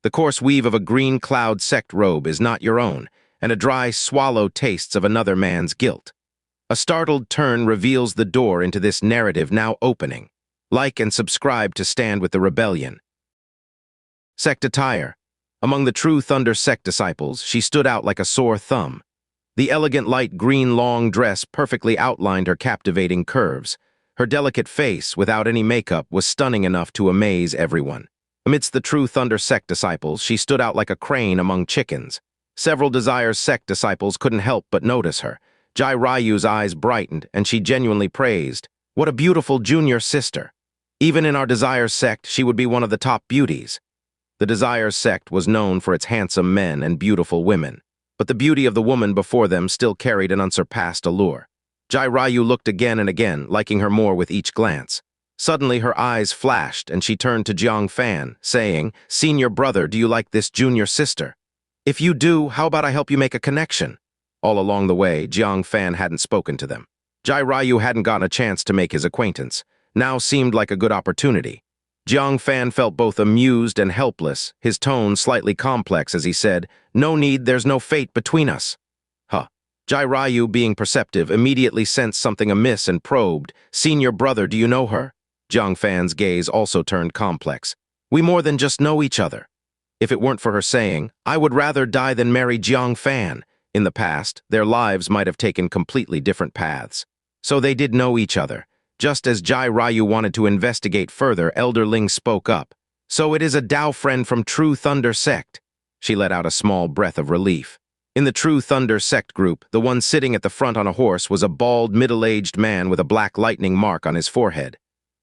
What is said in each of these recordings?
The coarse weave of a green cloud sect robe is not your own, and a dry swallow tastes of another man's guilt. A startled turn reveals the door into this narrative now opening. Like and subscribe to stand with the rebellion. Sect attire. Among the true Thunder Sect disciples, she stood out like a sore thumb. The elegant light green long dress perfectly outlined her captivating curves. Her delicate face, without any makeup, was stunning enough to amaze everyone. Amidst the true Thunder Sect disciples, she stood out like a crane among chickens. Several Desire Sect disciples couldn't help but notice her. Jai Ryu's eyes brightened, and she genuinely praised, "What a beautiful junior sister. Even in our Desire Sect, she would be one of the top beauties." The Desire Sect was known for its handsome men and beautiful women, but the beauty of the woman before them still carried an unsurpassed allure. Jai Ryu looked again and again, liking her more with each glance. Suddenly her eyes flashed, and she turned to Jiang Fan, saying, "Senior brother, do you like this junior sister? If you do, how about I help you make a connection?" All along the way, Jiang Fan hadn't spoken to them. Jai Ryu hadn't gotten a chance to make his acquaintance. Now seemed like a good opportunity. Jiang Fan felt both amused and helpless, his tone slightly complex as he said, "No need, there's no fate between us." Jai Ryu, being perceptive, immediately sensed something amiss and probed, "Senior brother, do you know her?" Jiang Fan's gaze also turned complex. "We more than just know each other." If it weren't for her saying, "I would rather die than marry Jiang Fan," in the past, their lives might have taken completely different paths. So they did know each other. Just as Jai Ryu wanted to investigate further, Elder Ling spoke up. "So it is a Dao friend from True Thunder Sect." She let out a small breath of relief. In the True Thunder Sect group, the one sitting at the front on a horse was a bald, middle-aged man with a black lightning mark on his forehead.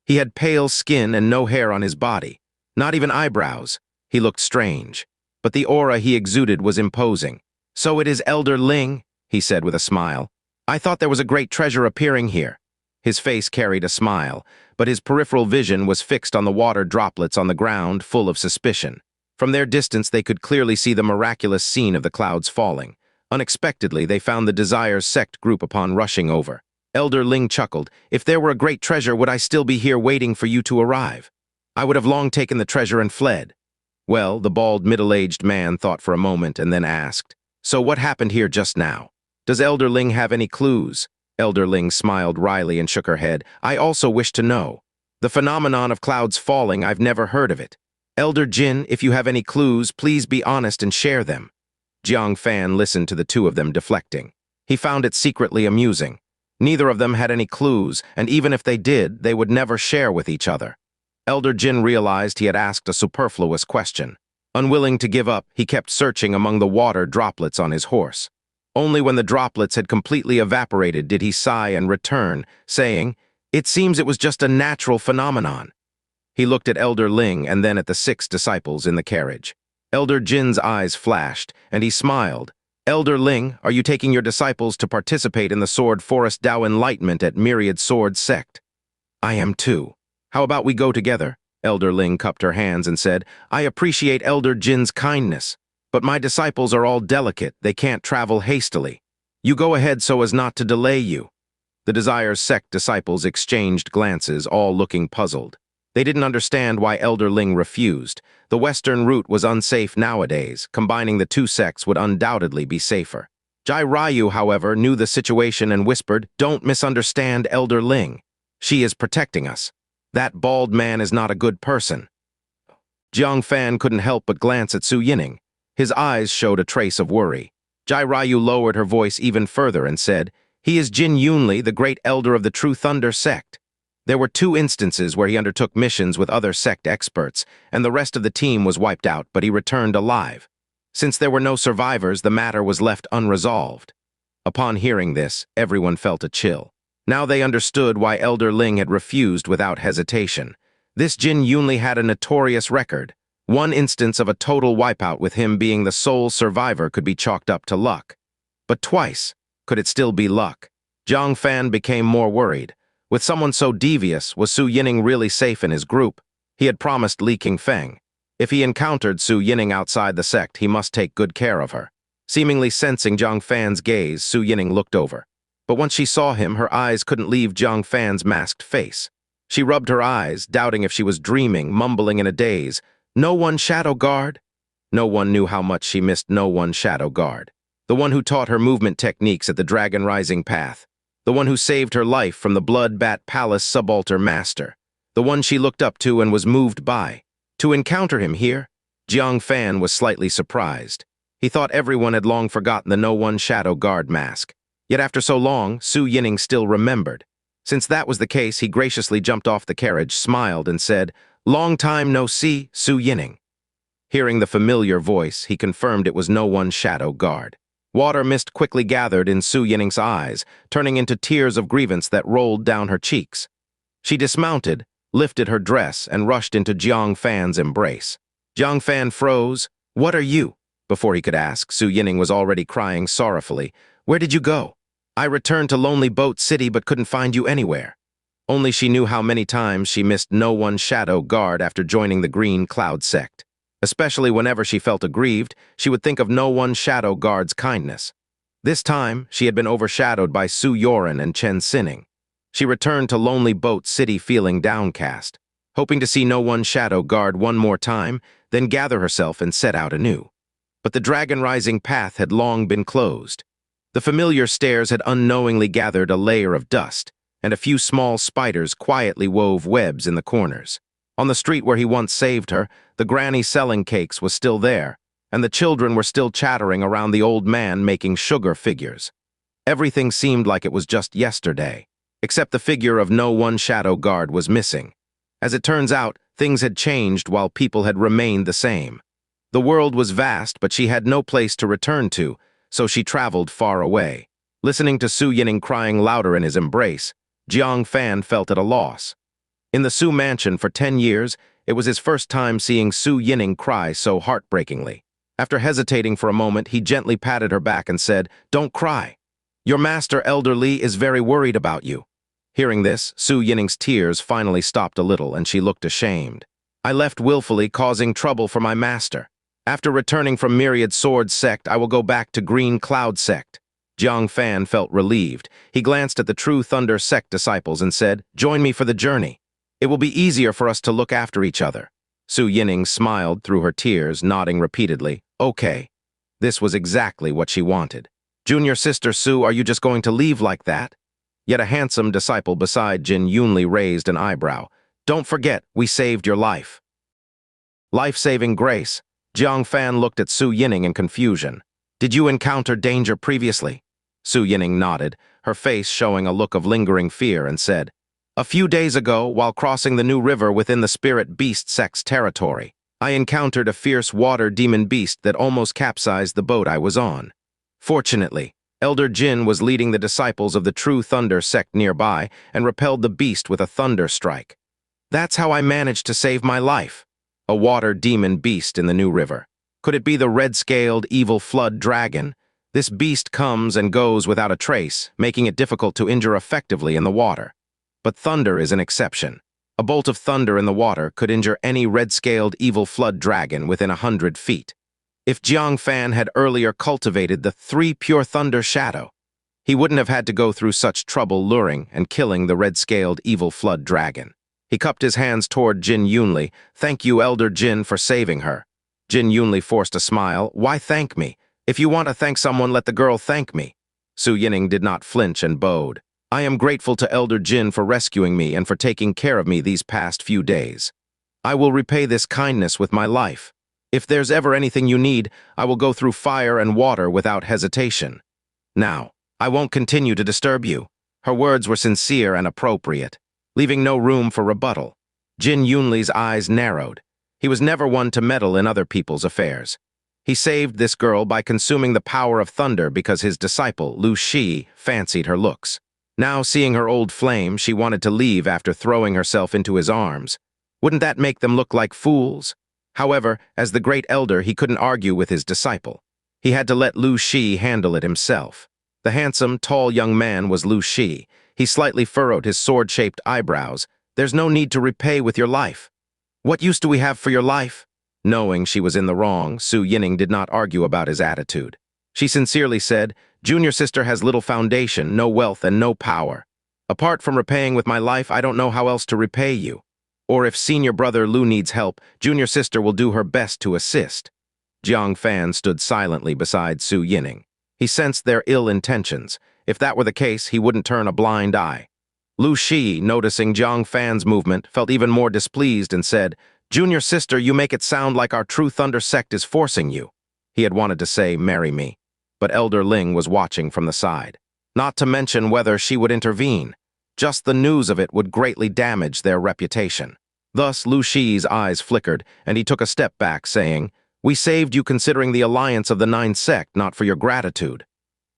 He had pale skin and no hair on his body, not even eyebrows. He looked strange, but the aura he exuded was imposing. "So it is Elder Ling," he said with a smile. "I thought there was a great treasure appearing here." His face carried a smile, but his peripheral vision was fixed on the water droplets on the ground, full of suspicion. From their distance, they could clearly see the miraculous scene of the clouds falling. Unexpectedly, they found the Desire Sect group upon rushing over. Elder Ling chuckled, "If there were a great treasure, would I still be here waiting for you to arrive? I would have long taken the treasure and fled." Well, the bald, middle-aged man thought for a moment and then asked, "So what happened here just now? Does Elder Ling have any clues?" Elder Ling smiled wryly and shook her head. "I also wish to know. The phenomenon of clouds falling, I've never heard of it. Elder Jin, if you have any clues, please be honest and share them." Jiang Fan listened to the two of them deflecting. He found it secretly amusing. Neither of them had any clues, and even if they did, they would never share with each other. Elder Jin realized he had asked a superfluous question. Unwilling to give up, he kept searching among the water droplets on his horse. Only when the droplets had completely evaporated did he sigh and return, saying, "It seems it was just a natural phenomenon." He looked at Elder Ling and then at the 6 disciples in the carriage. Elder Jin's eyes flashed, and he smiled. "Elder Ling, are you taking your disciples to participate in the Sword Forest Dao Enlightenment at Myriad Sword Sect?" "I am too. How about we go together?" Elder Ling cupped her hands and said, "I appreciate Elder Jin's kindness, but my disciples are all delicate. They can't travel hastily. You go ahead so as not to delay you." The Desire Sect disciples exchanged glances, all looking puzzled. They didn't understand why Elder Ling refused. The western route was unsafe nowadays. Combining the two sects would undoubtedly be safer. Jai Ryu, however, knew the situation and whispered, "Don't misunderstand Elder Ling. She is protecting us. That bald man is not a good person." Jiang Fan couldn't help but glance at Su Yining. His eyes showed a trace of worry. Jai Ryu lowered her voice even further and said, "He is Jin Yunli, the great elder of the True Thunder Sect. There were 2 instances where he undertook missions with other sect experts, and the rest of the team was wiped out, but he returned alive. Since there were no survivors, the matter was left unresolved." Upon hearing this, everyone felt a chill. Now they understood why Elder Ling had refused without hesitation. This Jin Yunli had a notorious record. One instance of a total wipeout with him being the sole survivor could be chalked up to luck. But twice, could it still be luck? Jiang Fan became more worried. With someone so devious, was Su Yining really safe in his group? He had promised Li Qingfeng. If he encountered Su Yining outside the sect, he must take good care of her. Seemingly sensing Jiang Fan's gaze, Su Yining looked over. But once she saw him, her eyes couldn't leave Jiang Fan's masked face. She rubbed her eyes, doubting if she was dreaming, mumbling in a daze, "No one, Shadow Guard." No one knew how much she missed no one shadow guard. The one who taught her movement techniques at the Dragon Rising Path. The one who saved her life from the Bloodbat Palace subalter master. The one she looked up to and was moved by. To encounter him here, Jiang Fan was slightly surprised. He thought everyone had long forgotten the no one shadow guard mask. Yet after so long, Su Yining still remembered. Since that was the case, he graciously jumped off the carriage, smiled, and said, "Long time no see, Su Yining." Hearing the familiar voice, he confirmed it was no one shadow guard. Water mist quickly gathered in Su Yining's eyes, turning into tears of grievance that rolled down her cheeks. She dismounted, lifted her dress, and rushed into Jiang Fan's embrace. Jiang Fan froze. "What are you?" Before he could ask, Su Yining was already crying sorrowfully. "Where did you go?" "I returned to Lonely Boat City but couldn't find you anywhere." Only she knew how many times she missed no one shadow guard after joining the Green Cloud Sect. Especially whenever she felt aggrieved, she would think of no one shadow guard's kindness. This time, she had been overshadowed by Su Yoren and Chen Sinning. She returned to Lonely Boat City feeling downcast, hoping to see no one shadow guard one more time, then gather herself and set out anew. But the Dragon Rising path had long been closed. The familiar stairs had unknowingly gathered a layer of dust, and a few small spiders quietly wove webs in the corners. On the street where he once saved her, the granny selling cakes was still there, and the children were still chattering around the old man making sugar figures. Everything seemed like it was just yesterday, except the figure of no one shadow guard was missing. As it turns out, things had changed while people had remained the same. The world was vast, but she had no place to return to, so she traveled far away. Listening to Su Yining crying louder in his embrace, Jiang Fan felt at a loss. In the Su mansion for 10 years, it was his first time seeing Su Yining cry so heartbreakingly. After hesitating for a moment, he gently patted her back and said, "Don't cry. Your master, Elder Li, is very worried about you." Hearing this, Su Yining's tears finally stopped a little, and she looked ashamed. "I left willfully, causing trouble for my master. After returning from Myriad Sword Sect, I will go back to Green Cloud Sect." Jiang Fan felt relieved. He glanced at the true Thunder Sect disciples and said, "Join me for the journey. It will be easier for us to look after each other." Su Yining smiled through her tears, nodding repeatedly. "Okay." This was exactly what she wanted. "Junior sister Su, are you just going to leave like that?" Yet a handsome disciple beside Jin Yunli raised an eyebrow. "Don't forget, we saved your life." Life-saving grace. Jiang Fan looked at Su Yining in confusion. "Did you encounter danger previously?" Su Yining nodded, her face showing a look of lingering fear, and said, "A few days ago, while crossing the new river within the Spirit Beast Sect's territory, I encountered a fierce water demon beast that almost capsized the boat I was on. Fortunately, Elder Jin was leading the disciples of the true Thunder Sect nearby and repelled the beast with a thunder strike. That's how I managed to save my life." A water demon beast in the new river. Could it be the red-scaled evil flood dragon? This beast comes and goes without a trace, making it difficult to injure effectively in the water. But thunder is an exception. A bolt of thunder in the water could injure any red-scaled evil flood dragon within 100 feet. If Jiang Fan had earlier cultivated the 3 pure thunder shadow, he wouldn't have had to go through such trouble luring and killing the red-scaled evil flood dragon. He cupped his hands toward Jin Yunli. "Thank you, Elder Jin, for saving her." Jin Yunli forced a smile. "Why thank me? If you want to thank someone, let the girl thank me." Su Yining did not flinch and bowed. "I am grateful to Elder Jin for rescuing me and for taking care of me these past few days. I will repay this kindness with my life. If there's ever anything you need, I will go through fire and water without hesitation. Now, I won't continue to disturb you." Her words were sincere and appropriate, leaving no room for rebuttal. Jin Yunli's eyes narrowed. He was never one to meddle in other people's affairs. He saved this girl by consuming the power of thunder because his disciple, Lu Shi, fancied her looks. Now, seeing her old flame, she wanted to leave after throwing herself into his arms. Wouldn't that make them look like fools? However, as the great elder, he couldn't argue with his disciple. He had to let Lu Shi handle it himself. The handsome, tall young man was Lu Shi. He slightly furrowed his sword-shaped eyebrows. "There's no need to repay with your life. What use do we have for your life?" Knowing she was in the wrong, Su Yining did not argue about his attitude. She sincerely said, "Junior sister has little foundation, no wealth, and no power. Apart from repaying with my life, I don't know how else to repay you. Or if senior brother Lu needs help, junior sister will do her best to assist." Jiang Fan stood silently beside Su Yining. He sensed their ill intentions. If that were the case, he wouldn't turn a blind eye. Lu Shi, noticing Jiang Fan's movement, felt even more displeased and said, "Junior sister, you make it sound like our true Thunder Sect is forcing you." He had wanted to say, "Marry me," but Elder Ling was watching from the side. Not to mention whether she would intervene. Just the news of it would greatly damage their reputation. Thus, Lu Shi's eyes flickered, and he took a step back, saying, "We saved you considering the alliance of the Nine Sect, not for your gratitude.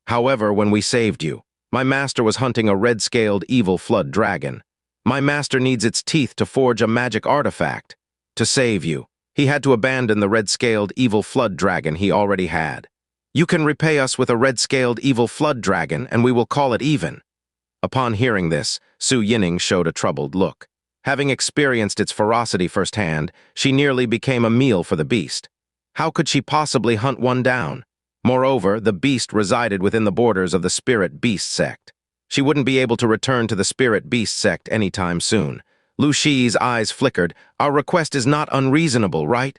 However, when we saved you, my master was hunting a red-scaled evil flood dragon. My master needs its teeth to forge a magic artifact. To save you, he had to abandon the red-scaled evil flood dragon he already had. You can repay us with a red-scaled evil flood dragon, and we will call it even." Upon hearing this, Su Yining showed a troubled look. Having experienced its ferocity firsthand, she nearly became a meal for the beast. How could she possibly hunt one down? Moreover, the beast resided within the borders of the Spirit Beast Sect. She wouldn't be able to return to the Spirit Beast Sect anytime soon. Lu Shi's eyes flickered. "Our request is not unreasonable, right?"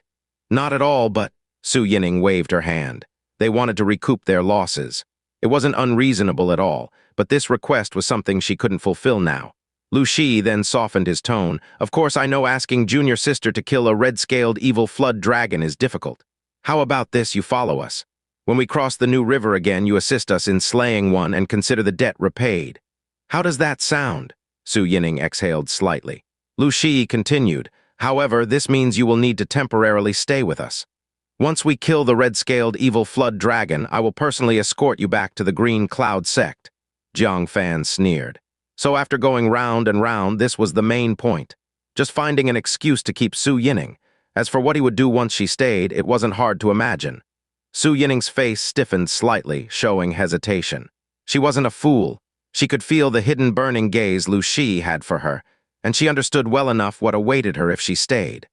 "Not at all, but—" Su Yining waved her hand. They wanted to recoup their losses. It wasn't unreasonable at all, but this request was something she couldn't fulfill now. Lu Shi then softened his tone. "Of course, I know asking junior sister to kill a red-scaled evil flood dragon is difficult. How about this, you follow us? When we cross the new river again, you assist us in slaying one and consider the debt repaid." "How does that sound?" Su Yining exhaled slightly. Lu Shi continued, "However, this means you will need to temporarily stay with us. Once we kill the red-scaled evil flood dragon, I will personally escort you back to the Green Cloud Sect." Jiang Fan sneered. So after going round and round, this was the main point. Just finding an excuse to keep Su Yining. As for what he would do once she stayed, it wasn't hard to imagine. Su Yining's face stiffened slightly, showing hesitation. She wasn't a fool. She could feel the hidden burning gaze Lu Shi had for her, and she understood well enough what awaited her if she stayed.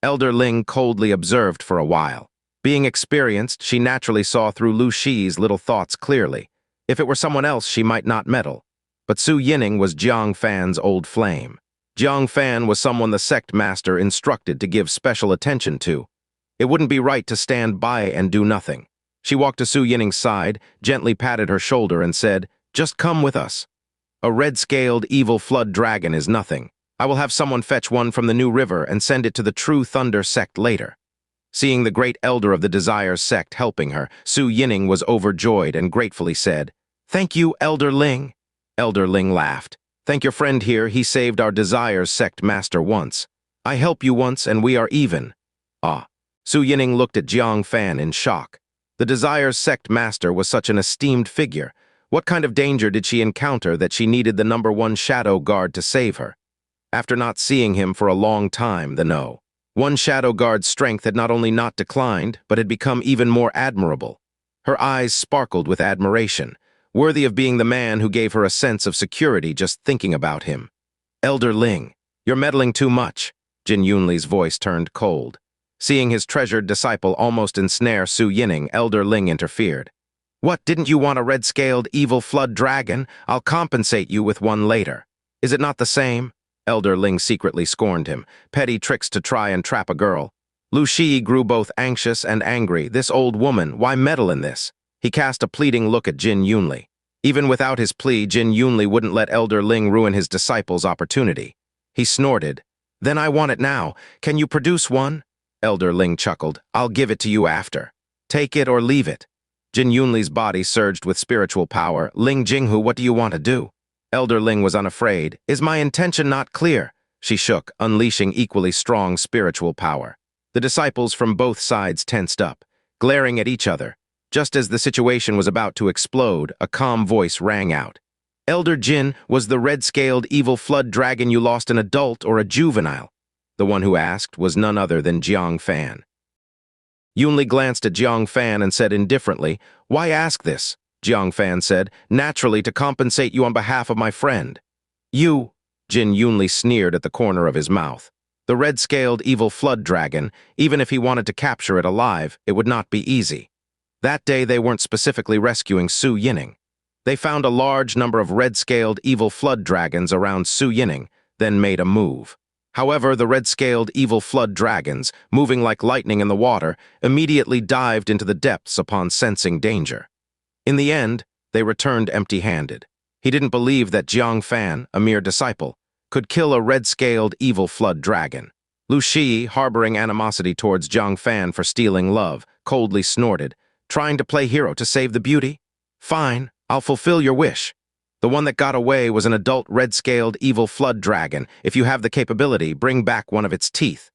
Elder Ling coldly observed for a while. Being experienced, she naturally saw through Lu Shi's little thoughts clearly. If it were someone else, she might not meddle. But Su Yining was Jiang Fan's old flame. Jiang Fan was someone the sect master instructed to give special attention to. It wouldn't be right to stand by and do nothing. She walked to Su Yining's side, gently patted her shoulder and said, "Just come with us. A red-scaled evil flood dragon is nothing. I will have someone fetch one from the new river and send it to the true Thunder Sect later." Seeing the great elder of the Desire Sect helping her, Su Yining was overjoyed and gratefully said, "Thank you, Elder Ling." Elder Ling laughed. "Thank your friend here, he saved our Desire Sect master once. I help you once and we are even." Ah. Su Yining looked at Jiang Fan in shock. The Desire Sect master was such an esteemed figure. What kind of danger did she encounter that she needed the #1 shadow guard to save her? After not seeing him for a long time, one shadow guard's strength had not only not declined, but had become even more admirable. Her eyes sparkled with admiration, worthy of being the man who gave her a sense of security just thinking about him. "Elder Ling, you're meddling too much." Jin Yunli's voice turned cold. Seeing his treasured disciple almost ensnare Su Yining, Elder Ling interfered. "What, didn't you want a red-scaled evil flood dragon? I'll compensate you with one later. Is it not the same?" Elder Ling secretly scorned him. Petty tricks to try and trap a girl. Lu Shi grew both anxious and angry. This old woman, why meddle in this? He cast a pleading look at Jin Yunli. Even without his plea, Jin Yunli wouldn't let Elder Ling ruin his disciple's opportunity. He snorted. "Then I want it now. Can you produce one?" Elder Ling chuckled. "I'll give it to you after. Take it or leave it." Jin Yunli's body surged with spiritual power. "Ling Jinghu, what do you want to do?" Elder Ling was unafraid. "Is my intention not clear?" She shook, unleashing equally strong spiritual power. The disciples from both sides tensed up, glaring at each other. Just as the situation was about to explode, a calm voice rang out. "Elder Jin, was the red-scaled evil flood dragon you lost an adult or a juvenile?" The one who asked was none other than Jiang Fan. Yunli glanced at Jiang Fan and said indifferently, "Why ask this?" Jiang Fan said, "Naturally to compensate you on behalf of my friend." "You," Jin Yunli sneered at the corner of his mouth. The red-scaled evil flood dragon, even if he wanted to capture it alive, it would not be easy. That day they weren't specifically rescuing Su Yining. They found a large number of red-scaled evil flood dragons around Su Yining, then made a move. However, the red-scaled evil flood dragons, moving like lightning in the water, immediately dived into the depths upon sensing danger. In the end, they returned empty-handed. He didn't believe that Jiang Fan, a mere disciple, could kill a red-scaled evil flood dragon. Lu Shi, harboring animosity towards Jiang Fan for stealing love, coldly snorted, trying to play hero to save the beauty? Fine, I'll fulfill your wish. The one that got away was an adult red-scaled evil flood dragon. If you have the capability, bring back one of its teeth.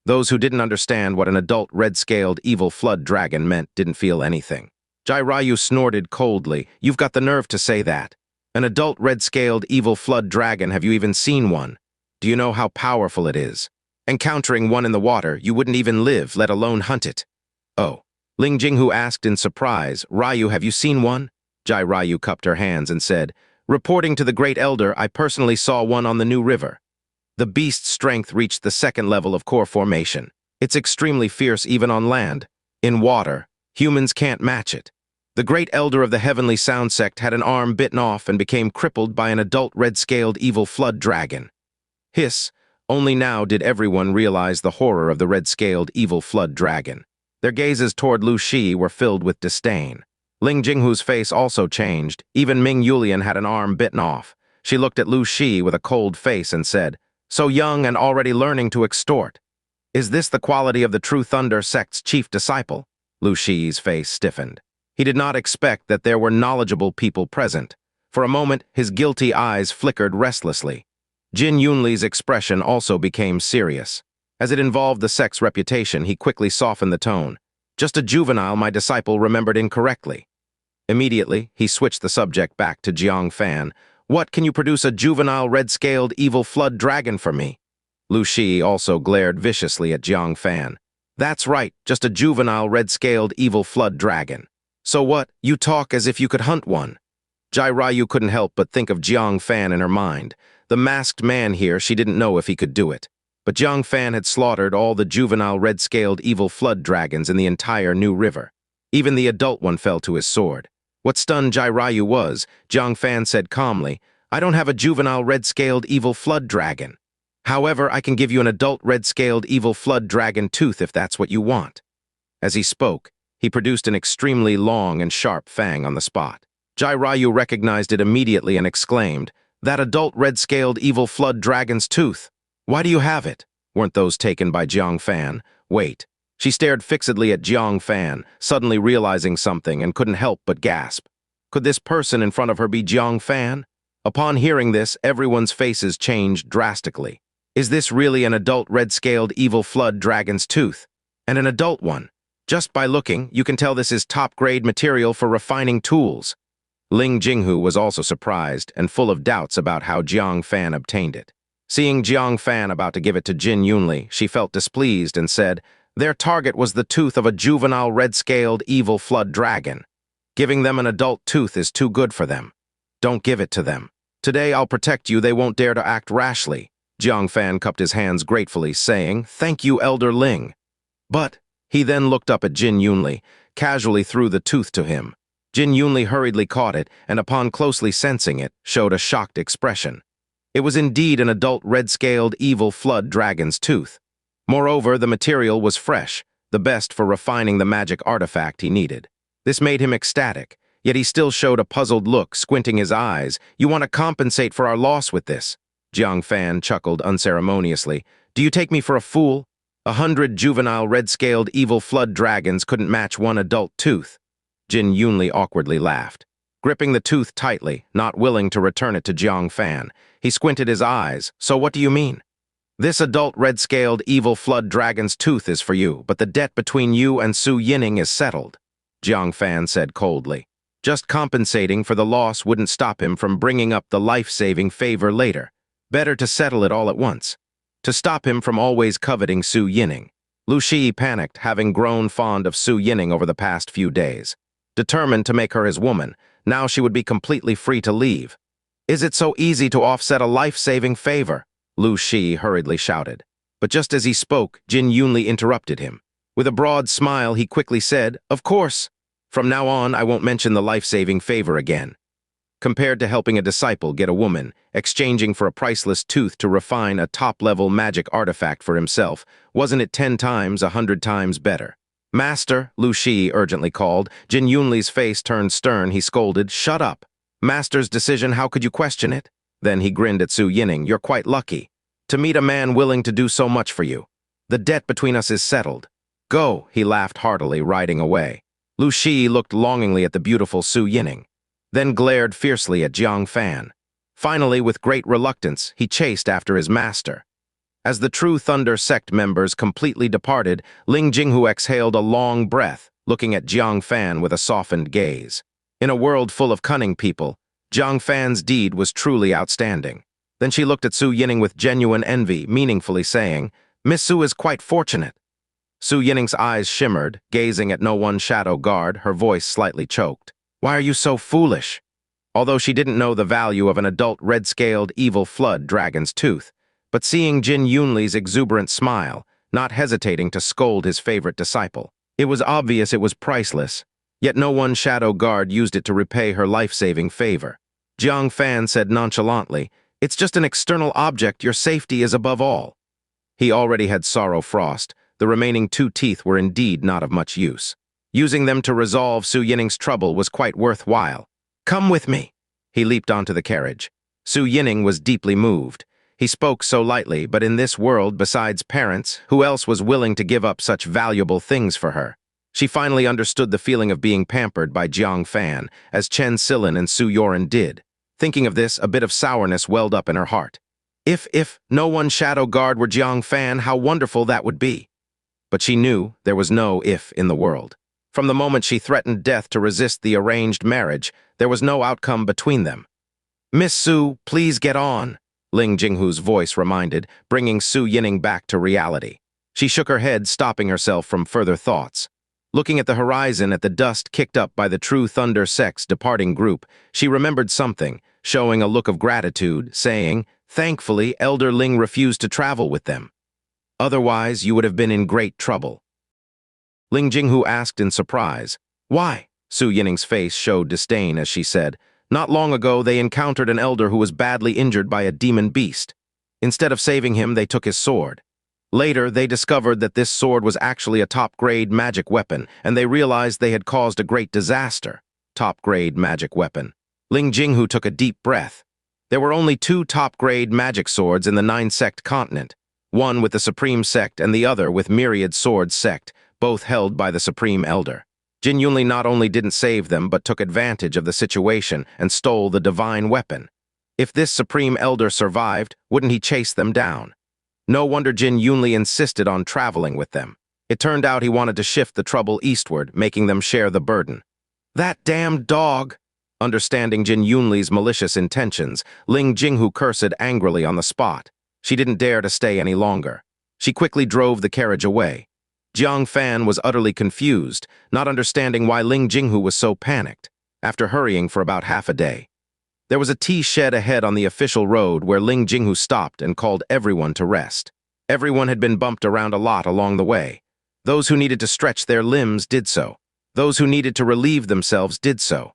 Those who didn't understand what an adult red-scaled evil flood dragon meant didn't feel anything. Jiraiya snorted coldly. You've got the nerve to say that. An adult red-scaled evil flood dragon, have you even seen one? Do you know how powerful it is? Encountering one in the water, you wouldn't even live, let alone hunt it. Oh. Ling Jinghu asked in surprise, Ryu, have you seen one? Jiraiya cupped her hands and said, reporting to the Great Elder, I personally saw one on the New River. The beast's strength reached the second level of core formation. It's extremely fierce even on land. In water, humans can't match it. The Great Elder of the Heavenly Sound Sect had an arm bitten off and became crippled by an adult red-scaled evil flood dragon. Hiss, only now did everyone realize the horror of the red-scaled evil flood dragon. Their gazes toward Lu Shi were filled with disdain. Ling Jinghu's face also changed. Even Ming Yulian had an arm bitten off. She looked at Lu Shi with a cold face and said, so young and already learning to extort. Is this the quality of the true Thunder Sect's chief disciple? Lu Shi's face stiffened. He did not expect that there were knowledgeable people present. For a moment, his guilty eyes flickered restlessly. Jin Yunli's expression also became serious. As it involved the sect's reputation, he quickly softened the tone. Just a juvenile my disciple remembered incorrectly. Immediately, he switched the subject back to Jiang Fan. What, can you produce a juvenile red-scaled evil flood dragon for me? Lu Shi also glared viciously at Jiang Fan. That's right, just a juvenile red-scaled evil flood dragon. So what, you talk as if you could hunt one. Jiraiya couldn't help but think of Jiang Fan in her mind. The masked man here, she didn't know if he could do it. But Jiang Fan had slaughtered all the juvenile red-scaled evil flood dragons in the entire New River. Even the adult one fell to his sword. What stunned Jiraiya was, Jiang Fan said calmly, I don't have a juvenile red-scaled evil flood dragon. However, I can give you an adult red-scaled evil flood dragon tooth if that's what you want. As he spoke, he produced an extremely long and sharp fang on the spot. Jiraiya recognized it immediately and exclaimed, that adult red-scaled evil flood dragon's tooth. Why do you have it? Weren't those taken by Jiang Fan? Wait. She stared fixedly at Jiang Fan, suddenly realizing something and couldn't help but gasp. Could this person in front of her be Jiang Fan? Upon hearing this, everyone's faces changed drastically. Is this really an adult red-scaled evil flood dragon's tooth? And an adult one? Just by looking, you can tell this is top-grade material for refining tools. Ling Jinghu was also surprised and full of doubts about how Jiang Fan obtained it. Seeing Jiang Fan about to give it to Jin Yunli, she felt displeased and said, their target was the tooth of a juvenile red-scaled evil flood dragon. Giving them an adult tooth is too good for them. Don't give it to them. Today I'll protect you, they won't dare to act rashly. Jiang Fan cupped his hands gratefully, saying, thank you, Elder Ling. But, he then looked up at Jin Yunli, casually threw the tooth to him. Jin Yunli hurriedly caught it, and upon closely sensing it, showed a shocked expression. It was indeed an adult red-scaled evil flood dragon's tooth. Moreover, the material was fresh, the best for refining the magic artifact he needed. This made him ecstatic, yet he still showed a puzzled look, squinting his eyes. You want to compensate for our loss with this? Jiang Fan chuckled unceremoniously. Do you take me for a fool? 100 juvenile red-scaled evil flood dragons couldn't match one adult tooth. Jin Yunli awkwardly laughed. Gripping the tooth tightly, not willing to return it to Jiang Fan, he squinted his eyes. So what do you mean? This adult red-scaled evil flood dragon's tooth is for you, but the debt between you and Su Yining is settled, Jiang Fan said coldly. Just compensating for the loss wouldn't stop him from bringing up the life-saving favor later. Better to settle it all at once. To stop him from always coveting Su Yining. Lu Shi panicked, having grown fond of Su Yining over the past few days. Determined to make her his woman, now she would be completely free to leave. Is it so easy to offset a life-saving favor? Lu Shi hurriedly shouted. But just as he spoke, Jin Yunli interrupted him. With a broad smile, he quickly said, of course. From now on, I won't mention the life-saving favor again. compared to helping a disciple get a woman, exchanging for a priceless tooth to refine a top-level magic artifact for himself. Wasn't it 10 times, 100 times better? Master, Lu Shi urgently called. Jin Yunli's face turned stern. He scolded, "Shut up. Master's decision, how could you question it?" Then he grinned at Su Yining. "You're quite lucky to meet a man willing to do so much for you. The debt between us is settled. Go," he laughed heartily, riding away. Lu Shi looked longingly at the beautiful Su Yining, then glared fiercely at Jiang Fan. Finally, with great reluctance, he chased after his master. As the true Thunder Sect members completely departed, Ling Jinghu exhaled a long breath, looking at Jiang Fan with a softened gaze. In a world full of cunning people, Jiang Fan's deed was truly outstanding. Then she looked at Su Yining with genuine envy, meaningfully saying, "Miss Su is quite fortunate." Su Yining's eyes shimmered, gazing at No One Shadow Guard, her voice slightly choked. "Why are you so foolish?" Although she didn't know the value of an adult red-scaled evil flood dragon's tooth, but seeing Jin Yunli's exuberant smile, not hesitating to scold his favorite disciple, it was obvious it was priceless. Yet No One Shadow Guard used it to repay her life-saving favor. Jiang Fan said nonchalantly, "It's just an external object, your safety is above all." He already had sorrow frost. The remaining 2 teeth were indeed not of much use. Using them to resolve Su Yining's trouble was quite worthwhile. "Come with me." He leaped onto the carriage. Su Yining was deeply moved. He spoke so lightly, but in this world, besides parents, who else was willing to give up such valuable things for her? She finally understood the feeling of being pampered by Jiang Fan, as Chen Silin and Su Yoren did. Thinking of this, a bit of sourness welled up in her heart. If No One Shadow Guard were Jiang Fan, how wonderful that would be. But she knew there was no if in the world. From the moment she threatened death to resist the arranged marriage, there was no outcome between them. "Miss Su, please get on," Ling Jinghu's voice reminded, bringing Su Yining back to reality. She shook her head, stopping herself from further thoughts. Looking at the horizon at the dust kicked up by the true Thunder Sect's departing group, she remembered something, showing a look of gratitude, saying, "Thankfully, Elder Ling refused to travel with them. Otherwise, you would have been in great trouble." Ling Jinghu asked in surprise, "Why?" Su Yining's face showed disdain as she said, "Not long ago they encountered an elder who was badly injured by a demon beast. Instead of saving him, they took his sword. Later, they discovered that this sword was actually a top-grade magic weapon, and they realized they had caused a great disaster." Top-grade magic weapon. Ling Jinghu took a deep breath. There were only 2 top-grade magic swords in the 9-sect continent, one with the Supreme Sect and the other with Myriad Sword Sect, both held by the Supreme Elder. Jin Yunli not only didn't save them, but took advantage of the situation and stole the divine weapon. If this Supreme Elder survived, wouldn't he chase them down? No wonder Jin Yunli insisted on traveling with them. It turned out he wanted to shift the trouble eastward, making them share the burden. "That damned dog!" Understanding Jin Yunli's malicious intentions, Ling Jinghu cursed angrily on the spot. She didn't dare to stay any longer. She quickly drove the carriage away. Jiang Fan was utterly confused, not understanding why Ling Jinghu was so panicked, after hurrying for about half a day. There was a tea shed ahead on the official road where Ling Jinghu stopped and called everyone to rest. Everyone had been bumped around a lot along the way. Those who needed to stretch their limbs did so. Those who needed to relieve themselves did so.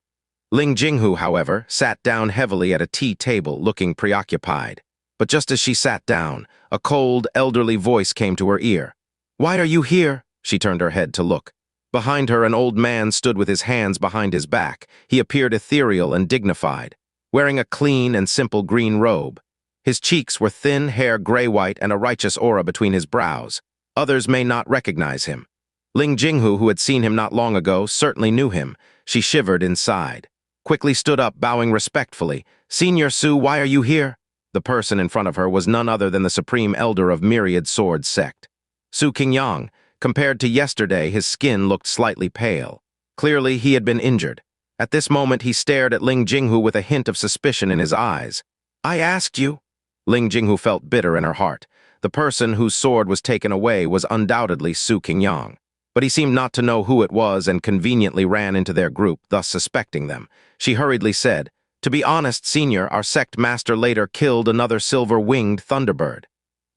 Ling Jinghu, however, sat down heavily at a tea table, looking preoccupied. But just as she sat down, a cold, elderly voice came to her ear. "Why are you here?" She turned her head to look. Behind her, an old man stood with his hands behind his back. He appeared ethereal and dignified, wearing a clean and simple green robe. His cheeks were thin, hair gray-white, and a righteous aura between his brows. Others may not recognize him. Ling Jinghu, who had seen him not long ago, certainly knew him. She shivered inside. Quickly stood up, bowing respectfully. "Senior Su, why are you here?" The person in front of her was none other than the Supreme Elder of Myriad Sword Sect. Su Qingyang. Compared to yesterday, his skin looked slightly pale. Clearly, he had been injured. At this moment, he stared at Ling Jinghu with a hint of suspicion in his eyes. "I asked you." Ling Jinghu felt bitter in her heart. The person whose sword was taken away was undoubtedly Su Qingyang. But he seemed not to know who it was and conveniently ran into their group, thus suspecting them. She hurriedly said, "To be honest, Senior, our sect master later killed another silver-winged thunderbird.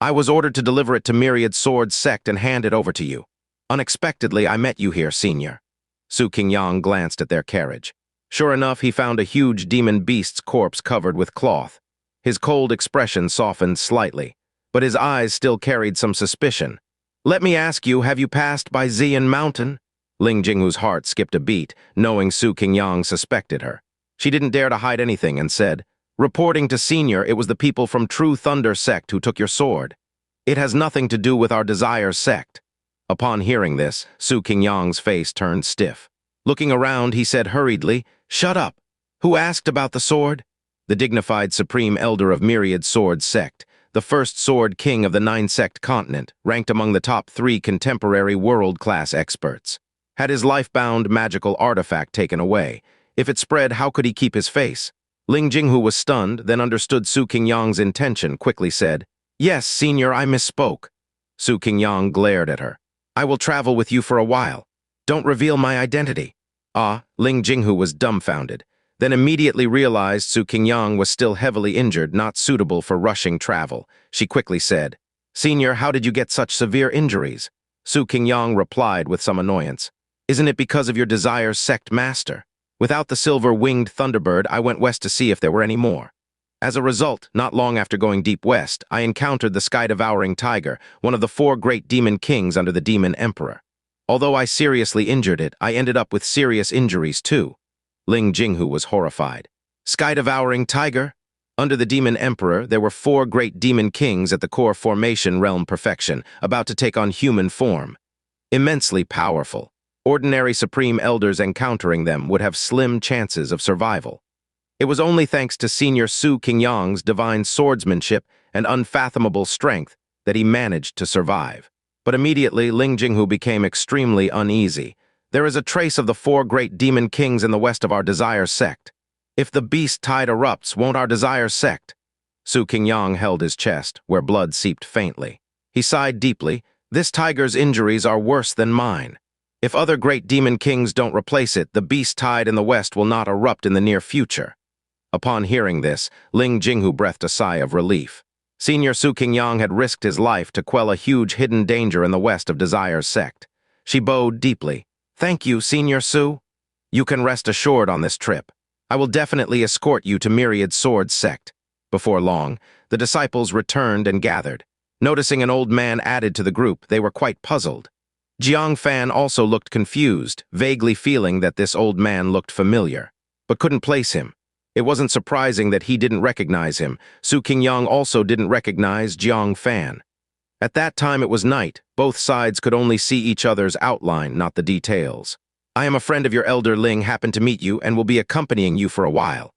I was ordered to deliver it to Myriad Sword Sect and hand it over to you. Unexpectedly, I met you here, Senior." Su Qingyang glanced at their carriage. Sure enough, he found a huge demon beast's corpse covered with cloth. His cold expression softened slightly, but his eyes still carried some suspicion. "Let me ask you, have you passed by Xian Mountain?" Ling Jinghu's heart skipped a beat, knowing Su Qingyang suspected her. She didn't dare to hide anything and said, "Reporting to Senior, it was the people from true Thunder Sect who took your sword. It has nothing to do with our Desire Sect." Upon hearing this, Su Qingyang's face turned stiff. Looking around, he said hurriedly, "Shut up! Who asked about the sword?" The dignified Supreme Elder of Myriad Sword Sect, the first Sword King of the Nine-Sect continent, ranked among the top 3 contemporary world-class experts. Had his life-bound magical artifact taken away? If it spread, how could he keep his face? Ling Jinghu was stunned, then understood Su Qingyang's intention, quickly said, "Yes, Senior, I misspoke." Su Qingyang glared at her. "I will travel with you for a while. Don't reveal my identity." Ling Jinghu was dumbfounded, then immediately realized Su Qingyang was still heavily injured, not suitable for rushing travel. She quickly said, "Senior, how did you get such severe injuries?" Su Qingyang replied with some annoyance, "Isn't it because of your Desire Sect master? Without the silver-winged Thunderbird, I went west to see if there were any more. As a result, not long after going deep west, I encountered the sky-devouring tiger, one of the 4 great demon kings under the demon emperor. Although I seriously injured it, I ended up with serious injuries too." Ling Jinghu was horrified. Sky-devouring tiger? Under the demon emperor, there were 4 great demon kings at the core formation realm perfection, about to take on human form. Immensely powerful. Ordinary supreme elders encountering them would have slim chances of survival. It was only thanks to Senior Su Qingyang's divine swordsmanship and unfathomable strength that he managed to survive. But immediately, Ling Jinghu became extremely uneasy. "There is a trace of the 4 great demon kings in the west of our Desire Sect. If the beast tide erupts, won't our Desire Sect?" Su Qingyang held his chest, where blood seeped faintly. He sighed deeply. "This tiger's injuries are worse than mine. If other great demon kings don't replace it, the beast tide in the west will not erupt in the near future." Upon hearing this, Ling Jinghu breathed a sigh of relief. Senior Su Qingyang had risked his life to quell a huge hidden danger in the west of Desire's sect. She bowed deeply. "Thank you, Senior Su. You can rest assured on this trip. I will definitely escort you to Myriad Sword Sect." Before long, the disciples returned and gathered. Noticing an old man added to the group, they were quite puzzled. Jiang Fan also looked confused, vaguely feeling that this old man looked familiar, but couldn't place him. It wasn't surprising that he didn't recognize him. Su Qingyang also didn't recognize Jiang Fan. At that time it was night. Both sides could only see each other's outline, not the details. "I am a friend of your elder Ling, happened to meet you, and will be accompanying you for a while."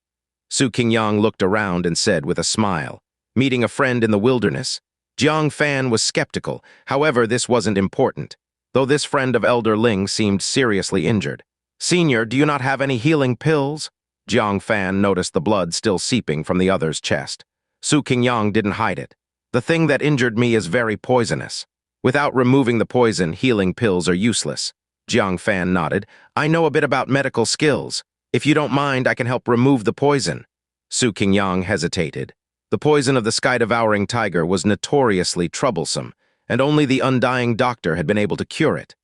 Su Qingyang looked around and said with a smile, "Meeting a friend in the wilderness?" Jiang Fan was skeptical. However, this wasn't important, though this friend of elder Ling seemed seriously injured. "Senior, do you not have any healing pills?" Jiang Fan noticed the blood still seeping from the other's chest. Su Qingyang didn't hide it. "The thing that injured me is very poisonous. Without removing the poison, healing pills are useless." Jiang Fan nodded. "I know a bit about medical skills. If you don't mind, I can help remove the poison." Su Qingyang hesitated. The poison of the sky-devouring tiger was notoriously troublesome, and only the undying doctor had been able to cure it.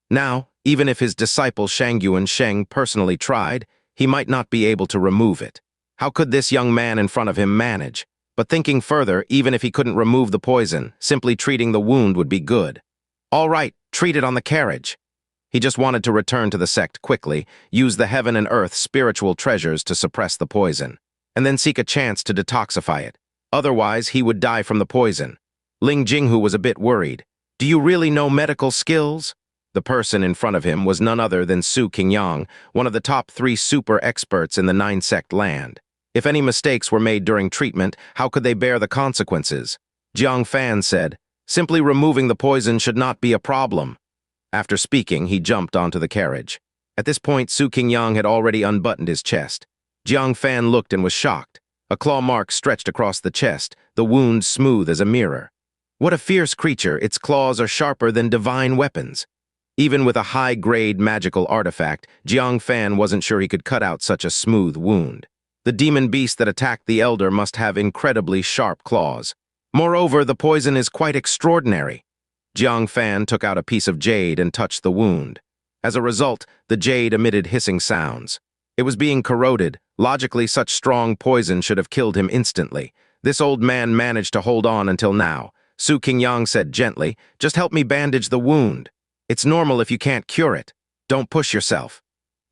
Now, even if his disciple Shangyuan Sheng personally tried, he might not be able to remove it. How could this young man in front of him manage? But thinking further, even if he couldn't remove the poison, simply treating the wound would be good. "All right, treat it on the carriage." He just wanted to return to the sect quickly, use the heaven and earth spiritual treasures to suppress the poison, and then seek a chance to detoxify it. Otherwise, he would die from the poison. Ling Jinghu was a bit worried. "Do you really know medical skills?" The person in front of him was none other than Su Qingyang, one of the top 3 super experts in the Nine-Sect land. If any mistakes were made during treatment, how could they bear the consequences? Jiang Fan said, "Simply removing the poison should not be a problem." After speaking, he jumped onto the carriage. At this point, Su Qingyang had already unbuttoned his chest. Jiang Fan looked and was shocked. A claw mark stretched across the chest, the wound smooth as a mirror. What a fierce creature, its claws are sharper than divine weapons. Even with a high-grade magical artifact, Jiang Fan wasn't sure he could cut out such a smooth wound. The demon beast that attacked the elder must have incredibly sharp claws. Moreover, the poison is quite extraordinary. Jiang Fan took out a piece of jade and touched the wound. As a result, the jade emitted hissing sounds. It was being corroded. Logically, such strong poison should have killed him instantly. This old man managed to hold on until now. Su Qingyang said gently, "Just help me bandage the wound. It's normal if you can't cure it. Don't push yourself."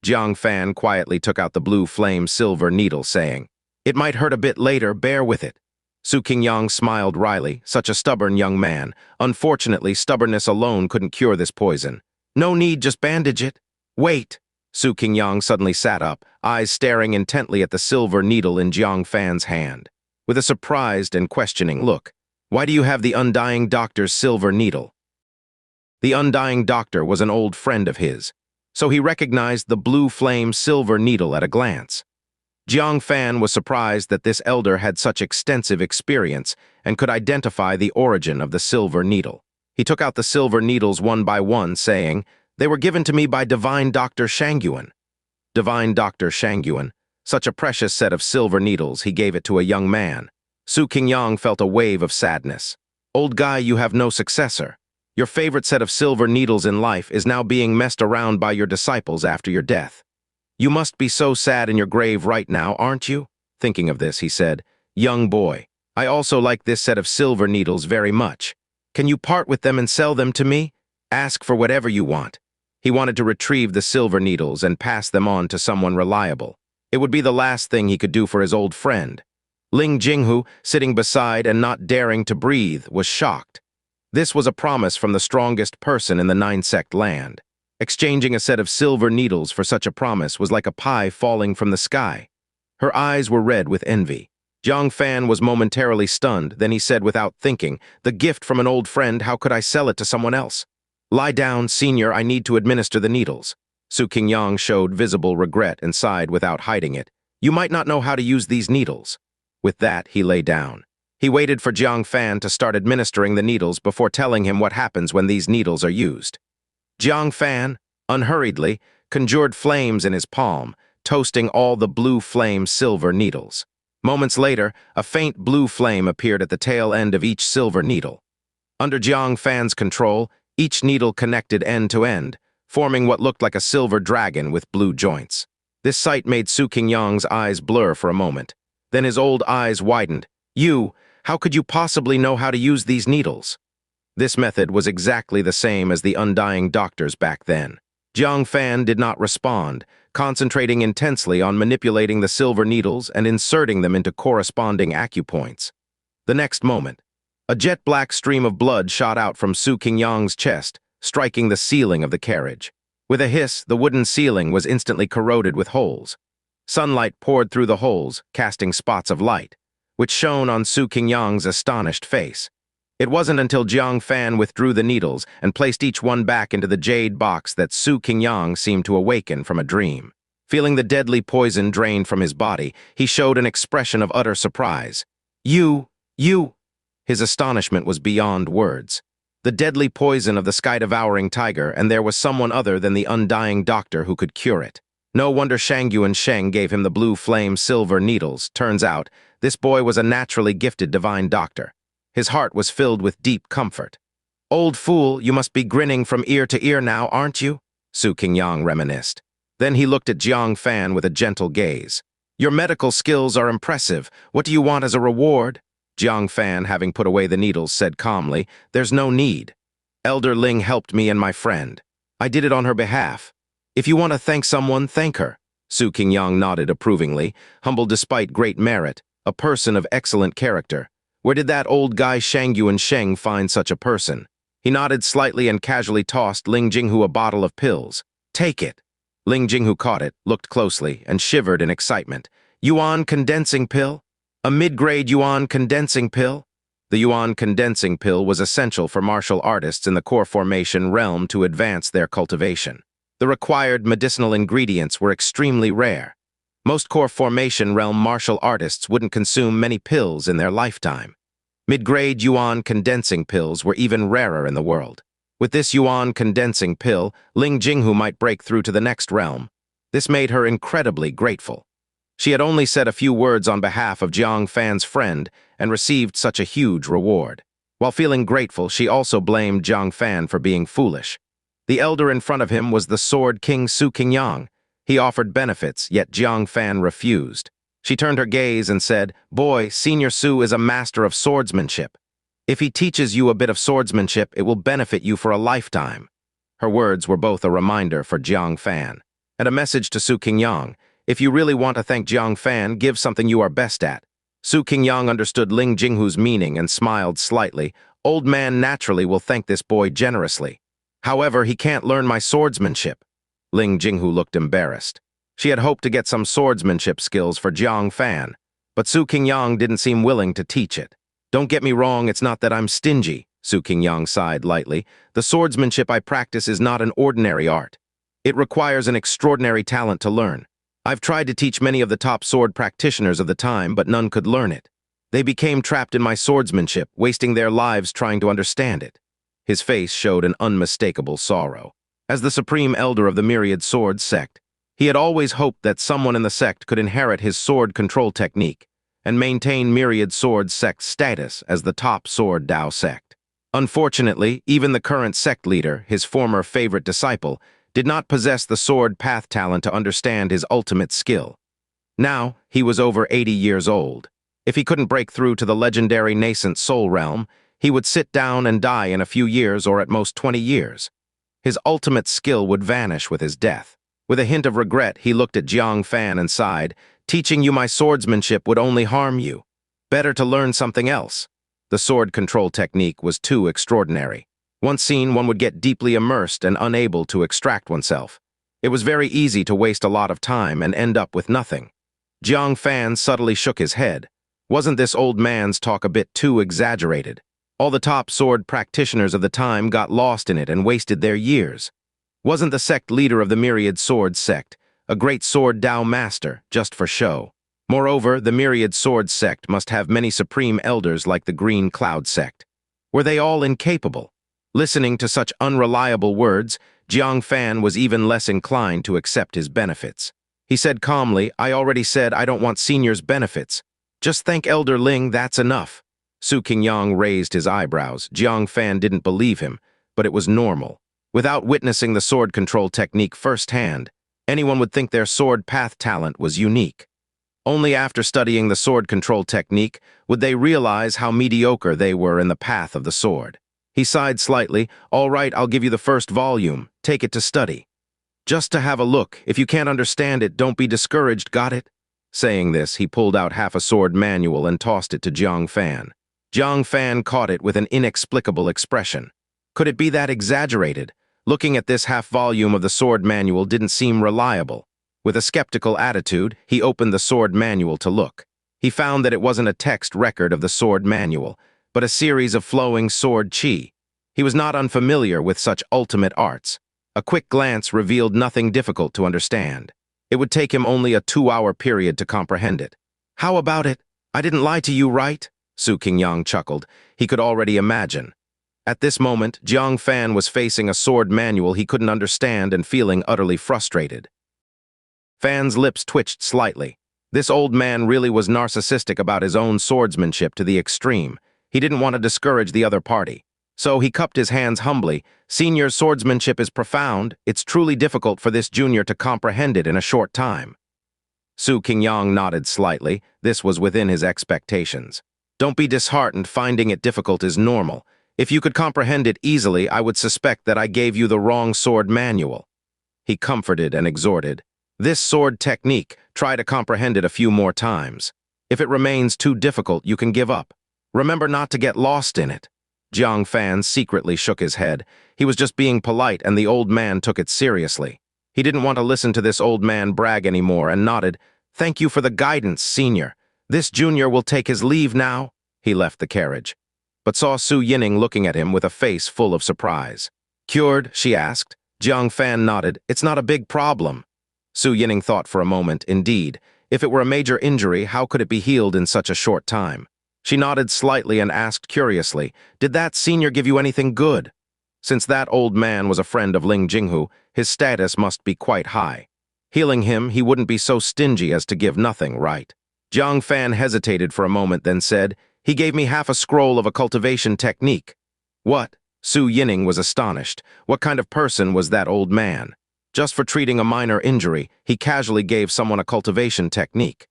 Jiang Fan quietly took out the blue flame silver needle, saying, "It might hurt a bit later, bear with it." Su Qingyang smiled wryly, such a stubborn young man. Unfortunately, stubbornness alone couldn't cure this poison. "No need, just bandage it." "Wait." Su Qingyang suddenly sat up, eyes staring intently at the silver needle in Jiang Fan's hand. With a surprised and questioning look, "Why do you have the Undying Doctor's silver needle?" The Undying Doctor was an old friend of his, so he recognized the blue flame silver needle at a glance. Jiang Fan was surprised that this elder had such extensive experience and could identify the origin of the silver needle. He took out the silver needles one by one, saying, "They were given to me by Divine Dr. Shangyuan." Divine Dr. Shangyuan, such a precious set of silver needles, he gave it to a young man. Su Qingyang felt a wave of sadness. "Old guy, you have no successor. Your favorite set of silver needles in life is now being messed around by your disciples after your death. You must be so sad in your grave right now, aren't you?" Thinking of this, he said, "Young boy, I also like this set of silver needles very much. Can you part with them and sell them to me? Ask for whatever you want." He wanted to retrieve the silver needles and pass them on to someone reliable. It would be the last thing he could do for his old friend. Ling Jinghu, sitting beside and not daring to breathe, was shocked. This was a promise from the strongest person in the Nine Sect land. Exchanging a set of silver needles for such a promise was like a pie falling from the sky. Her eyes were red with envy. Jiang Fan was momentarily stunned, then he said without thinking, "The gift from an old friend, how could I sell it to someone else?" "Lie down, senior, I need to administer the needles." Su Qingyang showed visible regret and sighed without hiding it. "You might not know how to use these needles." With that, he lay down. He waited for Jiang Fan to start administering the needles before telling him what happens when these needles are used. Jiang Fan, unhurriedly, conjured flames in his palm, toasting all the blue flame silver needles. Moments later, a faint blue flame appeared at the tail end of each silver needle. Under Jiang Fan's control, each needle connected end to end, forming what looked like a silver dragon with blue joints. This sight made Su Qingyang's eyes blur for a moment. Then his old eyes widened. How could you possibly know how to use these needles?" This method was exactly the same as the Undying Doctor's back then. Jiang Fan did not respond, concentrating intensely on manipulating the silver needles and inserting them into corresponding acupoints. The next moment, a jet-black stream of blood shot out from Su Qingyang's chest, striking the ceiling of the carriage. With a hiss, the wooden ceiling was instantly corroded with holes. Sunlight poured through the holes, casting spots of light, which shone on Su Qingyang's astonished face. It wasn't until Jiang Fan withdrew the needles and placed each one back into the jade box that Su Qingyang seemed to awaken from a dream. Feeling the deadly poison drained from his body, he showed an expression of utter surprise. You! His astonishment was beyond words. The deadly poison of the sky-devouring tiger, and there was someone other than the Undying Doctor who could cure it. No wonder Shangyuan Sheng gave him the blue flame silver needles. Turns out, this boy was a naturally gifted divine doctor. His heart was filled with deep comfort. "Old fool, you must be grinning from ear to ear now, aren't you?" Su Qingyang reminisced. Then he looked at Jiang Fan with a gentle gaze. "Your medical skills are impressive. What do you want as a reward?" Jiang Fan, having put away the needles, said calmly, "There's no need. Elder Ling helped me and my friend. I did it on her behalf. If you want to thank someone, thank her." Su Qingyang nodded approvingly, humble despite great merit, a person of excellent character. Where did that old guy Shangyuan Sheng find such a person? He nodded slightly and casually tossed Ling Jinghu a bottle of pills. "Take it." Ling Jinghu caught it, looked closely, and shivered in excitement. "Yuan condensing pill? A mid-grade Yuan condensing pill?" The Yuan condensing pill was essential for martial artists in the core formation realm to advance their cultivation. The required medicinal ingredients were extremely rare. Most core formation realm martial artists wouldn't consume many pills in their lifetime. Mid-grade Yuan condensing pills were even rarer in the world. With this Yuan condensing pill, Ling Jinghu might break through to the next realm. This made her incredibly grateful. She had only said a few words on behalf of Jiang Fan's friend and received such a huge reward. While feeling grateful, she also blamed Jiang Fan for being foolish. The elder in front of him was the Sword King Su Qingyang. He offered benefits, yet Jiang Fan refused. She turned her gaze and said, "Boy, Senior Su is a master of swordsmanship. If he teaches you a bit of swordsmanship, it will benefit you for a lifetime." Her words were both a reminder for Jiang Fan and a message to Su Qingyang. If you really want to thank Jiang Fan, give something you are best at. Su Qingyang understood Ling Jinghu's meaning and smiled slightly. Old man naturally will thank this boy generously. However, he can't learn my swordsmanship. Ling Jinghu looked embarrassed. She had hoped to get some swordsmanship skills for Jiang Fan, but Su Qingyang didn't seem willing to teach it. "Don't get me wrong, it's not that I'm stingy," Su Qingyang sighed lightly. "The swordsmanship I practice is not an ordinary art. It requires an extraordinary talent to learn. I've tried to teach many of the top sword practitioners of the time, but none could learn it. They became trapped in my swordsmanship, wasting their lives trying to understand it." His face showed an unmistakable sorrow. As the Supreme Elder of the Myriad Sword Sect, he had always hoped that someone in the sect could inherit his sword control technique and maintain Myriad Sword Sect's status as the top sword Dao sect. Unfortunately, even the current sect leader, his former favorite disciple, did not possess the sword path talent to understand his ultimate skill. Now, he was over 80 years old. If he couldn't break through to the legendary nascent soul realm, he would sit down and die in a few years or at most 20 years. His ultimate skill would vanish with his death. With a hint of regret, he looked at Jiang Fan and sighed, "Teaching you my swordsmanship would only harm you. Better to learn something else." The sword control technique was too extraordinary. Once seen, one would get deeply immersed and unable to extract oneself. It was very easy to waste a lot of time and end up with nothing. Jiang Fan subtly shook his head. Wasn't this old man's talk a bit too exaggerated? All the top sword practitioners of the time got lost in it and wasted their years. Wasn't the sect leader of the Myriad Sword Sect a great sword Dao master, just for show? Moreover, the Myriad Sword Sect must have many supreme elders like the Green Cloud Sect. Were they all incapable? Listening to such unreliable words, Jiang Fan was even less inclined to accept his benefits. He said calmly, "I already said I don't want seniors' benefits. Just thank Elder Ling, that's enough." Su Qingyang raised his eyebrows. Jiang Fan didn't believe him, but it was normal. Without witnessing the sword control technique firsthand, anyone would think their sword path talent was unique. Only after studying the sword control technique would they realize how mediocre they were in the path of the sword. He sighed slightly. "All right, I'll give you the first volume. Take it to study. Just to have a look. If you can't understand it, don't be discouraged, got it?" Saying this, he pulled out half a sword manual and tossed it to Jiang Fan. Jiang Fan caught it with an inexplicable expression. Could it be that exaggerated? Looking at this half-volume of the sword manual didn't seem reliable. With a skeptical attitude, he opened the sword manual to look. He found that it wasn't a text record of the sword manual, but a series of flowing sword chi. He was not unfamiliar with such ultimate arts. A quick glance revealed nothing difficult to understand. It would take him only a 2-hour period to comprehend it. "How about it? I didn't lie to you, right?" Su Qingyang chuckled. He could already imagine. At this moment, Jiang Fan was facing a sword manual he couldn't understand and feeling utterly frustrated. Fan's lips twitched slightly. This old man really was narcissistic about his own swordsmanship to the extreme. He didn't want to discourage the other party. So he cupped his hands humbly. "Senior's swordsmanship is profound. It's truly difficult for this junior to comprehend it in a short time." Su Qingyang nodded slightly. This was within his expectations. "Don't be disheartened. Finding it difficult is normal. If you could comprehend it easily, I would suspect that I gave you the wrong sword manual." He comforted and exhorted. "This sword technique, try to comprehend it a few more times. If it remains too difficult, you can give up. Remember not to get lost in it." Jiang Fan secretly shook his head. He was just being polite, and the old man took it seriously. He didn't want to listen to this old man brag anymore and nodded. "Thank you for the guidance, senior. This junior will take his leave now." He left the carriage, but saw Su Yining looking at him with a face full of surprise. "Cured?" she asked. Jiang Fan nodded. "It's not a big problem." Su Yining thought for a moment. Indeed, if it were a major injury, how could it be healed in such a short time? She nodded slightly and asked curiously, "Did that senior give you anything good?" Since that old man was a friend of Ling Jinghu, his status must be quite high. Healing him, he wouldn't be so stingy as to give nothing, right? Jiang Fan hesitated for a moment, then said, "He gave me half a scroll of a cultivation technique." "What?" Su Yining was astonished. What kind of person was that old man? Just for treating a minor injury, he casually gave someone a cultivation technique.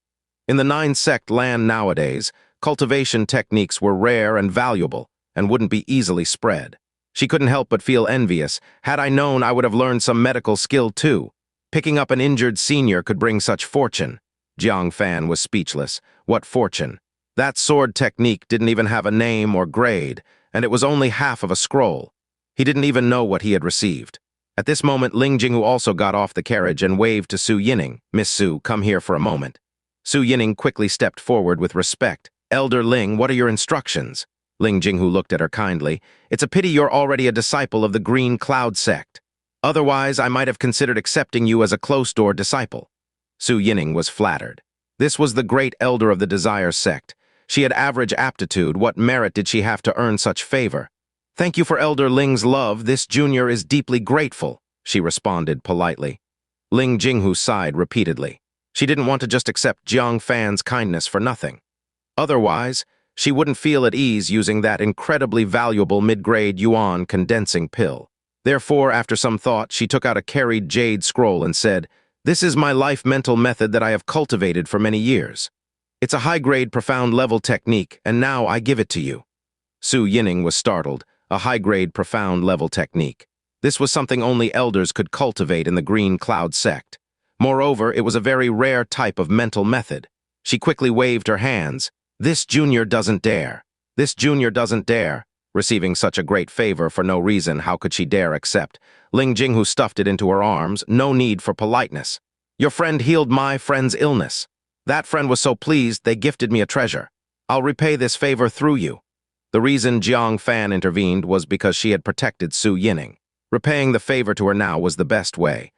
In the Nine-Sect land nowadays, cultivation techniques were rare and valuable and wouldn't be easily spread. She couldn't help but feel envious. Had I known, I would have learned some medical skill too. Picking up an injured senior could bring such fortune. Jiang Fan was speechless. What fortune? That sword technique didn't even have a name or grade, and it was only half of a scroll. He didn't even know what he had received. At this moment, Ling Jinghu also got off the carriage and waved to Su Yining. "Miss Su, come here for a moment." Su Yining quickly stepped forward with respect. "Elder Ling, what are your instructions?" Ling Jinghu looked at her kindly. "It's a pity you're already a disciple of the Green Cloud Sect. Otherwise, I might have considered accepting you as a closed-door disciple." Su Yining was flattered. This was the great elder of the Desire Sect. She had average aptitude. What merit did she have to earn such favor? "Thank you for Elder Ling's love. This junior is deeply grateful," she responded politely. Ling Jinghu sighed repeatedly. She didn't want to just accept Jiang Fan's kindness for nothing. Otherwise, she wouldn't feel at ease using that incredibly valuable mid-grade yuan condensing pill. Therefore, after some thought, she took out a carried jade scroll and said, "This is my life mental method that I have cultivated for many years. It's a high-grade profound level technique, and now I give it to you." Su Yining was startled. A high-grade profound level technique. This was something only elders could cultivate in the Green Cloud Sect. Moreover, it was a very rare type of mental method. She quickly waved her hands. "This junior doesn't dare. This junior doesn't dare." Receiving such a great favor for no reason, how could she dare accept? Ling Jinghu stuffed it into her arms. "No need for politeness. Your friend healed my friend's illness. That friend was so pleased they gifted me a treasure. I'll repay this favor through you." The reason Jiang Fan intervened was because she had protected Su Yining. Repaying the favor to her now was the best way.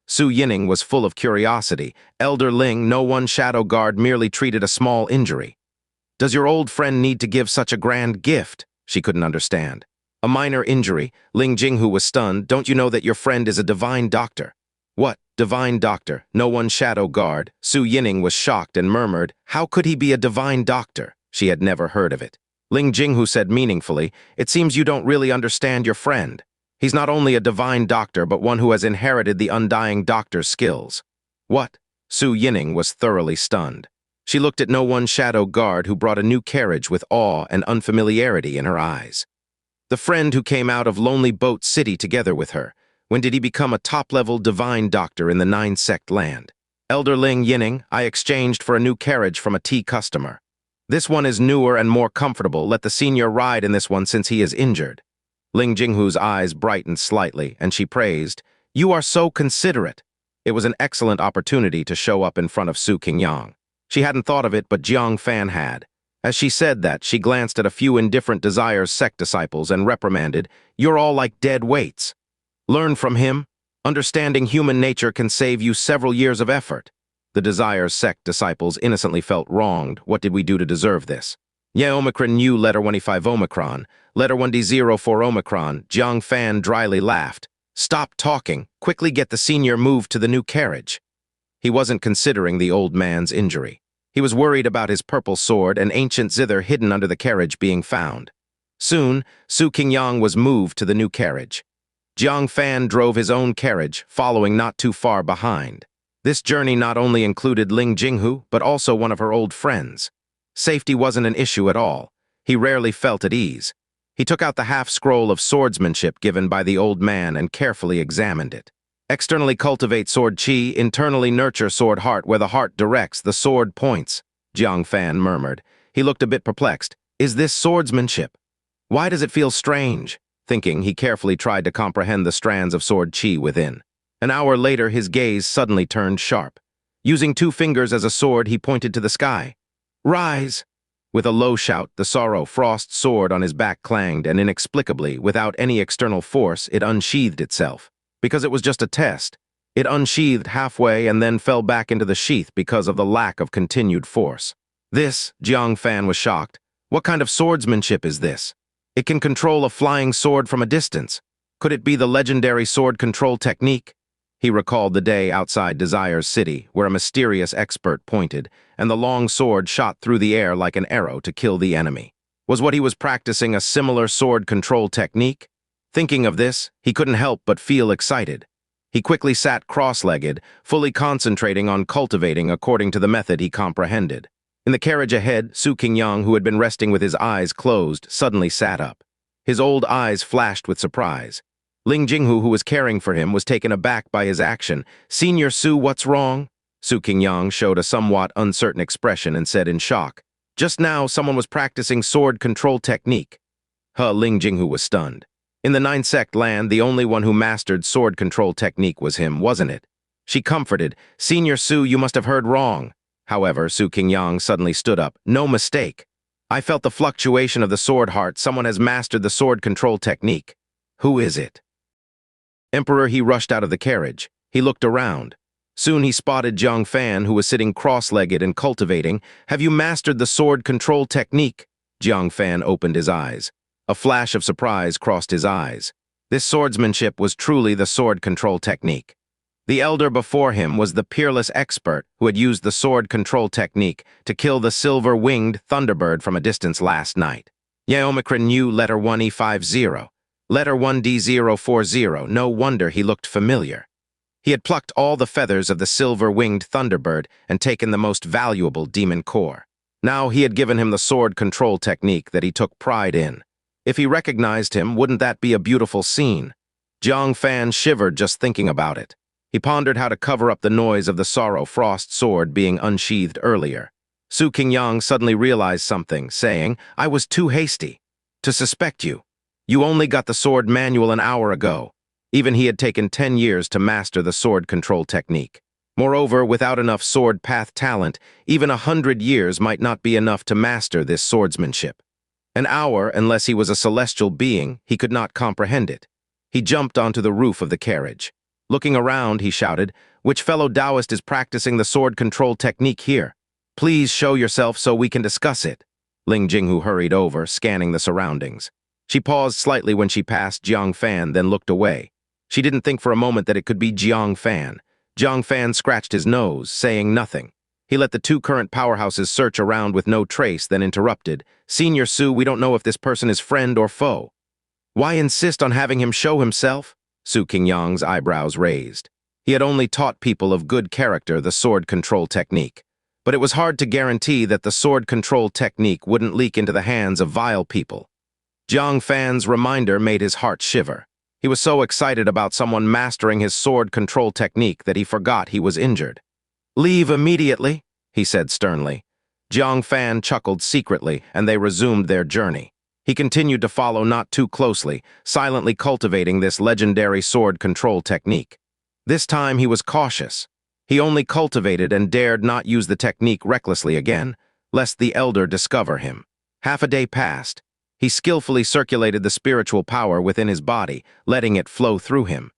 Su Yining was full of curiosity. "Elder Ling, no one shadow guard merely treated a small injury. Does your old friend need to give such a grand gift?" She couldn't understand. "A minor injury." Ling Jinghu was stunned. "Don't you know that your friend is a divine doctor?" "What? Divine doctor? No one shadow guard?" Su Yining was shocked and murmured, "How could he be a divine doctor?" She had never heard of it. Ling Jinghu said meaningfully, "It seems you don't really understand your friend. He's not only a divine doctor, but one who has inherited the undying doctor's skills." "What?" Su Yining was thoroughly stunned. She looked at no one shadow guard who brought a new carriage with awe and unfamiliarity in her eyes. The friend who came out of Lonely Boat City together with her. When did he become a top-level divine doctor in the Nine-Sect land? "Elder Ling Yining, I exchanged for a new carriage from a tea customer. This one is newer and more comfortable. Let the senior ride in this one since he is injured." Ling Jinghu's eyes brightened slightly, and she praised, "You are so considerate." It was an excellent opportunity to show up in front of Su Qingyang. She hadn't thought of it, but Jiang Fan had. As she said that, she glanced at a few indifferent Desire Sect disciples and reprimanded, "You're all like dead weights. Learn from him. Understanding human nature can save you several years of effort." The Desire Sect disciples innocently felt wronged. What did we do to deserve this? "Yeah, Omicron U, letter 15 Omicron. Letter 1D04 Omicron." Jiang Fan dryly laughed. "Stop talking. Quickly get the senior moved to the new carriage." He wasn't considering the old man's injury. He was worried about his purple sword and ancient zither hidden under the carriage being found. Soon, Su Qingyang was moved to the new carriage. Jiang Fan drove his own carriage, following not too far behind. This journey not only included Ling Jinghu, but also one of her old friends. Safety wasn't an issue at all. He rarely felt at ease. He took out the half-scroll of swordsmanship given by the old man and carefully examined it. "Externally cultivate sword chi, internally nurture sword heart. Where the heart directs, the sword points," Jiang Fan murmured. He looked a bit perplexed. "Is this swordsmanship? Why does it feel strange?" Thinking, he carefully tried to comprehend the strands of sword chi within. An hour later, his gaze suddenly turned sharp. Using 2 fingers as a sword, he pointed to the sky. "Rise!" With a low shout, the Sorrow Frost sword on his back clanged, and inexplicably, without any external force, it unsheathed itself. Because it was just a test. It unsheathed halfway and then fell back into the sheath because of the lack of continued force. "This," Jiang Fan was shocked. "What kind of swordsmanship is this? It can control a flying sword from a distance. Could it be the legendary sword control technique?" He recalled the day outside Desire's city, where a mysterious expert pointed, and the long sword shot through the air like an arrow to kill the enemy. Was what he was practicing a similar sword control technique? Thinking of this, he couldn't help but feel excited. He quickly sat cross-legged, fully concentrating on cultivating according to the method he comprehended. In the carriage ahead, Su Qingyang, who had been resting with his eyes closed, suddenly sat up. His old eyes flashed with surprise. Ling Jinghu, who was caring for him, was taken aback by his action. "Senior Su, what's wrong?" Su Qingyang showed a somewhat uncertain expression and said in shock, "Just now, someone was practicing sword control technique." Ling Jinghu was stunned. In the Nine Sect land, the only one who mastered sword control technique was him, wasn't it? She comforted, "Senior Su, you must have heard wrong." However, Su Qingyang suddenly stood up. "No mistake. I felt the fluctuation of the sword heart. Someone has mastered the sword control technique." "Who is it?" Emperor, he rushed out of the carriage. He looked around. Soon he spotted Jiang Fan, who was sitting cross-legged and cultivating. "Have you mastered the sword control technique?" Jiang Fan opened his eyes. A flash of surprise crossed his eyes. This swordsmanship was truly the sword control technique. The elder before him was the peerless expert who had used the sword control technique to kill the silver-winged thunderbird from a distance last night. Yeomicron knew letter 1E50, letter 1D040. No wonder he looked familiar. He had plucked all the feathers of the silver-winged thunderbird and taken the most valuable demon core. Now he had given him the sword control technique that he took pride in. If he recognized him, wouldn't that be a beautiful scene? Jiang Fan shivered just thinking about it. He pondered how to cover up the noise of the Sorrow Frost sword being unsheathed earlier. Su Qingyang suddenly realized something, saying, "I was too hasty to suspect you. You only got the sword manual an hour ago." Even he had taken 10 years to master the sword control technique. Moreover, without enough sword path talent, even 100 years might not be enough to master this swordsmanship. An hour, unless he was a celestial being, he could not comprehend it. He jumped onto the roof of the carriage. Looking around, he shouted, "Which fellow Taoist is practicing the sword control technique here? Please show yourself so we can discuss it." Ling Jinghu hurried over, scanning the surroundings. She paused slightly when she passed Jiang Fan, then looked away. She didn't think for a moment that it could be Jiang Fan. Jiang Fan scratched his nose, saying nothing. He let the two current powerhouses search around with no trace, then interrupted, "Senior Su, we don't know if this person is friend or foe." "Why insist on having him show himself?" Su Qingyang's eyebrows raised. He had only taught people of good character the sword control technique. But it was hard to guarantee that the sword control technique wouldn't leak into the hands of vile people. Jiang Fan's reminder made his heart shiver. He was so excited about someone mastering his sword control technique that he forgot he was injured. "Leave immediately," he said sternly. Jiang Fan chuckled secretly, and they resumed their journey. He continued to follow not too closely, silently cultivating this legendary sword control technique. This time he was cautious. He only cultivated and dared not use the technique recklessly again, lest the elder discover him. Half a day passed. He skillfully circulated the spiritual power within his body, letting it flow through him.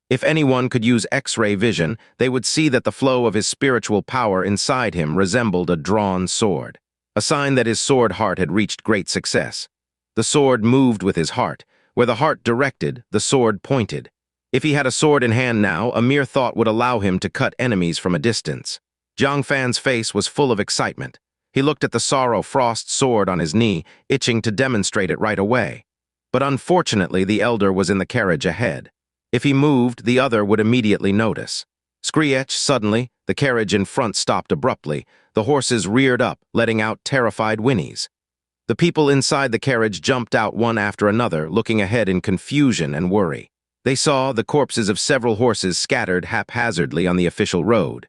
If anyone could use X-ray vision, they would see that the flow of his spiritual power inside him resembled a drawn sword, a sign that his sword heart had reached great success. The sword moved with his heart. Where the heart directed, the sword pointed. If he had a sword in hand now, a mere thought would allow him to cut enemies from a distance. Jiang Fan's face was full of excitement. He looked at the Sorrow Frost sword on his knee, itching to demonstrate it right away. But unfortunately, the elder was in the carriage ahead. If he moved, the other would immediately notice. Screech, suddenly, the carriage in front stopped abruptly. The horses reared up, letting out terrified whinnies. The people inside the carriage jumped out one after another, looking ahead in confusion and worry. They saw the corpses of several horses scattered haphazardly on the official road.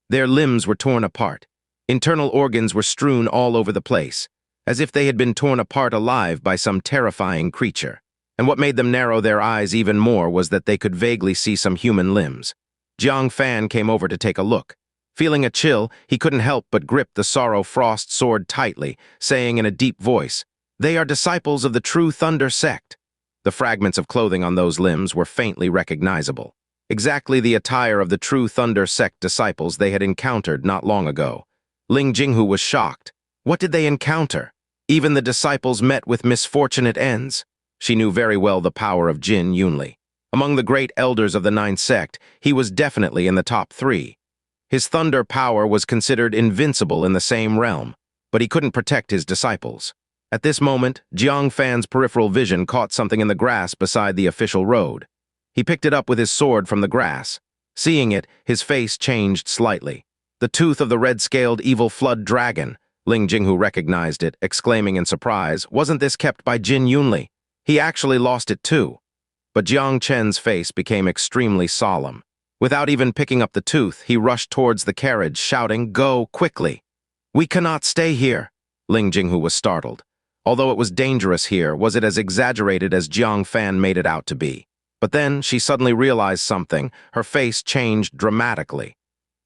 Their limbs were torn apart. Internal organs were strewn all over the place, as if they had been torn apart alive by some terrifying creature. And what made them narrow their eyes even more was that they could vaguely see some human limbs. Jiang Fan came over to take a look. Feeling a chill, he couldn't help but grip the Sorrow Frost sword tightly, saying in a deep voice, "They are disciples of the true Thunder Sect." The fragments of clothing on those limbs were faintly recognizable. Exactly the attire of the true Thunder Sect disciples they had encountered not long ago. Ling Jinghu was shocked. What did they encounter? Even the disciples met with misfortunate ends. She knew very well the power of Jin Yunli. Among the great elders of the Ninth Sect, he was definitely in the top 3. His thunder power was considered invincible in the same realm, but he couldn't protect his disciples. At this moment, Jiang Fan's peripheral vision caught something in the grass beside the official road. He picked it up with his sword from the grass. Seeing it, his face changed slightly. The tooth of the red-scaled evil flood dragon. Ling Jinghu recognized it, exclaiming in surprise, wasn't this kept by Jin Yunli? He actually lost it too. But Jiang Chen's face became extremely solemn. Without even picking up the tooth, he rushed towards the carriage, shouting, "Go, quickly!" "We cannot stay here." Ling Jinghu was startled. Although it was dangerous here, was it as exaggerated as Jiang Fan made it out to be? But then she suddenly realized something. Her face changed dramatically.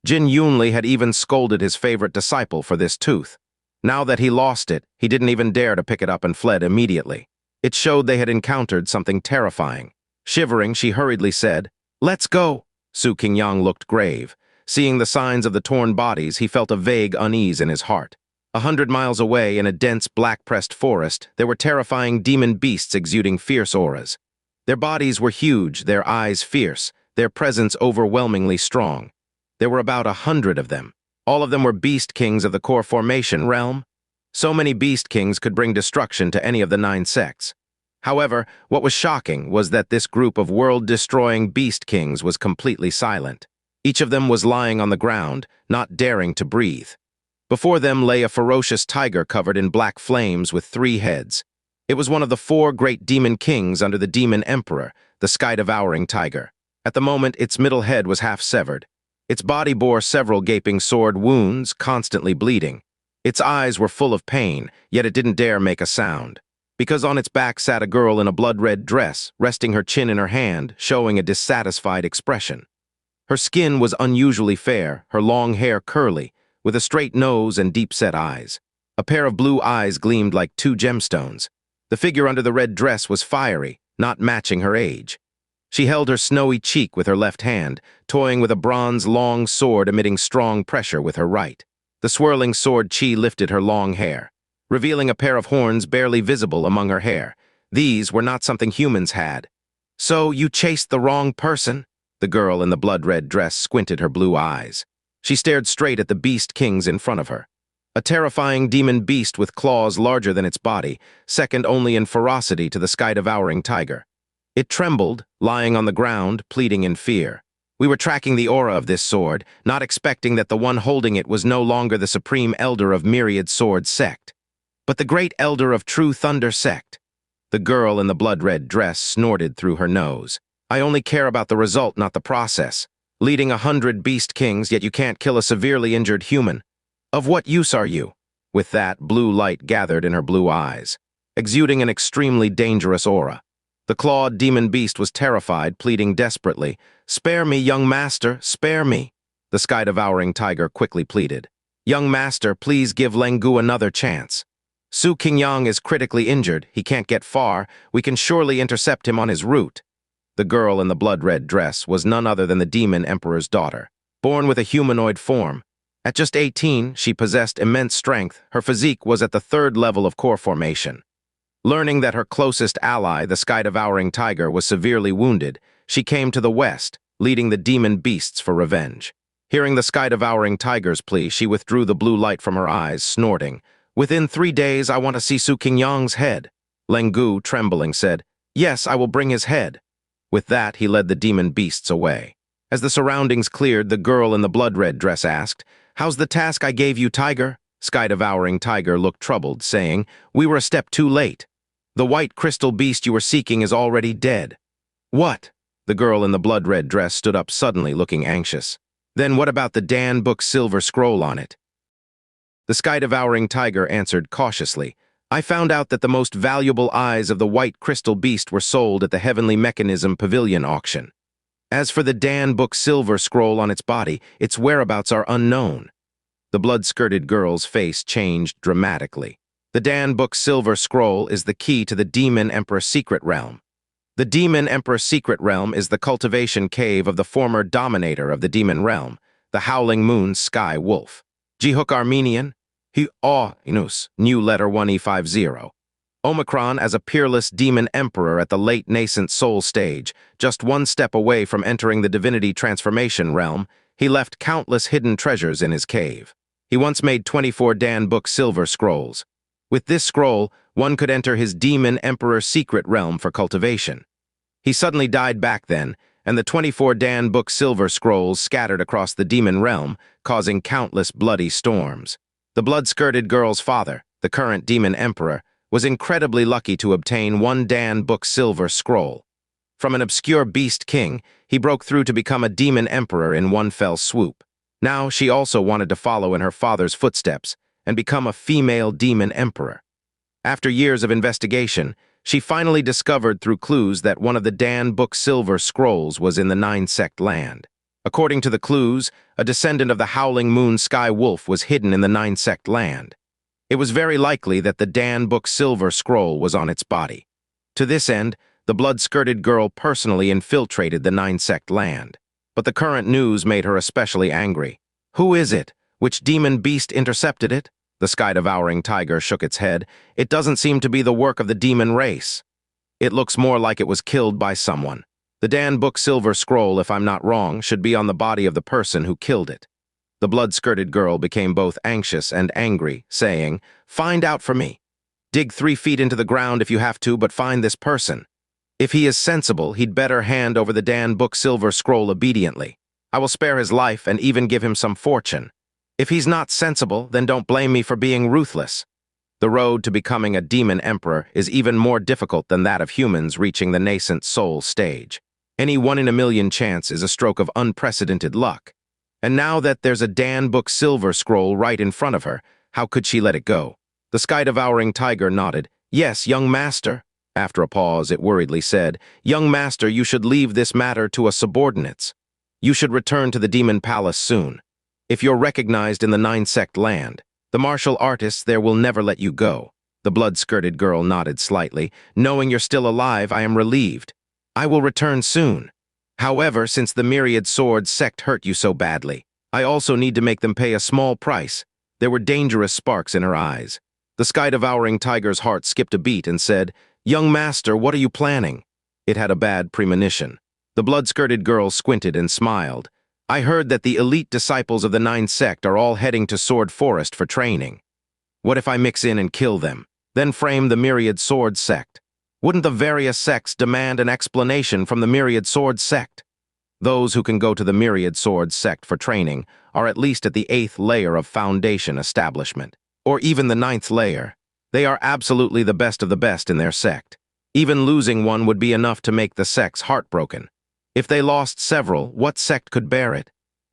Jin Yunli had even scolded his favorite disciple for this tooth. Now that he lost it, he didn't even dare to pick it up and fled immediately. It showed they had encountered something terrifying. Shivering, she hurriedly said, "Let's go." Su Qingyang looked grave. Seeing the signs of the torn bodies, he felt a vague unease in his heart. 100 miles away, in a dense black-pressed forest, there were terrifying demon beasts exuding fierce auras. Their bodies were huge, their eyes fierce, their presence overwhelmingly strong. There were about 100 of them. All of them were beast kings of the core formation realm. So many beast kings could bring destruction to any of the 9 sects. However, what was shocking was that this group of world-destroying beast kings was completely silent. Each of them was lying on the ground, not daring to breathe. Before them lay a ferocious tiger covered in black flames with 3 heads. It was one of the 4 great demon kings under the demon emperor, the sky-devouring tiger. At the moment, its middle head was half severed. Its body bore several gaping sword wounds, constantly bleeding. Its eyes were full of pain, yet it didn't dare make a sound. Because on its back sat a girl in a blood-red dress, resting her chin in her hand, showing a dissatisfied expression. Her skin was unusually fair, her long hair curly, with a straight nose and deep-set eyes. A pair of blue eyes gleamed like 2 gemstones. The figure under the red dress was fiery, not matching her age. She held her snowy cheek with her left hand, toying with a bronze long sword emitting strong pressure with her right. The swirling sword chi lifted her long hair, revealing a pair of horns barely visible among her hair. These were not something humans had. "So you chased the wrong person?" The girl in the blood-red dress squinted her blue eyes. She stared straight at the beast kings in front of her. A terrifying demon beast with claws larger than its body, second only in ferocity to the sky-devouring tiger. It trembled, lying on the ground, pleading in fear. "We were tracking the aura of this sword, not expecting that the one holding it was no longer the Supreme Elder of Myriad Sword Sect, but the Great Elder of True Thunder Sect." The girl in the blood-red dress snorted through her nose. "I only care about the result, not the process. Leading 100 beast kings, yet you can't kill a severely injured human. Of what use are you?" With that, blue light gathered in her blue eyes, exuding an extremely dangerous aura. The clawed demon beast was terrified, pleading desperately, "Spare me, young master, spare me." The sky-devouring tiger quickly pleaded, "Young master, please give Lengu another chance. Su Qingyang is critically injured, he can't get far, we can surely intercept him on his route." The girl in the blood-red dress was none other than the demon emperor's daughter, born with a humanoid form. At just 18, she possessed immense strength. Her physique was at the 3rd level of core formation. Learning that her closest ally, the sky-devouring tiger, was severely wounded, she came to the west, leading the demon beasts for revenge. Hearing the sky-devouring tiger's plea, she withdrew the blue light from her eyes, snorting, "Within 3 days, I want to see Su Qingyang's head." Lengu, trembling, said, "Yes, I will bring his head." With that, he led the demon beasts away. As the surroundings cleared, the girl in the blood-red dress asked, "How's the task I gave you, tiger?" Sky-devouring tiger looked troubled, saying, "We were a step too late. The white crystal beast you were seeking is already dead." "What?" The girl in the blood-red dress stood up suddenly, looking anxious. "Then what about the Dan book silver scroll on it?" The sky-devouring tiger answered cautiously, "I found out that the most valuable eyes of the white crystal beast were sold at the Heavenly Mechanism Pavilion auction. As for the Dan book silver scroll on its body, its whereabouts are unknown." The blood-skirted girl's face changed dramatically. The Dan book silver scroll is the key to the Demon Emperor Secret Realm. The Demon Emperor Secret Realm is the cultivation cave of the former dominator of the Demon Realm, the Howling Moon Sky Wolf. Jihuk Armenian, Inus, new letter 1E50. Omicron as a peerless demon emperor at the late nascent soul stage, just 1 step away from entering the divinity transformation realm, he left countless hidden treasures in his cave. He once made 24 Dan book silver scrolls. With this scroll, one could enter his demon emperor secret realm for cultivation. He suddenly died back then, and the 24 Dan Book silver scrolls scattered across the demon realm, causing countless bloody storms. The blood-skirted girl's father, the current demon emperor, was incredibly lucky to obtain one Dan Book silver scroll. From an obscure beast king, he broke through to become a demon emperor in one fell swoop. Now she also wanted to follow in her father's footsteps and become a female demon emperor. After years of investigation, she finally discovered through clues that one of the Dan Book silver scrolls was in the Nine Sect land. According to the clues, a descendant of the Howling Moon Sky Wolf was hidden in the Nine Sect land. It was very likely that the Dan Book silver scroll was on its body. To this end, the blood-skirted girl personally infiltrated the Nine Sect land. But the current news made her especially angry. Who is it? Which demon beast intercepted it? The sky-devouring tiger shook its head. It doesn't seem to be the work of the demon race. It looks more like it was killed by someone. The Dan Book silver scroll, if I'm not wrong, should be on the body of the person who killed it. The blood-skirted girl became both anxious and angry, saying, "Find out for me. Dig 3 feet into the ground if you have to, but find this person. If he is sensible, he'd better hand over the Dan Book silver scroll obediently. I will spare his life and even give him some fortune. If he's not sensible, then don't blame me for being ruthless." The road to becoming a demon emperor is even more difficult than that of humans reaching the nascent soul stage. Any 1 in a million chance is a stroke of unprecedented luck. And now that there's a Dan Book silver scroll right in front of her, how could she let it go? The sky-devouring tiger nodded. "Yes, young master." After a pause, it worriedly said, "Young master, you should leave this matter to a subordinates. You should return to the demon palace soon. If you're recognized in the Nine Sect land, the martial artists there will never let you go." The blood-skirted girl nodded slightly. "Knowing you're still alive, I am relieved. I will return soon. However, since the Myriad Sword sect hurt you so badly, I also need to make them pay a small price." There were dangerous sparks in her eyes. The sky-devouring tiger's heart skipped a beat and said, "Young master, what are you planning?" It had a bad premonition. The blood-skirted girl squinted and smiled. "I heard that the elite disciples of the Nine Sect are all heading to Sword Forest for training. What if I mix in and kill them, then frame the Myriad Sword sect? Wouldn't the various sects demand an explanation from the Myriad Sword sect? Those who can go to the Myriad Sword sect for training are at least at the 8th layer of foundation establishment, or even the 9th layer. They are absolutely the best of the best in their sect. Even losing one would be enough to make the sects heartbroken. If they lost several, what sect could bear it?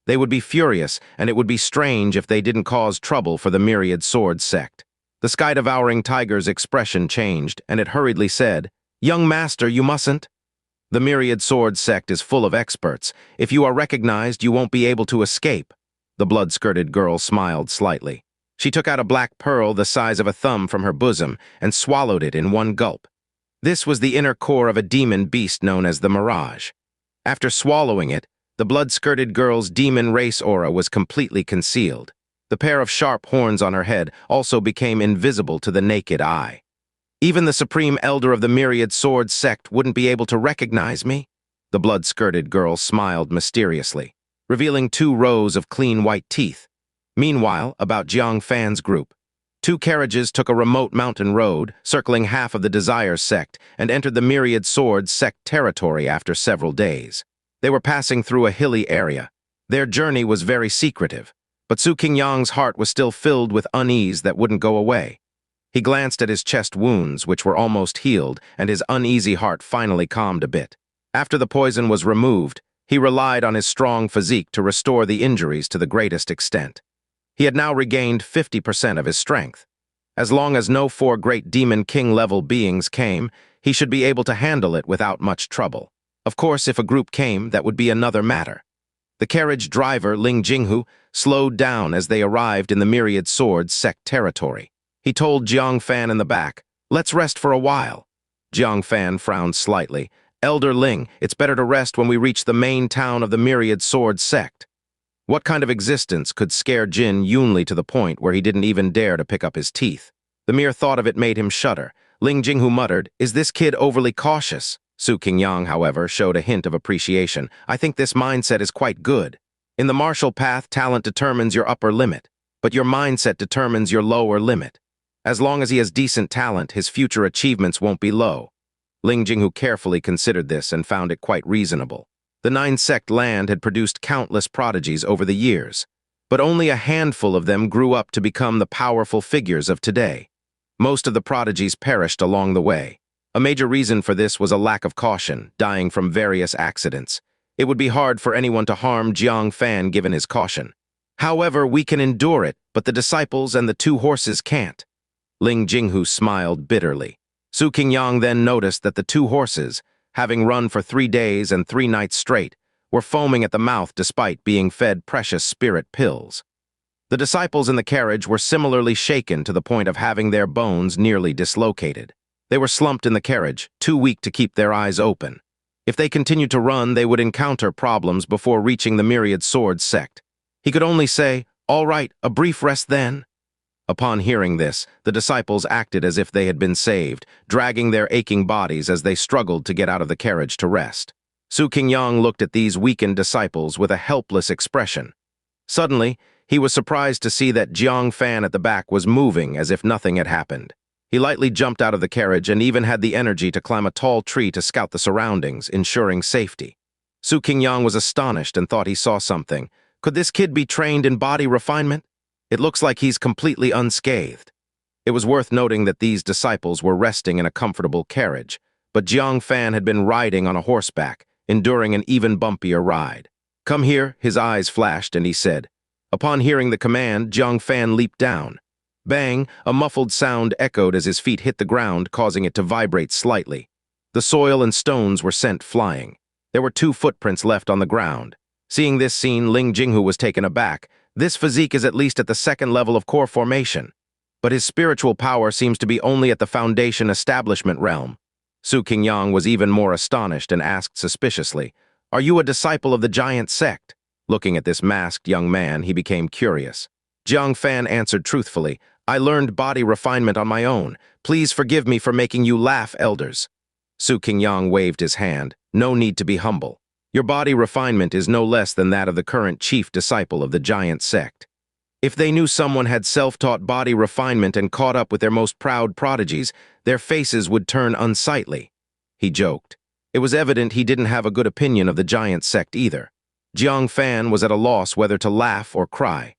They would be furious, and it would be strange if they didn't cause trouble for the Myriad Sword sect. The sky-devouring tiger's expression changed, and it hurriedly said, "Young master, you mustn't. The Myriad Sword sect is full of experts. If you are recognized, you won't be able to escape." The blood-skirted girl smiled slightly. She took out a black pearl the size of a thumb from her bosom and swallowed it in one gulp. This was the inner core of a demon beast known as the Mirage. After swallowing it, the blood-skirted girl's demon race aura was completely concealed. The pair of sharp horns on her head also became invisible to the naked eye. "Even the Supreme Elder of the Myriad Sword sect wouldn't be able to recognize me?" The blood-skirted girl smiled mysteriously, revealing 2 rows of clean white teeth. Meanwhile, about Jiang Fan's group, 2 carriages took a remote mountain road, circling half of the Desire sect, and entered the Myriad Sword sect territory after several days. They were passing through a hilly area. Their journey was very secretive, but Su Qingyang's heart was still filled with unease that wouldn't go away. He glanced at his chest wounds, which were almost healed, and his uneasy heart finally calmed a bit. After the poison was removed, he relied on his strong physique to restore the injuries to the greatest extent. He had now regained 50% of his strength. As long as no 4 great Demon King-level beings came, he should be able to handle it without much trouble. Of course, if a group came, that would be another matter. The carriage driver, Ling Jinghu, slowed down as they arrived in the Myriad Sword sect territory. He told Jiang Fan in the back, "Let's rest for a while." Jiang Fan frowned slightly. "Elder Ling, it's better to rest when we reach the main town of the Myriad Sword sect." What kind of existence could scare Jin Yunli to the point where he didn't even dare to pick up his teeth? The mere thought of it made him shudder. Ling Jinghu muttered, "Is this kid overly cautious?" Su Qingyang, however, showed a hint of appreciation. "I think this mindset is quite good. In the martial path, talent determines your upper limit, but your mindset determines your lower limit. As long as he has decent talent, his future achievements won't be low." Ling Jinghu carefully considered this and found it quite reasonable. The Nine Sect land had produced countless prodigies over the years, but only a handful of them grew up to become the powerful figures of today. Most of the prodigies perished along the way. A major reason for this was a lack of caution, dying from various accidents. It would be hard for anyone to harm Jiang Fan given his caution. However, we can endure it, but the disciples and the two horses can't. Ling Jinghu smiled bitterly. Su Qingyang then noticed that the two horses, having run for 3 days and 3 nights straight, were foaming at the mouth despite being fed precious spirit pills. The disciples in the carriage were similarly shaken to the point of having their bones nearly dislocated. They were slumped in the carriage, too weak to keep their eyes open. If they continued to run, they would encounter problems before reaching the Myriad Sword Sect. He could only say, "All right, a brief rest then." Upon hearing this, the disciples acted as if they had been saved, dragging their aching bodies as they struggled to get out of the carriage to rest. Su Qingyang looked at these weakened disciples with a helpless expression. Suddenly, he was surprised to see that Jiang Fan at the back was moving as if nothing had happened. He lightly jumped out of the carriage and even had the energy to climb a tall tree to scout the surroundings, ensuring safety. Su Qingyang was astonished and thought he saw something. Could this kid be trained in body refinement? It looks like he's completely unscathed. It was worth noting that these disciples were resting in a comfortable carriage, but Jiang Fan had been riding on a horseback, enduring an even bumpier ride. "Come here," his eyes flashed, and he said. Upon hearing the command, Jiang Fan leaped down. Bang, a muffled sound echoed as his feet hit the ground, causing it to vibrate slightly. The soil and stones were sent flying. There were 2 footprints left on the ground. Seeing this scene, Ling Jinghu was taken aback. This physique is at least at the 2nd level of core formation, but his spiritual power seems to be only at the foundation establishment realm. Su Qingyang was even more astonished and asked suspiciously, "Are you a disciple of the Giant Sect?" Looking at this masked young man, he became curious. Jiang Fan answered truthfully, "I learned body refinement on my own. Please forgive me for making you laugh, elders." Su Qingyang waved his hand. "No need to be humble. Your body refinement is no less than that of the current chief disciple of the Giant Sect. If they knew someone had self-taught body refinement and caught up with their most proud prodigies, their faces would turn unsightly." He joked. It was evident he didn't have a good opinion of the Giant Sect either. Jiang Fan was at a loss whether to laugh or cry.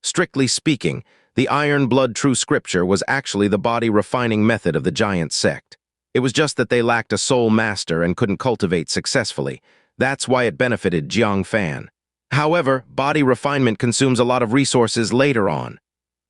Strictly speaking, the Iron Blood True Scripture was actually the body-refining method of the Giant Sect. It was just that they lacked a soul master and couldn't cultivate successfully. That's why it benefited Jiang Fan. However, body refinement consumes a lot of resources later on.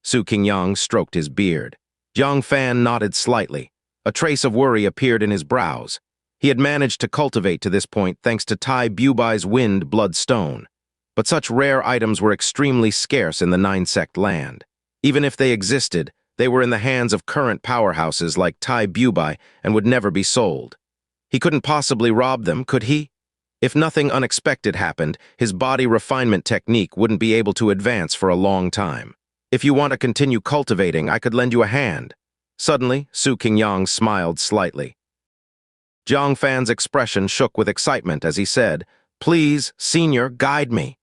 Su Qingyang stroked his beard. Jiang Fan nodded slightly. A trace of worry appeared in his brows. He had managed to cultivate to this point thanks to Tai Bubai's Wind Blood Stone. But such rare items were extremely scarce in the Nine Sect land. Even if they existed, they were in the hands of current powerhouses like Tai Bubai and would never be sold. He couldn't possibly rob them, could he? If nothing unexpected happened, his body refinement technique wouldn't be able to advance for a long time. "If you want to continue cultivating, I could lend you a hand." Suddenly, Su Qingyang smiled slightly. Jiang Fan's expression shook with excitement as he said, "Please, senior, guide me."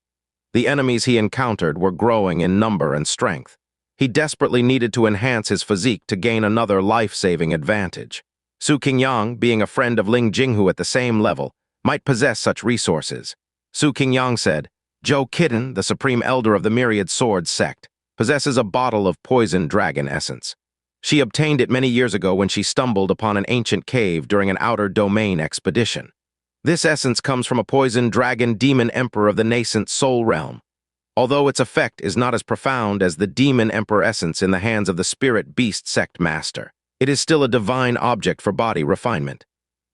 The enemies he encountered were growing in number and strength. He desperately needed to enhance his physique to gain another life-saving advantage. Su Qingyang, being a friend of Ling Jinghu at the same level, might possess such resources. Su Qingyang said, "Zhou Kitten, the Supreme Elder of the Myriad Sword Sect, possesses a bottle of poison dragon essence. She obtained it many years ago when she stumbled upon an ancient cave during an outer domain expedition. This essence comes from a poison dragon demon emperor of the nascent soul realm. Although its effect is not as profound as the demon emperor essence in the hands of the spirit beast sect master, it is still a divine object for body refinement.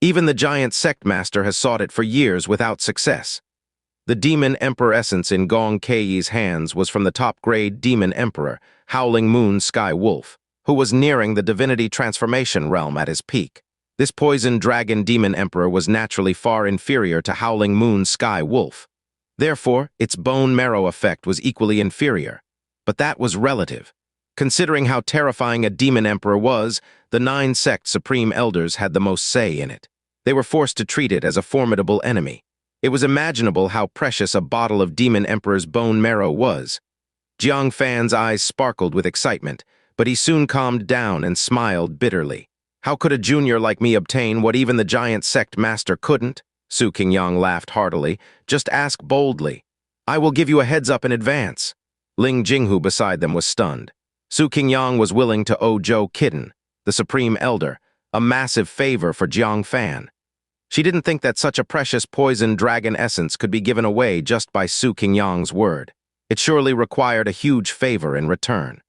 Even the Giant Sect Master has sought it for years without success. The Demon Emperor essence in Gong Kei's hands was from the top-grade Demon Emperor, Howling Moon Sky Wolf, who was nearing the divinity transformation realm at his peak. This poison dragon Demon Emperor was naturally far inferior to Howling Moon Sky Wolf. Therefore, its bone marrow effect was equally inferior. But that was relative. Considering how terrifying a Demon Emperor was, the 9 Sect Supreme Elders had the most say in it. They were forced to treat it as a formidable enemy. It was imaginable how precious a bottle of Demon Emperor's bone marrow was. Jiang Fan's eyes sparkled with excitement, but he soon calmed down and smiled bitterly. How could a junior like me obtain what even the giant sect master couldn't? Su Qingyang laughed heartily. Just ask boldly. I will give you a heads up in advance. Ling Jinghu beside them was stunned. Su Qingyang was willing to owe Zhou Kitten, the Supreme Elder, a massive favor for Jiang Fan. She didn't think that such a precious poison dragon essence could be given away just by Su Qingyang's word. It surely required a huge favor in return.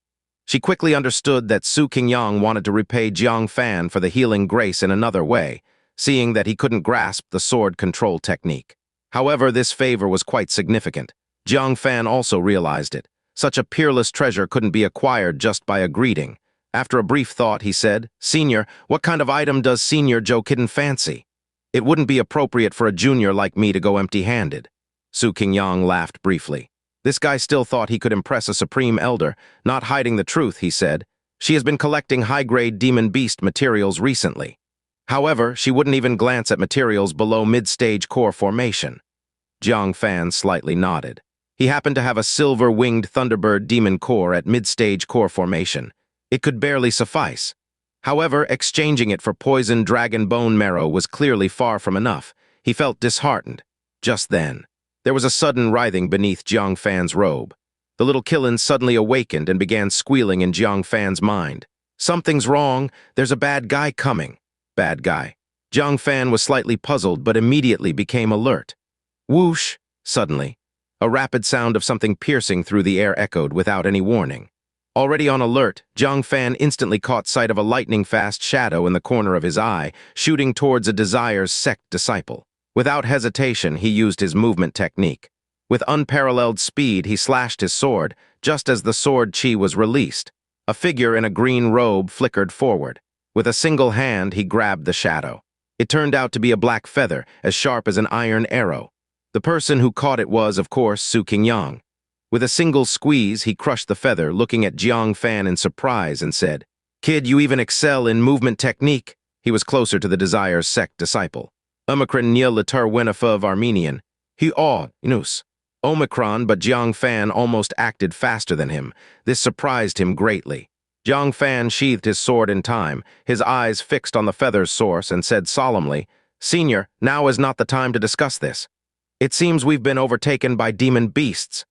She quickly understood that Su Qingyang wanted to repay Jiang Fan for the healing grace in another way, seeing that he couldn't grasp the sword control technique. However, this favor was quite significant. Jiang Fan also realized it. Such a peerless treasure couldn't be acquired just by a greeting. After a brief thought, he said, Senior, what kind of item does Senior Zhou Kitten fancy? It wouldn't be appropriate for a junior like me to go empty-handed. Su Qingyang laughed briefly. This guy still thought he could impress a Supreme Elder, not hiding the truth, he said. She has been collecting high-grade demon beast materials recently. However, she wouldn't even glance at materials below mid-stage core formation. Jiang Fan slightly nodded. He happened to have a silver-winged Thunderbird demon core at mid-stage core formation. It could barely suffice. However, exchanging it for poisoned dragon bone marrow was clearly far from enough. He felt disheartened. Just then, there was a sudden writhing beneath Jiang Fan's robe. The little Killin suddenly awakened and began squealing in Jiang Fan's mind. Something's wrong. There's a bad guy coming. Bad guy. Jiang Fan was slightly puzzled but immediately became alert. Whoosh! Suddenly, a rapid sound of something piercing through the air echoed without any warning. Already on alert, Jiang Fan instantly caught sight of a lightning-fast shadow in the corner of his eye, shooting towards a Desire's sect disciple. Without hesitation, he used his movement technique. With unparalleled speed, he slashed his sword, just as the sword chi was released. A figure in a green robe flickered forward. With a single hand, he grabbed the shadow. It turned out to be a black feather, as sharp as an iron arrow. The person who caught it was, of course, Su Qingyang. With a single squeeze, he crushed the feather, looking at Jiang Fan in surprise, and said, Kid, you even excel in movement technique. He was closer to the Desire's sect disciple. Omicron Niel Latar Wenafov Armenian. He Nus. Omicron, but Jiang Fan almost acted faster than him. This surprised him greatly. Jiang Fan sheathed his sword in time, his eyes fixed on the feather's source, and said solemnly, Senior, now is not the time to discuss this. It seems we've been overtaken by demon beasts.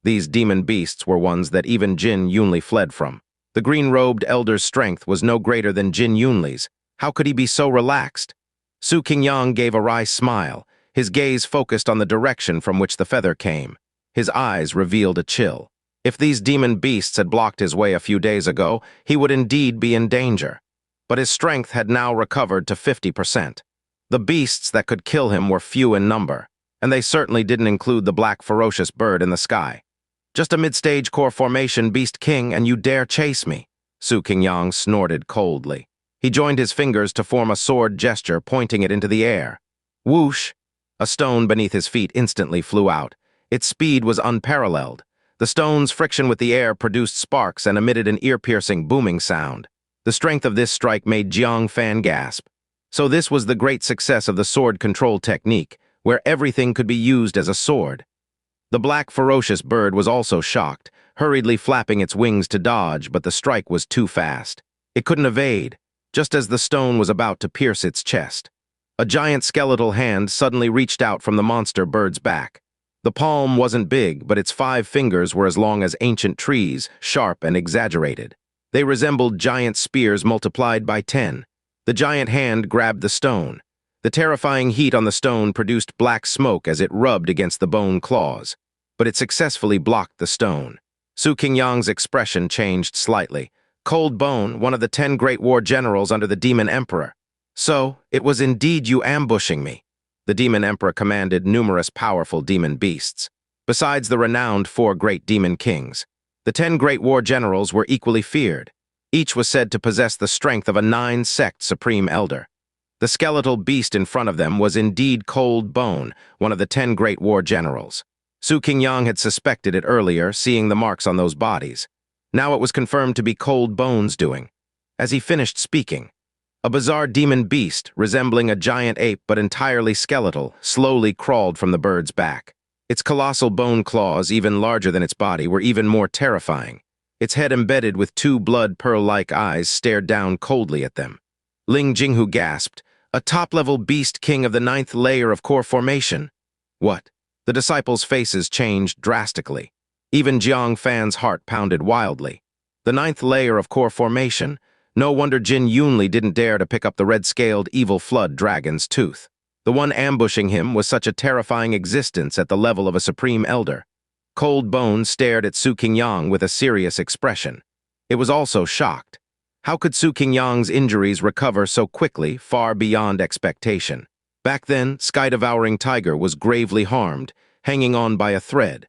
These demon beasts were ones that even Jin Yunli fled from. The green-robed elder's strength was no greater than Jin Yunli's. How could he be so relaxed? Su Qingyang gave a wry smile. His gaze focused on the direction from which the feather came. His eyes revealed a chill. If these demon beasts had blocked his way a few days ago, he would indeed be in danger. But his strength had now recovered to 50%. The beasts that could kill him were few in number, and they certainly didn't include the black ferocious bird in the sky. Just a mid-stage core formation beast king, and you dare chase me? Su Qingyang snorted coldly. He joined his fingers to form a sword gesture, pointing it into the air. Whoosh! A stone beneath his feet instantly flew out. Its speed was unparalleled. The stone's friction with the air produced sparks and emitted an ear-piercing booming sound. The strength of this strike made Jiang Fan gasp. So this was the great success of the sword control technique, where everything could be used as a sword. The black ferocious bird was also shocked, hurriedly flapping its wings to dodge, but the strike was too fast. It couldn't evade, just as the stone was about to pierce its chest. A giant skeletal hand suddenly reached out from the monster bird's back. The palm wasn't big, but its 5 fingers were as long as ancient trees, sharp and exaggerated. They resembled giant spears multiplied by 10. The giant hand grabbed the stone. The terrifying heat on the stone produced black smoke as it rubbed against the bone claws, but it successfully blocked the stone. Su Qingyang's expression changed slightly. Cold Bone, one of the 10 great war generals under the Demon Emperor. So, it was indeed you ambushing me. The Demon Emperor commanded numerous powerful demon beasts. Besides the renowned 4 great demon kings, the 10 great war generals were equally feared. Each was said to possess the strength of a 9-sect Supreme Elder. The skeletal beast in front of them was indeed Cold Bone, one of the 10 great war generals. Su Qingyang had suspected it earlier, seeing the marks on those bodies. Now it was confirmed to be Cold Bone's doing. As he finished speaking, a bizarre demon beast, resembling a giant ape but entirely skeletal, slowly crawled from the bird's back. Its colossal bone claws, even larger than its body, were even more terrifying. Its head embedded with 2 blood pearl-like eyes stared down coldly at them. Ling Jinghu gasped. A top-level beast king of the 9th layer of core formation. What? The disciples' faces changed drastically. Even Jiang Fan's heart pounded wildly. The 9th layer of core formation. No wonder Jin Yunli didn't dare to pick up the red-scaled evil flood dragon's tooth. The one ambushing him was such a terrifying existence at the level of a supreme elder. Cold Bone stared at Su Qingyang with a serious expression. It was also shocked. How could Su Qingyang's injuries recover so quickly, far beyond expectation? Back then, Sky-Devouring Tiger was gravely harmed, hanging on by a thread.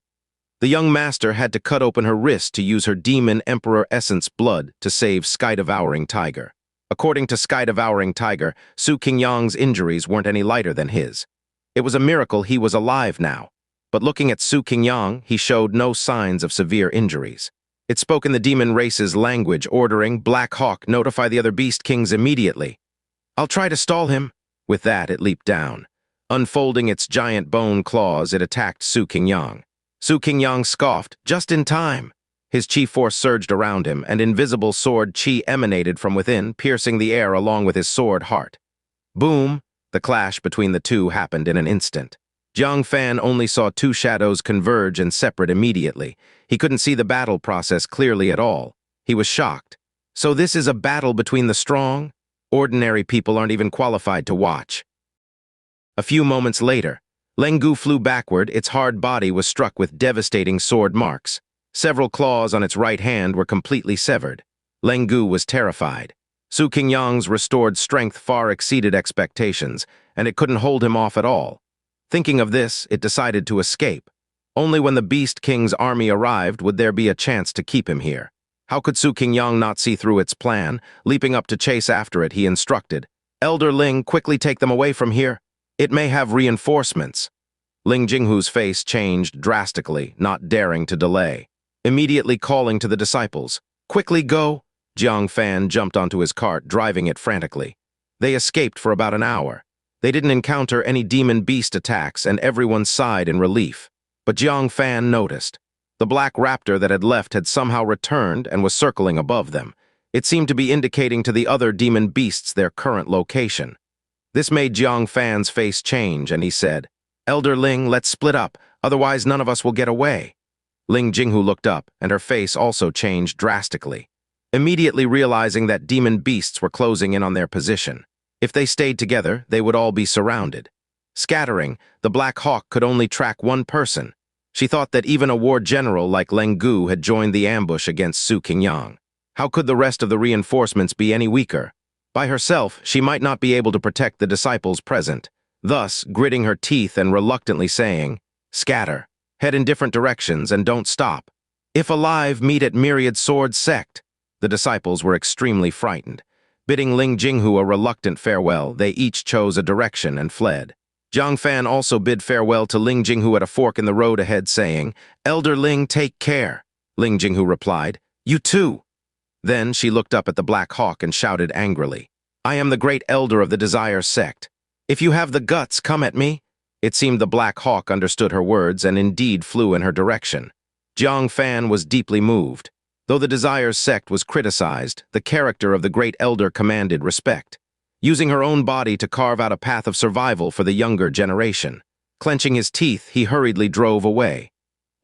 The young master had to cut open her wrist to use her Demon Emperor Essence blood to save Sky-Devouring Tiger. According to Sky-Devouring Tiger, Su Qingyang's injuries weren't any lighter than his. It was a miracle he was alive now. But looking at Su Qingyang, he showed no signs of severe injuries. It spoke in the demon race's language, ordering Black Hawk notify the other beast kings immediately. I'll try to stall him. With that, it leaped down. Unfolding its giant bone claws, it attacked Su Qingyang. Su Qingyang scoffed, just in time. His chi force surged around him, and invisible sword chi emanated from within, piercing the air along with his sword heart. Boom! The clash between the two happened in an instant. Jiang Fan only saw two shadows converge and separate immediately. He couldn't see the battle process clearly at all. He was shocked. So this is a battle between the strong? Ordinary people aren't even qualified to watch. A few moments later, Lengu flew backward. Its hard body was struck with devastating sword marks. Several claws on its right hand were completely severed. Lengu was terrified. Su Qingyang's restored strength far exceeded expectations, and it couldn't hold him off at all. Thinking of this, it decided to escape. Only when the Beast King's army arrived would there be a chance to keep him here. How could Su Qingyang not see through its plan? Leaping up to chase after it, he instructed, Elder Ling, quickly take them away from here. It may have reinforcements. Ling Jinghu's face changed drastically, not daring to delay. Immediately calling to the disciples, quickly go! Jiang Fan jumped onto his cart, driving it frantically. They escaped for about an hour. They didn't encounter any demon beast attacks, and everyone sighed in relief. But Jiang Fan noticed. The black raptor that had left had somehow returned and was circling above them. It seemed to be indicating to the other demon beasts their current location. This made Jiang Fan's face change, and he said, Elder Ling, let's split up, otherwise none of us will get away. Ling Jinghu looked up, and her face also changed drastically, immediately realizing that demon beasts were closing in on their position. If they stayed together, they would all be surrounded. Scattering, the Black Hawk could only track one person. She thought that even a war general like Lengu had joined the ambush against Su Qingyang. How could the rest of the reinforcements be any weaker? By herself, she might not be able to protect the disciples present, thus gritting her teeth and reluctantly saying, Scatter, head in different directions and don't stop. If alive, meet at Myriad Sword Sect. The disciples were extremely frightened. Bidding Ling Jinghu a reluctant farewell, they each chose a direction and fled. Jiang Fan also bid farewell to Ling Jinghu at a fork in the road ahead, saying, Elder Ling, take care. Ling Jinghu replied, You too. Then she looked up at the Black Hawk and shouted angrily, I am the great elder of the Desire Sect. If you have the guts, come at me. It seemed the Black Hawk understood her words and indeed flew in her direction. Jiang Fan was deeply moved. Though the Desire Sect was criticized, the character of the great elder commanded respect. Using her own body to carve out a path of survival for the younger generation. Clenching his teeth, he hurriedly drove away.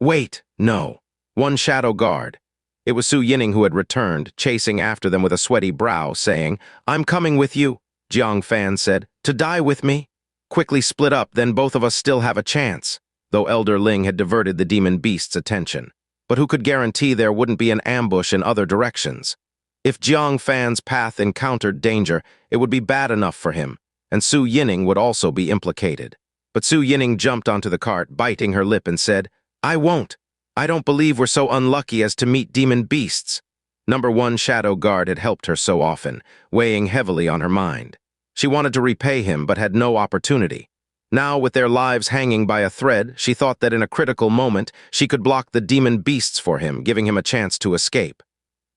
Wait, no. One shadow guard. It was Su Yining who had returned, chasing after them with a sweaty brow, saying, I'm coming with you, Jiang Fan said, to die with me. Quickly split up, then both of us still have a chance, though Elder Ling had diverted the demon beast's attention. But who could guarantee there wouldn't be an ambush in other directions? If Jiang Fan's path encountered danger, it would be bad enough for him, and Su Yining would also be implicated. But Su Yining jumped onto the cart, biting her lip, and said, I won't. I don't believe we're so unlucky as to meet demon beasts. Number 1 Shadow Guard had helped her so often, weighing heavily on her mind. She wanted to repay him, but had no opportunity. Now, with their lives hanging by a thread, she thought that in a critical moment, she could block the demon beasts for him, giving him a chance to escape.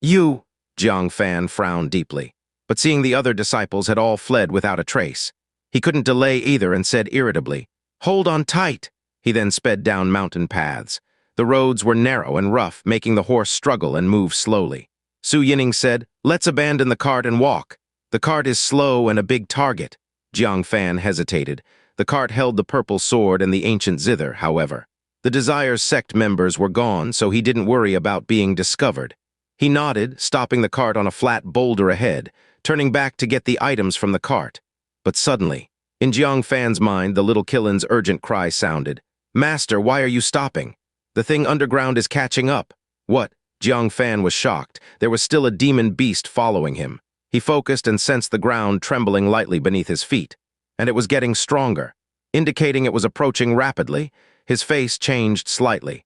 You, Jiang Fan frowned deeply, but seeing the other disciples had all fled without a trace. He couldn't delay either and said irritably, Hold on tight. He then sped down mountain paths. The roads were narrow and rough, making the horse struggle and move slowly. Su Yining said, Let's abandon the cart and walk. The cart is slow and a big target. Jiang Fan hesitated. The cart held the purple sword and the ancient zither, however. The Desire Sect members were gone, so he didn't worry about being discovered. He nodded, stopping the cart on a flat boulder ahead, turning back to get the items from the cart. But suddenly, in Jiang Fan's mind, the little Killin's urgent cry sounded. "Master, why are you stopping? The thing underground is catching up." "What?" Jiang Fan was shocked. There was still a demon beast following him. He focused and sensed the ground trembling lightly beneath his feet. And it was getting stronger, indicating it was approaching rapidly. His face changed slightly.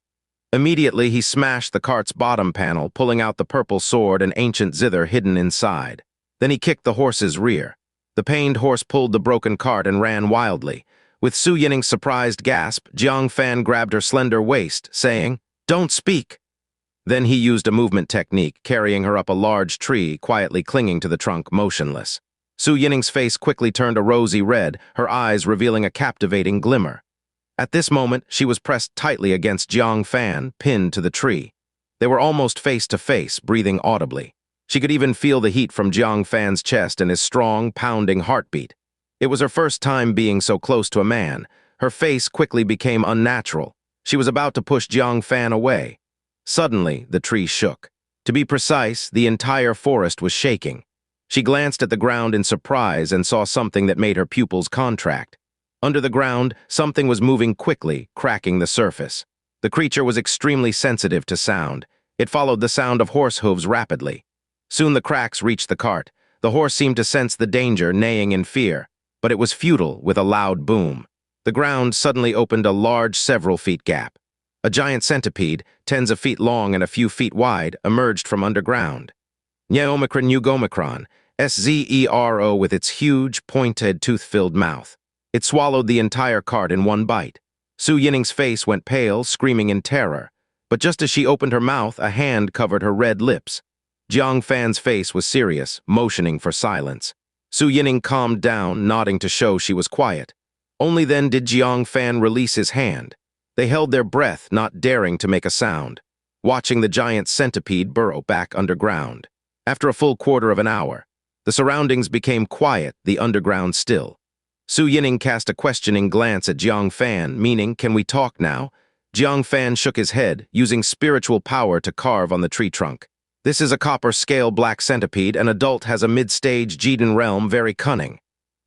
Immediately, he smashed the cart's bottom panel, pulling out the purple sword and ancient zither hidden inside. Then he kicked the horse's rear. The pained horse pulled the broken cart and ran wildly. With Su Yining's surprised gasp, Jiang Fan grabbed her slender waist, saying, "Don't speak." Then he used a movement technique, carrying her up a large tree, quietly clinging to the trunk, motionless. Su Yining's face quickly turned a rosy red, her eyes revealing a captivating glimmer. At this moment, she was pressed tightly against Jiang Fan, pinned to the tree. They were almost face to face, breathing audibly. She could even feel the heat from Jiang Fan's chest and his strong, pounding heartbeat. It was her first time being so close to a man. Her face quickly became unnatural. She was about to push Jiang Fan away. Suddenly, the tree shook. To be precise, the entire forest was shaking. She glanced at the ground in surprise and saw something that made her pupils contract. Under the ground, something was moving quickly, cracking the surface. The creature was extremely sensitive to sound. It followed the sound of horse hooves rapidly. Soon the cracks reached the cart. The horse seemed to sense the danger, neighing in fear. But it was futile with a loud boom. The ground suddenly opened a large several feet gap. A giant centipede, tens of feet long and a few feet wide, emerged from underground. Neomicron, SZERO with its huge, pointed, tooth-filled mouth. It swallowed the entire cart in one bite. Su Yining's face went pale, screaming in terror. But just as she opened her mouth, a hand covered her red lips. Jiang Fan's face was serious, motioning for silence. Su Yining calmed down, nodding to show she was quiet. Only then did Jiang Fan release his hand. They held their breath, not daring to make a sound, watching the giant centipede burrow back underground. After a full quarter of an hour, the surroundings became quiet, the underground still. Su Yining cast a questioning glance at Jiang Fan, meaning, "Can we talk now?" Jiang Fan shook his head, using spiritual power to carve on the tree trunk. "This is a copper-scale black centipede. An adult has a mid-stage Jiden realm, very cunning.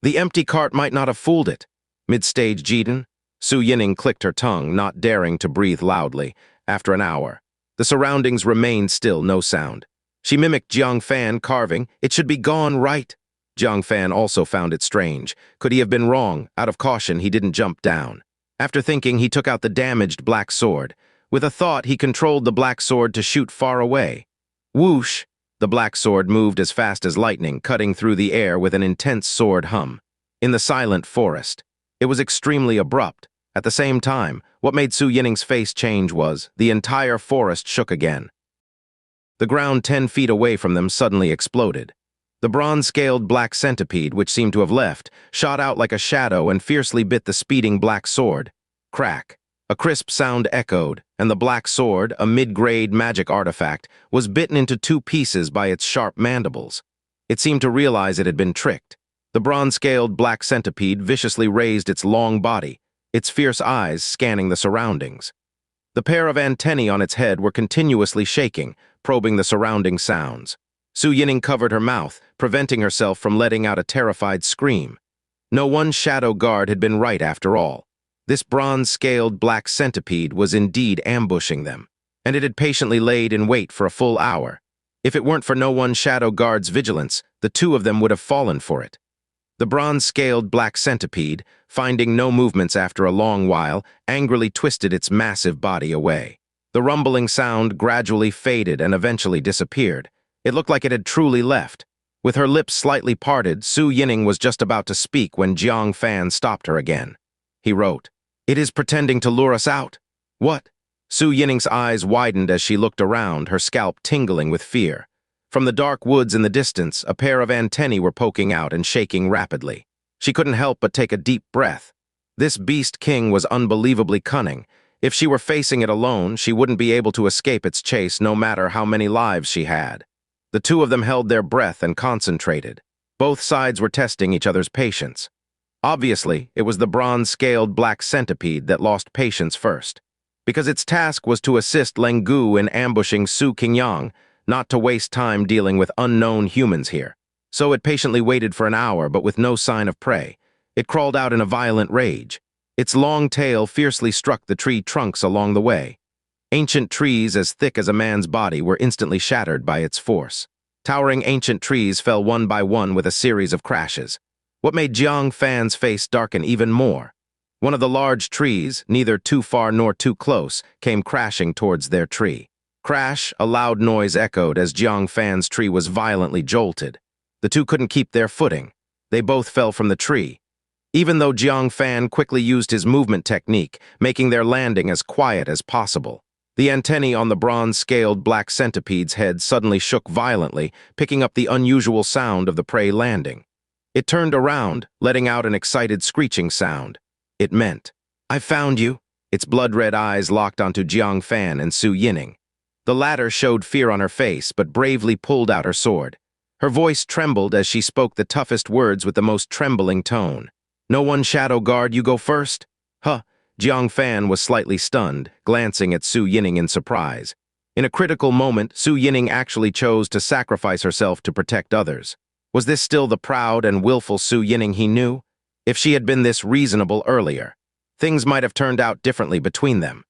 The empty cart might not have fooled it." "Mid-stage Jiden?" Su Yining clicked her tongue, not daring to breathe loudly. After an hour, the surroundings remained still, no sound. She mimicked Jiang Fan, carving, "It should be gone, right?" Jiang Fan also found it strange. Could he have been wrong? Out of caution, he didn't jump down. After thinking, he took out the damaged black sword. With a thought, he controlled the black sword to shoot far away. Whoosh! The black sword moved as fast as lightning, cutting through the air with an intense sword hum. In the silent forest, it was extremely abrupt. At the same time, what made Su Yining's face change was the entire forest shook again. The ground 10 feet away from them suddenly exploded. The bronze-scaled black centipede, which seemed to have left, shot out like a shadow and fiercely bit the speeding black sword. Crack. A crisp sound echoed, and the black sword, a mid-grade magic artifact, was bitten into 2 pieces by its sharp mandibles. It seemed to realize it had been tricked. The bronze-scaled black centipede viciously raised its long body, its fierce eyes scanning the surroundings. The pair of antennae on its head were continuously shaking, probing the surrounding sounds. Su Yining covered her mouth, preventing herself from letting out a terrified scream. No one shadow guard had been right after all. This bronze-scaled black centipede was indeed ambushing them, and it had patiently laid in wait for a full hour. If it weren't for no one shadow guard's vigilance, the 2 of them would have fallen for it. The bronze-scaled black centipede, finding no movements after a long while, angrily twisted its massive body away. The rumbling sound gradually faded and eventually disappeared. It looked like it had truly left. With her lips slightly parted, Su Yining was just about to speak when Jiang Fan stopped her again. He wrote, "It is pretending to lure us out." "What?" Su Yining's eyes widened as she looked around, her scalp tingling with fear. From the dark woods in the distance, a pair of antennae were poking out and shaking rapidly. She couldn't help but take a deep breath. This beast king was unbelievably cunning. If she were facing it alone, she wouldn't be able to escape its chase no matter how many lives she had. The 2 of them held their breath and concentrated. Both sides were testing each other's patience. Obviously, it was the bronze-scaled black centipede that lost patience first, because its task was to assist Leng Gu in ambushing Su Qingyang, not to waste time dealing with unknown humans here. So it patiently waited for an hour, but with no sign of prey. It crawled out in a violent rage. Its long tail fiercely struck the tree trunks along the way. Ancient trees as thick as a man's body were instantly shattered by its force. Towering ancient trees fell one by one with a series of crashes. What made Jiang Fan's face darken even more? One of the large trees, neither too far nor too close, came crashing towards their tree. Crash, a loud noise echoed as Jiang Fan's tree was violently jolted. The two couldn't keep their footing. They both fell from the tree. Even though Jiang Fan quickly used his movement technique, making their landing as quiet as possible. The antennae on the bronze-scaled black centipede's head suddenly shook violently, picking up the unusual sound of the prey landing. It turned around, letting out an excited screeching sound. It meant, "I found you." Its blood-red eyes locked onto Jiang Fan and Su Yining. The latter showed fear on her face, but bravely pulled out her sword. Her voice trembled as she spoke the toughest words with the most trembling tone. "No one, Shadow Guard, you go first?" Huh. Jiang Fan was slightly stunned, glancing at Su Yining in surprise. In a critical moment, Su Yining actually chose to sacrifice herself to protect others. Was this still the proud and willful Su Yining he knew? If she had been this reasonable earlier, things might have turned out differently between them.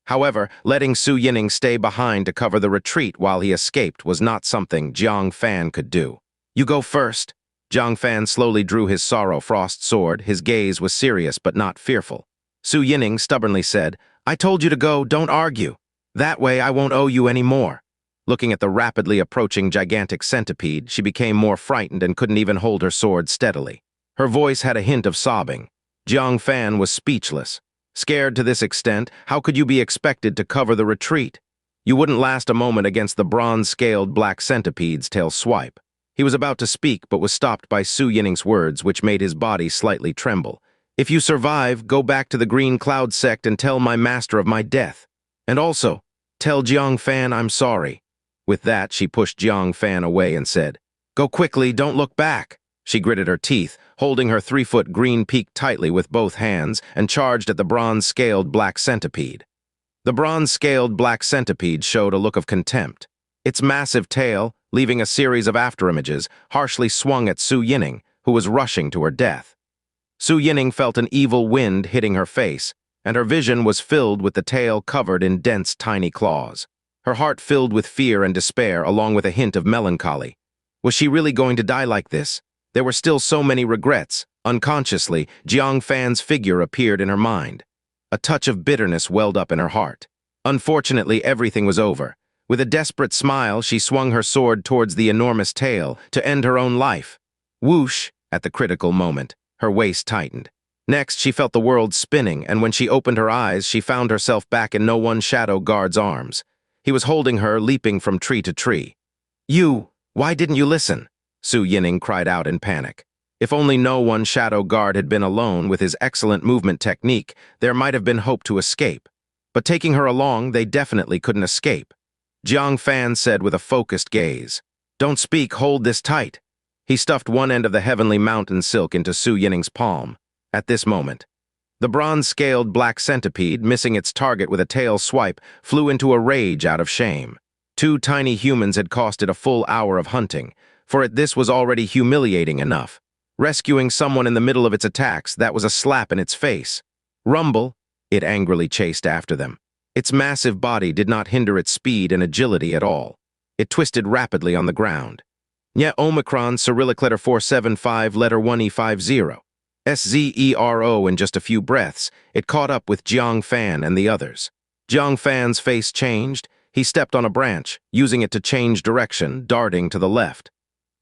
However, letting Su Yining stay behind to cover the retreat while he escaped was not something Jiang Fan could do. "You go first." Jiang Fan slowly drew his Sorrow Frost sword. His gaze was serious but not fearful. Su Yining stubbornly said, "I told you to go, don't argue. That way I won't owe you any more." Looking at the rapidly approaching gigantic centipede, she became more frightened and couldn't even hold her sword steadily. Her voice had a hint of sobbing. Jiang Fan was speechless. Scared to this extent, how could you be expected to cover the retreat? You wouldn't last a moment against the bronze-scaled black centipede's tail swipe. He was about to speak, but was stopped by Su Yining's words, which made his body slightly tremble. "If you survive, go back to the Green Cloud Sect and tell my master of my death. And also, tell Jiang Fan I'm sorry." With that, she pushed Jiang Fan away and said, "Go quickly, don't look back." She gritted her teeth, holding her 3-foot green peak tightly with both hands, and charged at the bronze-scaled black centipede. The bronze-scaled black centipede showed a look of contempt. Its massive tail, leaving a series of afterimages, harshly swung at Su Yining, who was rushing to her death. Su Yining felt an evil wind hitting her face, and her vision was filled with the tail covered in dense, tiny claws. Her heart filled with fear and despair, along with a hint of melancholy. Was she really going to die like this? There were still so many regrets. Unconsciously, Jiang Fan's figure appeared in her mind. A touch of bitterness welled up in her heart. Unfortunately, everything was over. With a desperate smile, she swung her sword towards the enormous tail to end her own life. Whoosh! At the critical moment, her waist tightened. Next, she felt the world spinning, and when she opened her eyes, she found herself back in No One Shadow Guard's arms. He was holding her, leaping from tree to tree. "You! Why didn't you listen?" Su Yining cried out in panic. If only No One Shadow Guard had been alone with his excellent movement technique, there might have been hope to escape. But taking her along, they definitely couldn't escape. Jiang Fan said with a focused gaze, "Don't speak, hold this tight." He stuffed one end of the heavenly mountain silk into Su Yining's palm. At this moment, the bronze-scaled black centipede, missing its target with a tail swipe, flew into a rage out of shame. 2 tiny humans had cost it a full hour of hunting. For it, this was already humiliating enough. Rescuing someone in the middle of its attacks, that was a slap in its face. Rumble, it angrily chased after them. Its massive body did not hinder its speed and agility at all. It twisted rapidly on the ground. Nye Omicron Cyrillic letter 475 letter 1E50. SZERO in just a few breaths, it caught up with Jiang Fan and the others. Jiang Fan's face changed. He stepped on a branch, using it to change direction, darting to the left.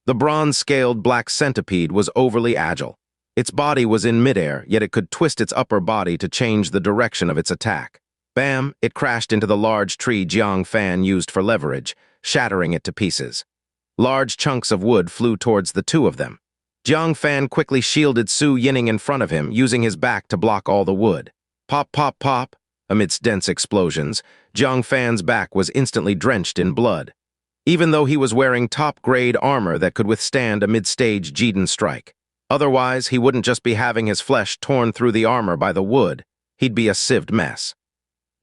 The bronze-scaled black centipede was overly agile. Its body was in midair, yet it could twist its upper body to change the direction of its attack. Bam! It crashed into the large tree Jiang Fan used for leverage, shattering it to pieces. Large chunks of wood flew towards the two of them. Jiang Fan quickly shielded Su Yining in front of him, using his back to block all the wood. Pop, pop, pop! Amidst dense explosions, Jiang Fan's back was instantly drenched in blood. even though he was wearing top-grade armor that could withstand a mid-stage Jidan strike. Otherwise, he wouldn't just be having his flesh torn through the armor by the wood, he'd be a sieved mess.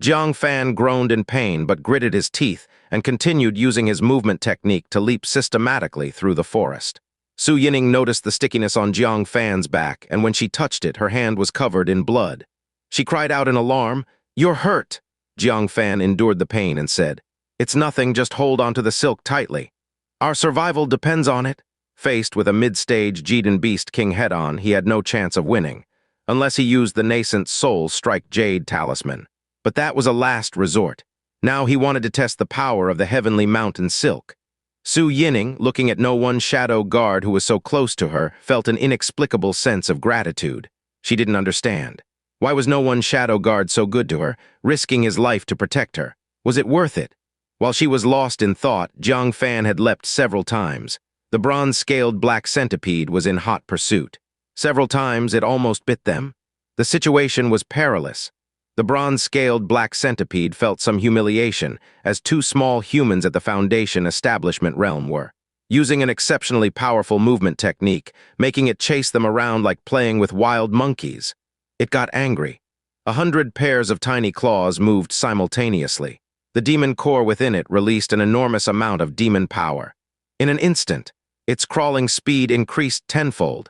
Jiang Fan groaned in pain but gritted his teeth and continued using his movement technique to leap systematically through the forest. Su Yining noticed the stickiness on Jiang Fan's back, and when she touched it, her hand was covered in blood. She cried out in alarm, "You're hurt!" Jiang Fan endured the pain and said, "It's nothing, just hold onto the silk tightly. Our survival depends on it." Faced with a mid-stage Jidan Beast King head-on, he had no chance of winning, unless he used the nascent Soul Strike Jade talisman. But that was a last resort. Now he wanted to test the power of the Heavenly Mountain Silk. Su Yining, looking at no one shadow guard who was so close to her, felt an inexplicable sense of gratitude. She didn't understand. Why was no one shadow guard so good to her, risking his life to protect her? Was it worth it? While she was lost in thought, Jiang Fan had leapt several times. The bronze-scaled black centipede was in hot pursuit. Several times it almost bit them. The situation was perilous. The bronze-scaled black centipede felt some humiliation, as two small humans at the Foundation establishment realm were, using an exceptionally powerful movement technique, making it chase them around like playing with wild monkeys. It got angry. 100 pairs of tiny claws moved simultaneously. The demon core within it released an enormous amount of demon power. In an instant, its crawling speed increased tenfold.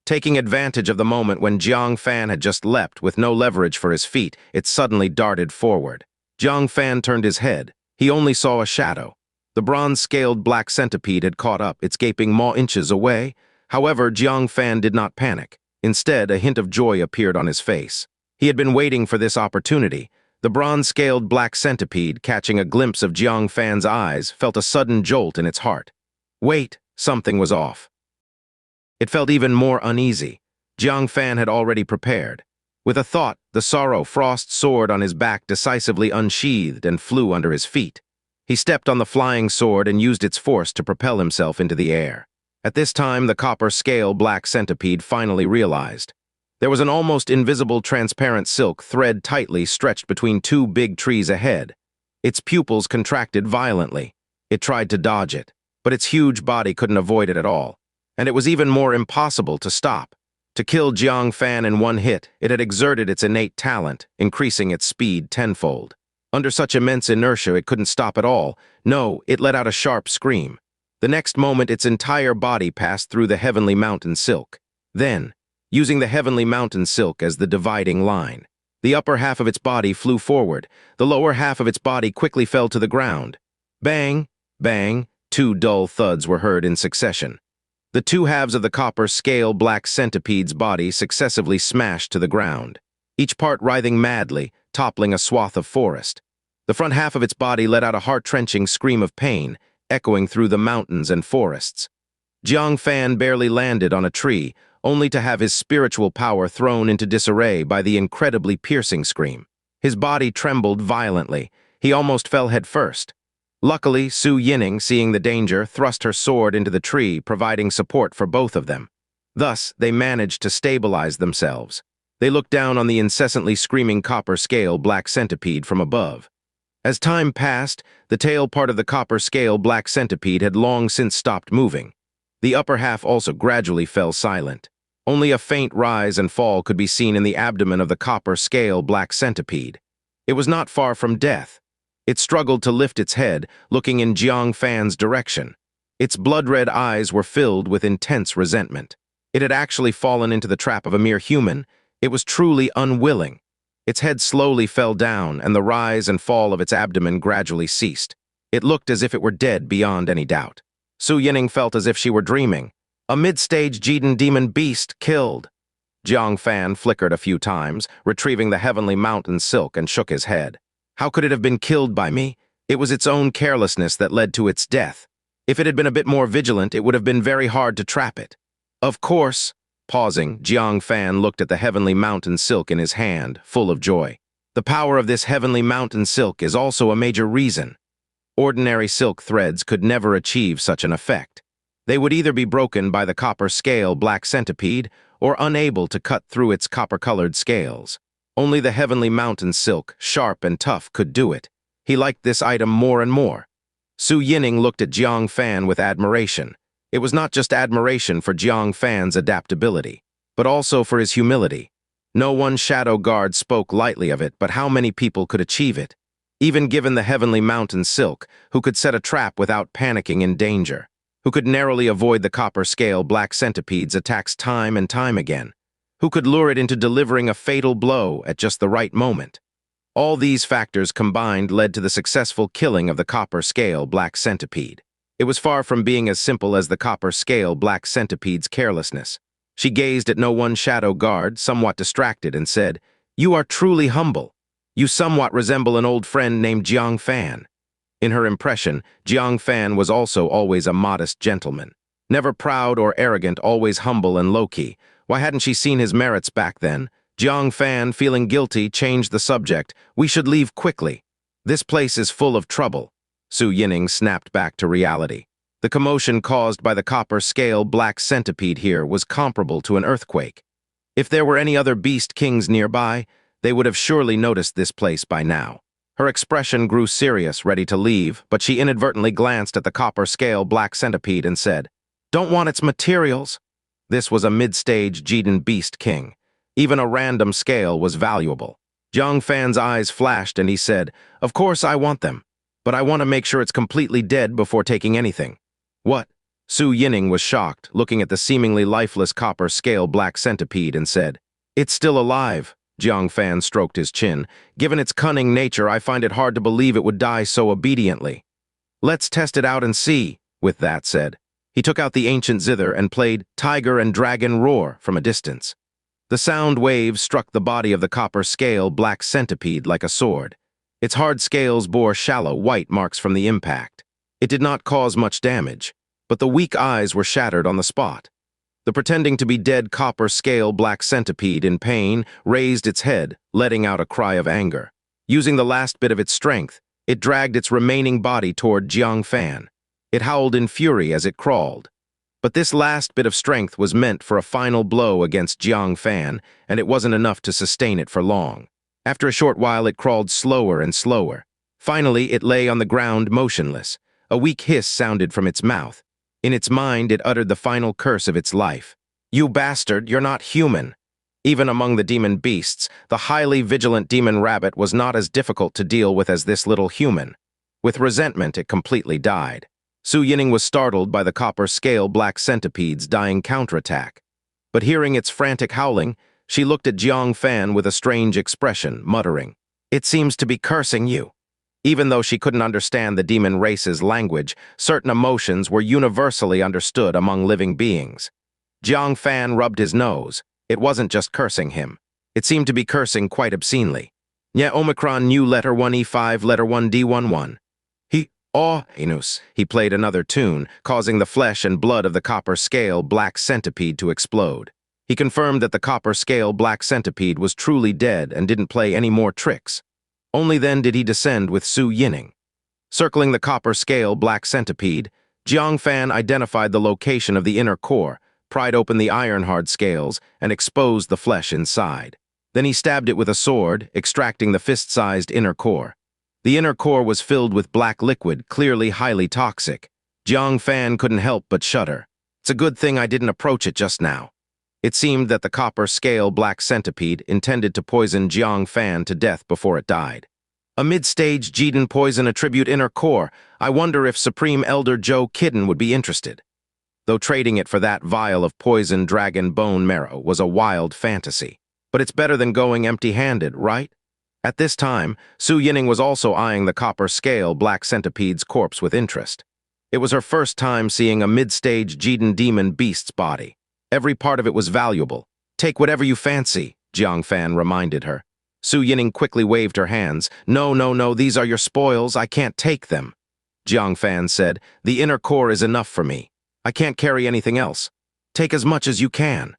Taking advantage of the moment when Jiang Fan had just leapt with no leverage for his feet, it suddenly darted forward. Jiang Fan turned his head. He only saw a shadow. The bronze-scaled black centipede had caught up, its gaping maw inches away. However, Jiang Fan did not panic. Instead, a hint of joy appeared on his face. He had been waiting for this opportunity. The bronze-scaled black centipede, catching a glimpse of Jiang Fan's eyes, felt a sudden jolt in its heart. Wait, something was off. It felt even more uneasy. Jiang Fan had already prepared. With a thought, the Sorrow Frost sword on his back decisively unsheathed and flew under his feet. He stepped on the flying sword and used its force to propel himself into the air. At this time, the copper scale black centipede finally realized. There was an almost invisible transparent silk thread tightly stretched between two big trees ahead. Its pupils contracted violently. It tried to dodge it, but its huge body couldn't avoid it at all. And it was even more impossible to stop. To kill Jiang Fan in one hit, it had exerted its innate talent, increasing its speed tenfold. Under such immense inertia, it couldn't stop at all. No, it let out a sharp scream. The next moment, its entire body passed through the Heavenly Mountain Silk. Then, using the Heavenly Mountain Silk as the dividing line, the upper half of its body flew forward. The lower half of its body quickly fell to the ground. Bang, bang, two dull thuds were heard in succession. The two halves of the copper scale black centipede's body successively smashed to the ground, each part writhing madly, toppling a swath of forest. The front half of its body let out a heart-wrenching scream of pain, echoing through the mountains and forests. Jiang Fan barely landed on a tree, only to have his spiritual power thrown into disarray by the incredibly piercing scream. His body trembled violently. He almost fell headfirst. Luckily, Su Yining, seeing the danger, thrust her sword into the tree, providing support for both of them. Thus, they managed to stabilize themselves. They looked down on the incessantly screaming copper scale black centipede from above. As time passed, the tail part of the copper scale black centipede had long since stopped moving. The upper half also gradually fell silent. Only a faint rise and fall could be seen in the abdomen of the copper scale black centipede. It was not far from death. It struggled to lift its head, looking in Jiang Fan's direction. Its blood-red eyes were filled with intense resentment. It had actually fallen into the trap of a mere human. It was truly unwilling. Its head slowly fell down, and the rise and fall of its abdomen gradually ceased. It looked as if it were dead beyond any doubt. Su Yining felt as if she were dreaming. A mid-stage Jidan demon beast killed. Jiang Fan flickered a few times, retrieving the Heavenly Mountain Silk, and shook his head. How could it have been killed by me? It was its own carelessness that led to its death. If it had been a bit more vigilant, it would have been very hard to trap it. Of course. Pausing, Jiang Fan looked at the Heavenly Mountain Silk in his hand, full of joy. The power of this Heavenly Mountain Silk is also a major reason. Ordinary silk threads could never achieve such an effect. They would either be broken by the copper scale black centipede or unable to cut through its copper-colored scales. Only the Heavenly Mountain Silk, sharp and tough, could do it. He liked this item more and more. Su Yining looked at Jiang Fan with admiration. It was not just admiration for Jiang Fan's adaptability, but also for his humility. No one shadow guard spoke lightly of it, but how many people could achieve it? Even given the heavenly mountain silk, who could set a trap without panicking in danger, who could narrowly avoid the copper scale black centipede's attacks time and time again, who could lure it into delivering a fatal blow at just the right moment. All these factors combined led to the successful killing of the copper scale black centipede. It was far from being as simple as the copper scale black centipede's carelessness. She gazed at no one shadow guard, somewhat distracted, and said, "You are truly humble. You somewhat resemble an old friend named Jiang Fan." In her impression, Jiang Fan was also always a modest gentleman. Never proud or arrogant, always humble and low-key. Why hadn't she seen his merits back then? Jiang Fan, feeling guilty, changed the subject. "We should leave quickly. This place is full of trouble." Su Yining snapped back to reality. The commotion caused by the copper scale black centipede here was comparable to an earthquake. If there were any other beast kings nearby, they would have surely noticed this place by now. Her expression grew serious, ready to leave, but she inadvertently glanced at the copper scale black centipede and said, "Don't want its materials." This was a mid-stage Jidan beast king. Even a random scale was valuable. Jiang Fan's eyes flashed and he said, "Of course I want them, but I want to make sure it's completely dead before taking anything." "What?" Su Yining was shocked, looking at the seemingly lifeless copper scale black centipede and said, "It's still alive." Jiang Fan stroked his chin. "Given its cunning nature, I find it hard to believe it would die so obediently." "Let's test it out and see," with that said. He took out the ancient zither and played Tiger and Dragon Roar from a distance. The sound waves struck the body of the copper scale black centipede like a sword. Its hard scales bore shallow, white marks from the impact. It did not cause much damage, but the weak eyes were shattered on the spot. The pretending to be dead copper scale black centipede in pain raised its head, letting out a cry of anger. Using the last bit of its strength, it dragged its remaining body toward Jiang Fan. It howled in fury as it crawled. But this last bit of strength was meant for a final blow against Jiang Fan, and it wasn't enough to sustain it for long. After a short while, it crawled slower and slower. Finally, it lay on the ground motionless. A weak hiss sounded from its mouth. In its mind, it uttered the final curse of its life. "You bastard, you're not human." Even among the demon beasts, the highly vigilant demon rabbit was not as difficult to deal with as this little human. With resentment, it completely died. Su Yining was startled by the copper scale black centipede's dying counterattack. But hearing its frantic howling, she looked at Jiang Fan with a strange expression, muttering, "It seems to be cursing you." Even though she couldn't understand the demon race's language, certain emotions were universally understood among living beings. Jiang Fan rubbed his nose. It wasn't just cursing him. It seemed to be cursing quite obscenely. "Yeah, Omicron new letter 1E5 letter 1D11. He played another tune, causing the flesh and blood of the copper scale black centipede to explode. He confirmed that the copper scale black centipede was truly dead and didn't play any more tricks. Only then did he descend with Su Yining. Circling the copper scale black centipede, Jiang Fan identified the location of the inner core, pried open the iron-hard scales, and exposed the flesh inside. Then he stabbed it with a sword, extracting the fist-sized inner core. The inner core was filled with black liquid, clearly highly toxic. Jiang Fan couldn't help but shudder. "It's a good thing I didn't approach it just now." It seemed that the copper scale black centipede intended to poison Jiang Fan to death before it died. "A mid-stage Jidan poison attribute inner core. I wonder if Supreme Elder Joe Kidden would be interested." Though trading it for that vial of poison dragon bone marrow was a wild fantasy. But it's better than going empty-handed, right? At this time, Su Yining was also eyeing the copper scale black centipede's corpse with interest. It was her first time seeing a mid-stage Jidan demon beast's body. Every part of it was valuable. "Take whatever you fancy," Jiang Fan reminded her. Su Yining quickly waved her hands. No, these are your spoils, I can't take them." Jiang Fan said, "The inner core is enough for me. I can't carry anything else. Take as much as you can."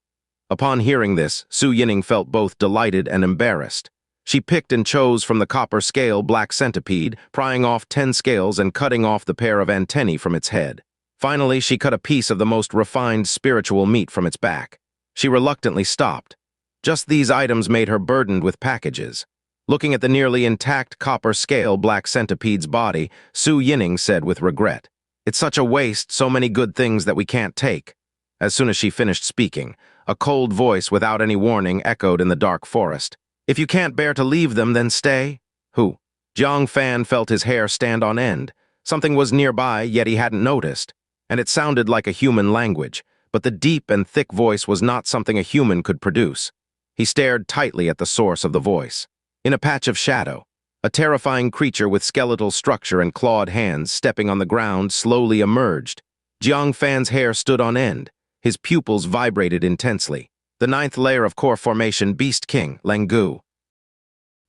Upon hearing this, Su Yining felt both delighted and embarrassed. She picked and chose from the copper scale black centipede, prying off 10 scales and cutting off the pair of antennae from its head. Finally, she cut a piece of the most refined spiritual meat from its back. She reluctantly stopped. Just these items made her burdened with packages. Looking at the nearly intact copper scale black centipede's body, Su Yining said with regret, "It's such a waste, so many good things that we can't take." As soon as she finished speaking, a cold voice without any warning echoed in the dark forest. "If you can't bear to leave them, then stay." Who? Jiang Fan felt his hair stand on end. Something was nearby, yet he hadn't noticed. And it sounded like a human language, but the deep and thick voice was not something a human could produce. He stared tightly at the source of the voice. In a patch of shadow, a terrifying creature with skeletal structure and clawed hands stepping on the ground slowly emerged. Jiang Fan's hair stood on end. His pupils vibrated intensely. The 9th layer of core formation Beast King, Lengu.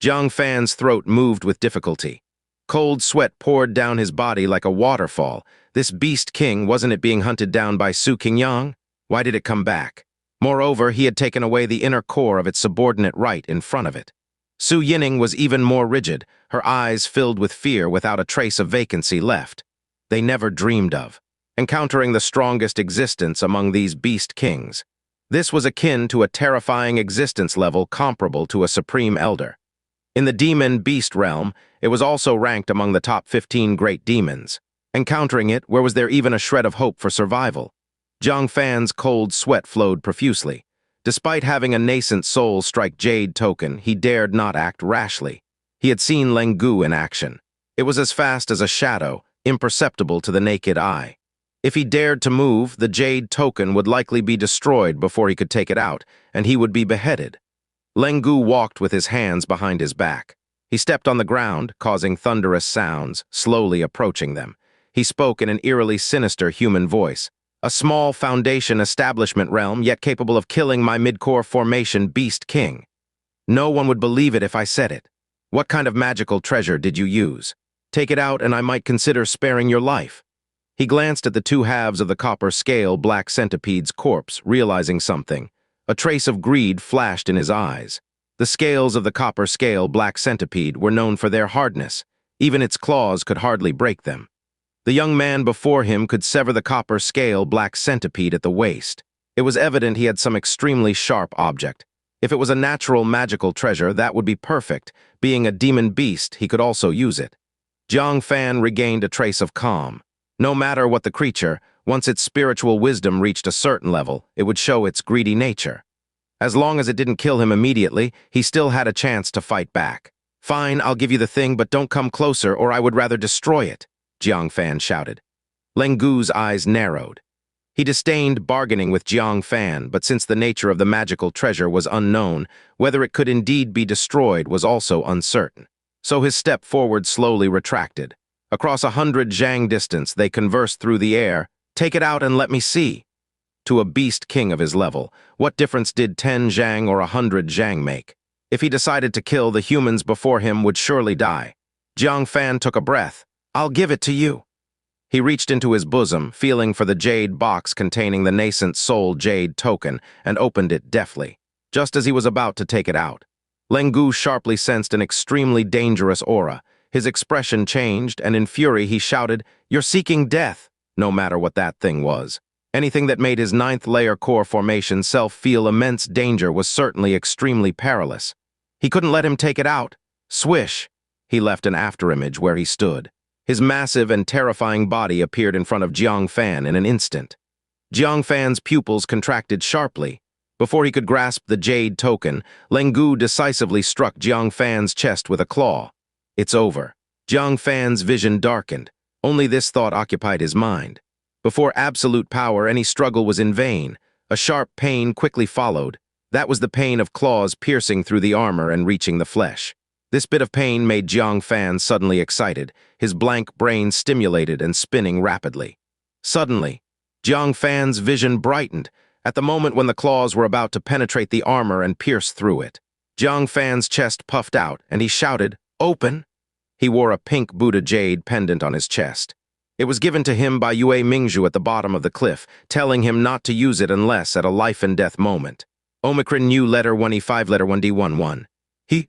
Jiang Fan's throat moved with difficulty. Cold sweat poured down his body like a waterfall. This Beast King, wasn't it being hunted down by Su Qingyang? Why did it come back? Moreover, he had taken away the inner core of its subordinate right in front of it. Su Yining was even more rigid, her eyes filled with fear without a trace of vacancy left. They never dreamed of encountering the strongest existence among these beast kings. This was akin to a terrifying existence level comparable to a supreme elder. In the demon-beast realm, it was also ranked among the top 15 great demons. Encountering it, where was there even a shred of hope for survival? Jiang Fan's cold sweat flowed profusely. Despite having a nascent soul strike Jade token, he dared not act rashly. He had seen Lengu in action. It was as fast as a shadow, imperceptible to the naked eye. If he dared to move, the Jade token would likely be destroyed before he could take it out, and he would be beheaded. Lengu walked with his hands behind his back. He stepped on the ground, causing thunderous sounds, slowly approaching them. He spoke in an eerily sinister human voice. "A small foundation establishment realm, yet capable of killing my mid-core formation Beast King. No one would believe it if I said it. What kind of magical treasure did you use? Take it out and I might consider sparing your life." He glanced at the two halves of the copper scale black centipede's corpse, realizing something. A trace of greed flashed in his eyes. The scales of the copper scale black centipede were known for their hardness. Even its claws could hardly break them. The young man before him could sever the copper scale black centipede at the waist. It was evident he had some extremely sharp object. If it was a natural magical treasure, that would be perfect. Being a demon beast, he could also use it. Jiang Fan regained a trace of calm. No matter what the creature, once its spiritual wisdom reached a certain level, it would show its greedy nature. As long as it didn't kill him immediately, he still had a chance to fight back. "Fine, I'll give you the thing, but don't come closer or I would rather destroy it," Jiang Fan shouted. Lengu's eyes narrowed. He disdained bargaining with Jiang Fan, but since the nature of the magical treasure was unknown, whether it could indeed be destroyed was also uncertain. So his step forward slowly retracted. Across 100 zhang distance, they conversed through the air. "Take it out and let me see." To a beast king of his level, what difference did 10 zhang or 100 zhang make? If he decided to kill, the humans before him would surely die. Jiang Fan took a breath. "I'll give it to you." He reached into his bosom, feeling for the jade box containing the nascent soul jade token, and opened it deftly. Just as he was about to take it out, Lengu sharply sensed an extremely dangerous aura. His expression changed, and in fury he shouted, "You're seeking death," no matter what that thing was. Anything that made his 9th layer core formation self feel immense danger was certainly extremely perilous. He couldn't let him take it out. Swish! He left an afterimage where he stood. His massive and terrifying body appeared in front of Jiang Fan in an instant. Jiang Fan's pupils contracted sharply. Before he could grasp the jade token, Lengu decisively struck Jiang Fan's chest with a claw. "It's over." Jiang Fan's vision darkened. Only this thought occupied his mind. Before absolute power, any struggle was in vain. A sharp pain quickly followed. That was the pain of claws piercing through the armor and reaching the flesh. This bit of pain made Jiang Fan suddenly excited, his blank brain stimulated and spinning rapidly. Suddenly, Jiang Fan's vision brightened. At the moment when the claws were about to penetrate the armor and pierce through it, Jiang Fan's chest puffed out, and he shouted, "Open!" He wore a pink Buddha jade pendant on his chest. It was given to him by Yue Mingzhu at the bottom of the cliff, telling him not to use it unless at a life-and-death moment. Omicron knew letter 1E5 letter 1D11. He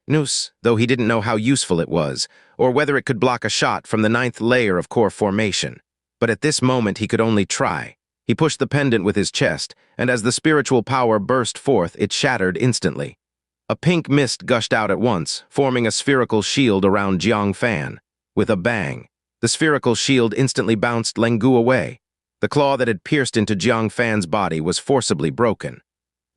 Noose, though he didn't know how useful it was, or whether it could block a shot from the 9th layer of core formation. But at this moment he could only try. He pushed the pendant with his chest, and as the spiritual power burst forth, it shattered instantly. A pink mist gushed out at once, forming a spherical shield around Jiang Fan. With a bang, the spherical shield instantly bounced Lengu away. The claw that had pierced into Jiang Fan's body was forcibly broken.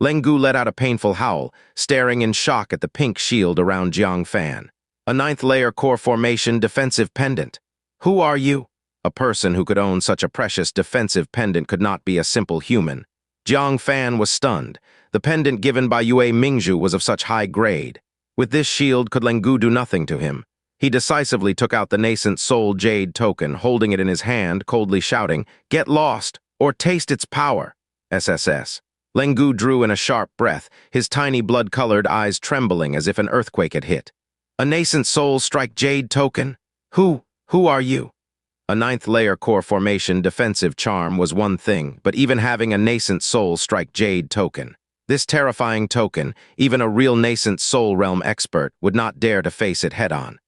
Lengu let out a painful howl, staring in shock at the pink shield around Jiang Fan. A ninth-layer core formation defensive pendant. Who are you? A person who could own such a precious defensive pendant could not be a simple human. Jiang Fan was stunned. The pendant given by Yue Mingzhu was of such high grade. With this shield, could Lengu do nothing to him? He decisively took out the nascent soul jade token, holding it in his hand, coldly shouting, "Get lost, or taste its power." SSS. Lengu drew in a sharp breath, his tiny blood-colored eyes trembling as if an earthquake had hit. A nascent soul strike jade token? Who are you? A ninth-layer core formation defensive charm was one thing, but even having a nascent soul strike jade token. This terrifying token, even a real nascent soul realm expert, would not dare to face it head-on.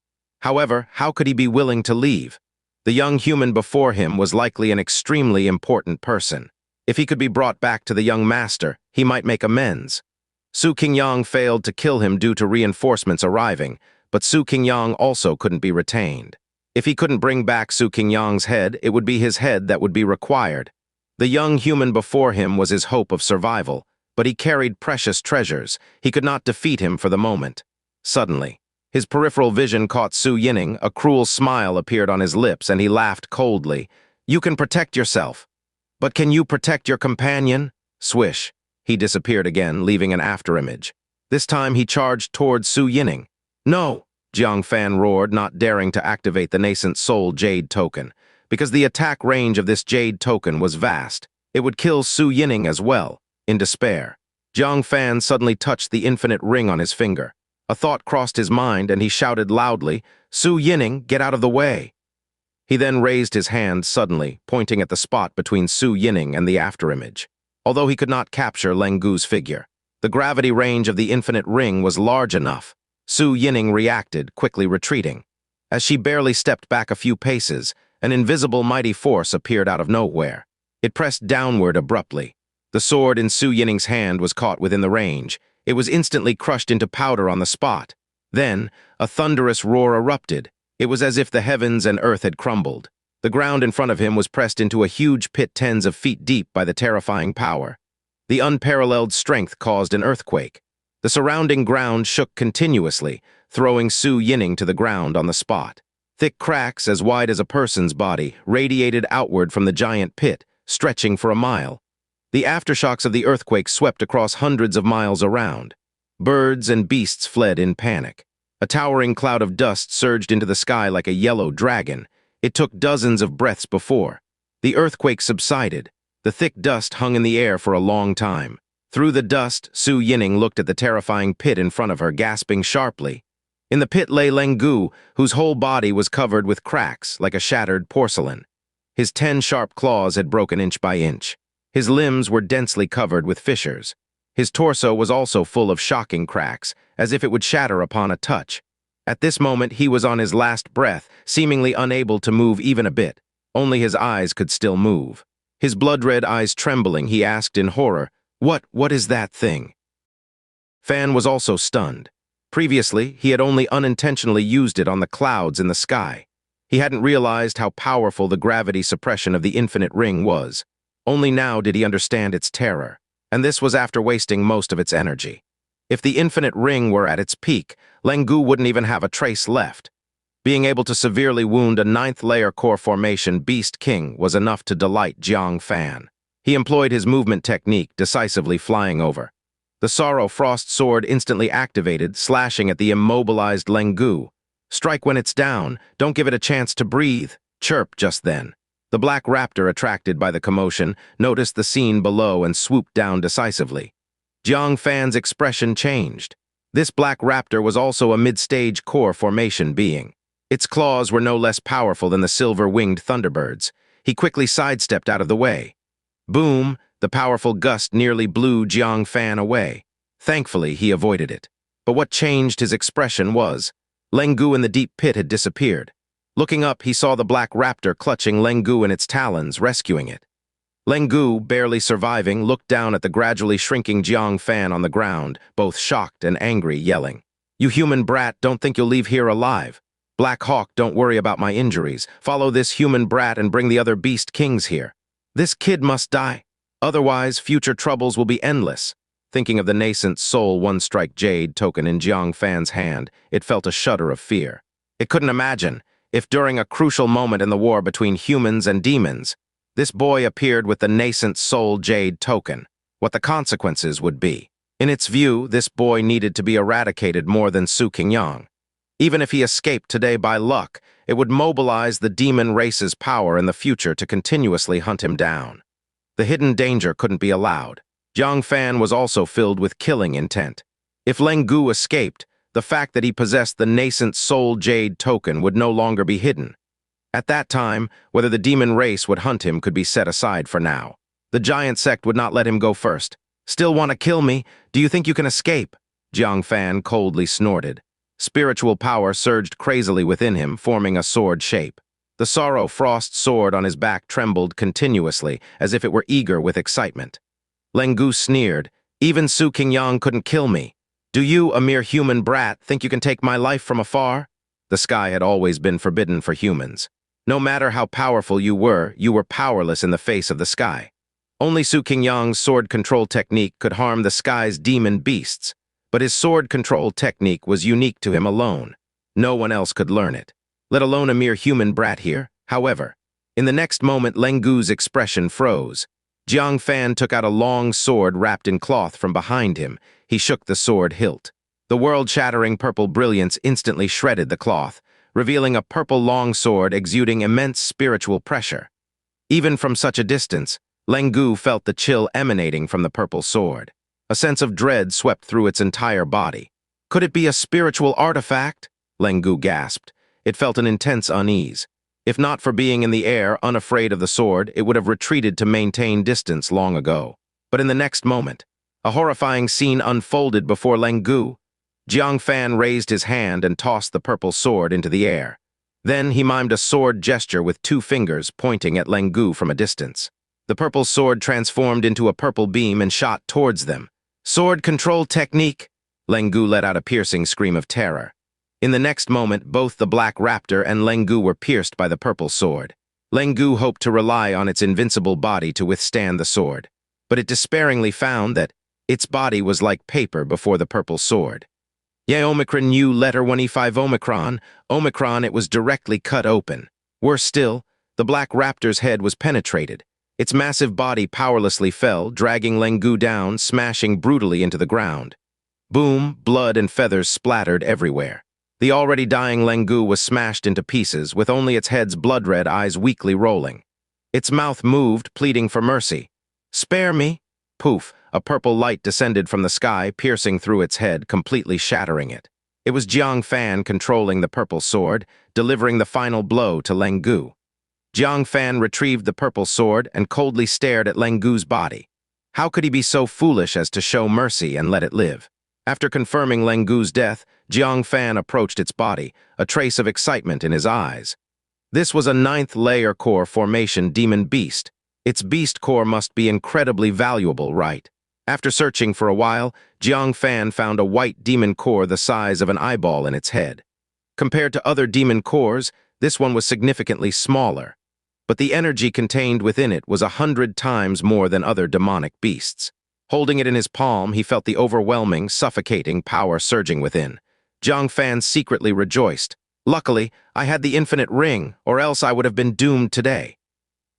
However, how could he be willing to leave? The young human before him was likely an extremely important person. If he could be brought back to the young master, he might make amends. Su Qingyang failed to kill him due to reinforcements arriving, but Su Qingyang also couldn't be retained. If he couldn't bring back Su Qingyang's head, it would be his head that would be required. The young human before him was his hope of survival, but he carried precious treasures. He could not defeat him for the moment. Suddenly, his peripheral vision caught Su Yining. A cruel smile appeared on his lips, and he laughed coldly. "You can protect yourself. But can you protect your companion?" Swish. He disappeared again, leaving an afterimage. This time he charged towards Su Yining. "No!" Jiang Fan roared, not daring to activate the nascent soul jade token. Because the attack range of this jade token was vast, it would kill Su Yining as well. In despair, Jiang Fan suddenly touched the infinite ring on his finger. A thought crossed his mind, and he shouted loudly, "Su Yining, get out of the way!" He then raised his hand suddenly, pointing at the spot between Su Yining and the afterimage. Although he could not capture Lengu's figure, the gravity range of the infinite ring was large enough. Su Yining reacted, quickly retreating. As she barely stepped back a few paces, an invisible mighty force appeared out of nowhere. It pressed downward abruptly. The sword in Su Yining's hand was caught within the range. It was instantly crushed into powder on the spot. Then, a thunderous roar erupted. It was as if the heavens and earth had crumbled. The ground in front of him was pressed into a huge pit tens of feet deep by the terrifying power. The unparalleled strength caused an earthquake. The surrounding ground shook continuously, throwing Su Yining to the ground on the spot. Thick cracks, as wide as a person's body, radiated outward from the giant pit, stretching for a mile. The aftershocks of the earthquake swept across hundreds of miles around. Birds and beasts fled in panic. A towering cloud of dust surged into the sky like a yellow dragon. It took dozens of breaths before. The earthquake subsided. The thick dust hung in the air for a long time. Through the dust, Su Yining looked at the terrifying pit in front of her, gasping sharply. In the pit lay Lengu, whose whole body was covered with cracks like a shattered porcelain. His 10 sharp claws had broken inch by inch. His limbs were densely covered with fissures. His torso was also full of shocking cracks, as if it would shatter upon a touch. At this moment, he was on his last breath, seemingly unable to move even a bit. Only his eyes could still move. His blood-red eyes trembling, he asked in horror, What is that thing?" Fan was also stunned. Previously, he had only unintentionally used it on the clouds in the sky. He hadn't realized how powerful the gravity suppression of the infinite ring was. Only now did he understand its terror, and this was after wasting most of its energy. If the infinite ring were at its peak, Lengu wouldn't even have a trace left. Being able to severely wound a ninth-layer core formation Beast King was enough to delight Jiang Fan. He employed his movement technique, decisively flying over. The Sorrow Frost Sword instantly activated, slashing at the immobilized Lengu. "Strike when it's down, don't give it a chance to breathe," chirped just then. The black raptor, attracted by the commotion, noticed the scene below and swooped down decisively. Jiang Fan's expression changed. This black raptor was also a mid-stage core formation being. Its claws were no less powerful than the silver-winged thunderbirds. He quickly sidestepped out of the way. Boom! The powerful gust nearly blew Jiang Fan away. Thankfully, he avoided it. But what changed his expression was, Lengu in the deep pit had disappeared. Looking up, he saw the black raptor clutching Lengu in its talons, rescuing it. Leng Gu, barely surviving, looked down at the gradually shrinking Jiang Fan on the ground, both shocked and angry, yelling, "You human brat, don't think you'll leave here alive. Black Hawk, don't worry about my injuries. Follow this human brat and bring the other beast kings here. This kid must die. Otherwise, future troubles will be endless." Thinking of the nascent soul one-strike jade token in Jiang Fan's hand, it felt a shudder of fear. It couldn't imagine if during a crucial moment in the war between humans and demons, this boy appeared with the nascent soul jade token, what the consequences would be. In its view, this boy needed to be eradicated more than Su Qingyang. Even if he escaped today by luck, it would mobilize the demon race's power in the future to continuously hunt him down. The hidden danger couldn't be allowed. Jiang Fan was also filled with killing intent. If Leng Gu escaped, the fact that he possessed the nascent soul jade token would no longer be hidden. At that time, whether the demon race would hunt him could be set aside for now. The giant sect would not let him go first. "Still want to kill me? Do you think you can escape?" Jiang Fan coldly snorted. Spiritual power surged crazily within him, forming a sword shape. The sorrow frost sword on his back trembled continuously, as if it were eager with excitement. Leng Gu sneered, "Even Su Qingyang couldn't kill me. Do you, a mere human brat, think you can take my life from afar?" The sky had always been forbidden for humans. No matter how powerful you were powerless in the face of the sky. Only Su Qingyang's sword control technique could harm the sky's demon beasts, but his sword control technique was unique to him alone. No one else could learn it, let alone a mere human brat here. However, in the next moment, Leng Gu's expression froze. Jiang Fan took out a long sword wrapped in cloth from behind him. He shook the sword hilt. The world-shattering purple brilliance instantly shredded the cloth, revealing a purple longsword exuding immense spiritual pressure. Even from such a distance, Leng Gu felt the chill emanating from the purple sword. A sense of dread swept through its entire body. Could it be a spiritual artifact? Leng Gu gasped. It felt an intense unease. If not for being in the air, unafraid of the sword, it would have retreated to maintain distance long ago. But in the next moment, a horrifying scene unfolded before Leng Gu. Jiang Fan raised his hand and tossed the purple sword into the air. Then he mimed a sword gesture with 2 fingers pointing at Leng Gu from a distance. The purple sword transformed into a purple beam and shot towards them. "Sword control technique!" Leng Gu let out a piercing scream of terror. In the next moment, both the black raptor and Leng Gu were pierced by the purple sword. Leng Gu hoped to rely on its invincible body to withstand the sword, but it despairingly found that its body was like paper before the purple sword. Ye Omicron U letter 1E5 Omicron, it was directly cut open. Worse still, the black raptor's head was penetrated. Its massive body powerlessly fell, dragging Leng Gu down, smashing brutally into the ground. Boom, blood and feathers splattered everywhere. The already dying Leng Gu was smashed into pieces, with only its head's blood-red eyes weakly rolling. Its mouth moved, pleading for mercy. "Spare me!" Poof, a purple light descended from the sky, piercing through its head, completely shattering it. It was Jiang Fan controlling the purple sword, delivering the final blow to Leng Gu. Jiang Fan retrieved the purple sword and coldly stared at Leng Gu's body. How could he be so foolish as to show mercy and let it live? After confirming Leng Gu's death, Jiang Fan approached its body, a trace of excitement in his eyes. This was a 9th layer core formation demon beast. Its beast core must be incredibly valuable, right? After searching for a while, Jiang Fan found a white demon core the size of an eyeball in its head. Compared to other demon cores, this one was significantly smaller, but the energy contained within it was 100 times more than other demonic beasts. Holding it in his palm, he felt the overwhelming, suffocating power surging within. Jiang Fan secretly rejoiced. "Luckily, I had the infinite ring, or else I would have been doomed today."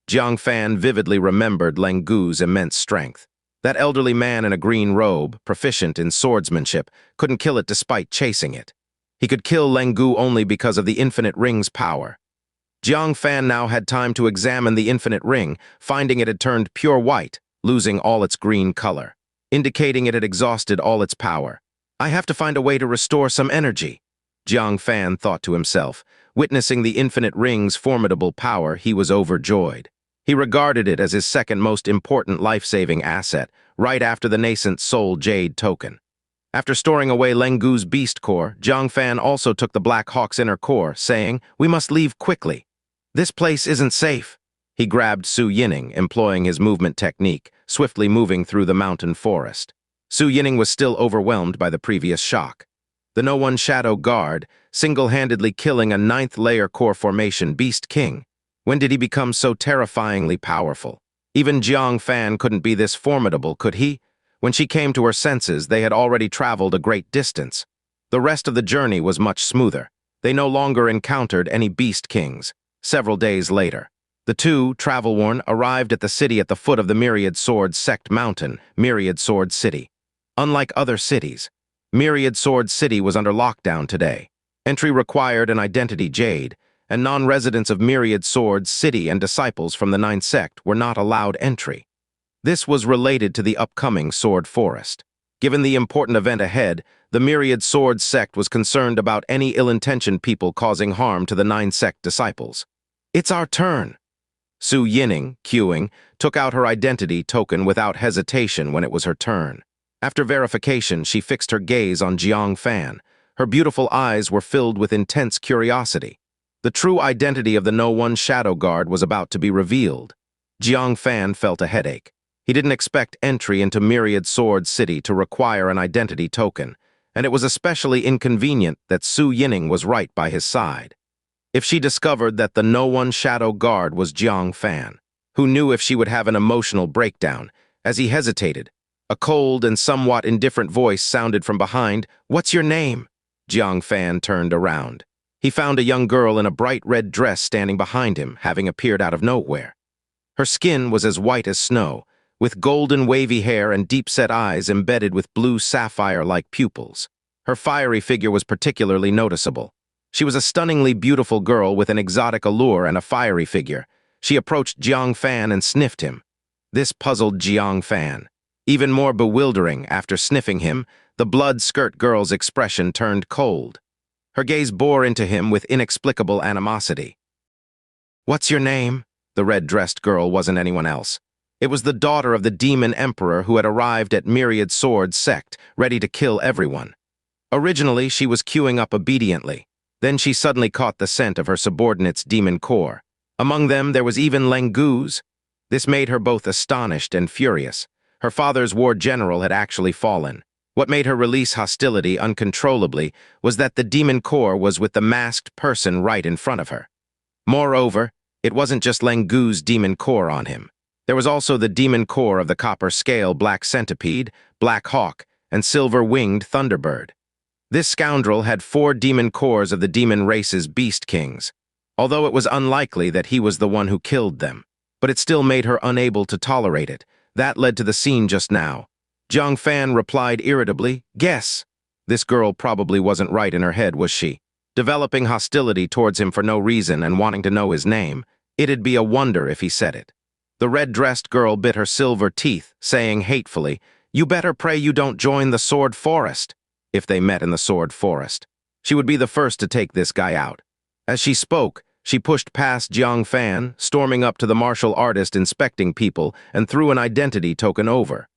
Jiang Fan vividly remembered Leng Gu's immense strength. That elderly man in a green robe, proficient in swordsmanship, couldn't kill it despite chasing it. He could kill Leng Gu only because of the infinite ring's power. Jiang Fan now had time to examine the infinite ring, finding it had turned pure white, losing all its green color, indicating it had exhausted all its power. "I have to find a way to restore some energy," Jiang Fan thought to himself. Witnessing the infinite ring's formidable power, he was overjoyed. He regarded it as his second most important life-saving asset, right after the nascent soul jade token. After storing away Leng Gu's beast core, Jiang Fan also took the Black Hawk's inner core, saying, "We must leave quickly. This place isn't safe." He grabbed Su Yining, employing his movement technique, swiftly moving through the mountain forest. Su Yining was still overwhelmed by the previous shock. The No One Shadow Guard, single-handedly killing a ninth-layer core formation Beast King. When did he become so terrifyingly powerful? Even Jiang Fan couldn't be this formidable, could he? When she came to her senses, they had already traveled a great distance. The rest of the journey was much smoother. They no longer encountered any Beast Kings. Several days later, the two, travel-worn, arrived at the city at the foot of the Myriad Sword Sect Mountain, Myriad Sword City. Unlike other cities, Myriad Sword City was under lockdown today. Entry required an identity jade, and non-residents of Myriad Sword City and disciples from the Ninth Sect were not allowed entry. This was related to the upcoming Sword Forest. Given the important event ahead, the Myriad Sword Sect was concerned about any ill-intentioned people causing harm to the Nine Sect disciples. "It's our turn." Su Yining, queuing, took out her identity token without hesitation when it was her turn. After verification, she fixed her gaze on Jiang Fan. Her beautiful eyes were filled with intense curiosity. The true identity of the No One Shadow Guard was about to be revealed. Jiang Fan felt a headache. He didn't expect entry into Myriad Sword City to require an identity token, and it was especially inconvenient that Su Yining was right by his side. If she discovered that the No One Shadow Guard was Jiang Fan, who knew if she would have an emotional breakdown? As he hesitated, a cold and somewhat indifferent voice sounded from behind. "What's your name?" Jiang Fan turned around. He found a young girl in a bright red dress standing behind him, having appeared out of nowhere. Her skin was as white as snow, with golden wavy hair and deep-set eyes embedded with blue sapphire-like pupils. Her fiery figure was particularly noticeable. She was a stunningly beautiful girl with an exotic allure and a fiery figure. She approached Jiang Fan and sniffed him. This puzzled Jiang Fan. Even more bewildering, after sniffing him, the blood-skirt girl's expression turned cold. Her gaze bore into him with inexplicable animosity. "What's your name?" The red-dressed girl wasn't anyone else. It was the daughter of the demon emperor who had arrived at Myriad Sword Sect, ready to kill everyone. Originally, she was queuing up obediently. Then she suddenly caught the scent of her subordinates' demon core. Among them, there was even Lengu's. This made her both astonished and furious. Her father's war general had actually fallen. What made her release hostility uncontrollably was that the demon core was with the masked person right in front of her. Moreover, it wasn't just Lengu's demon core on him. There was also the demon core of the copper scale Black Centipede, Black Hawk, and silver-winged Thunderbird. This scoundrel had 4 demon cores of the demon race's Beast Kings, although it was unlikely that he was the one who killed them. But it still made her unable to tolerate it. That led to the scene just now. Jiang Fan replied irritably, "Guess." This girl probably wasn't right in her head, was she? Developing hostility towards him for no reason and wanting to know his name, it'd be a wonder if he said it. The red-dressed girl bit her silver teeth, saying hatefully, "You better pray you don't join the Sword Forest." If they met in the Sword Forest, she would be the first to take this guy out. As she spoke, she pushed past Jiang Fan, storming up to the martial artist inspecting people, and threw an identity token over.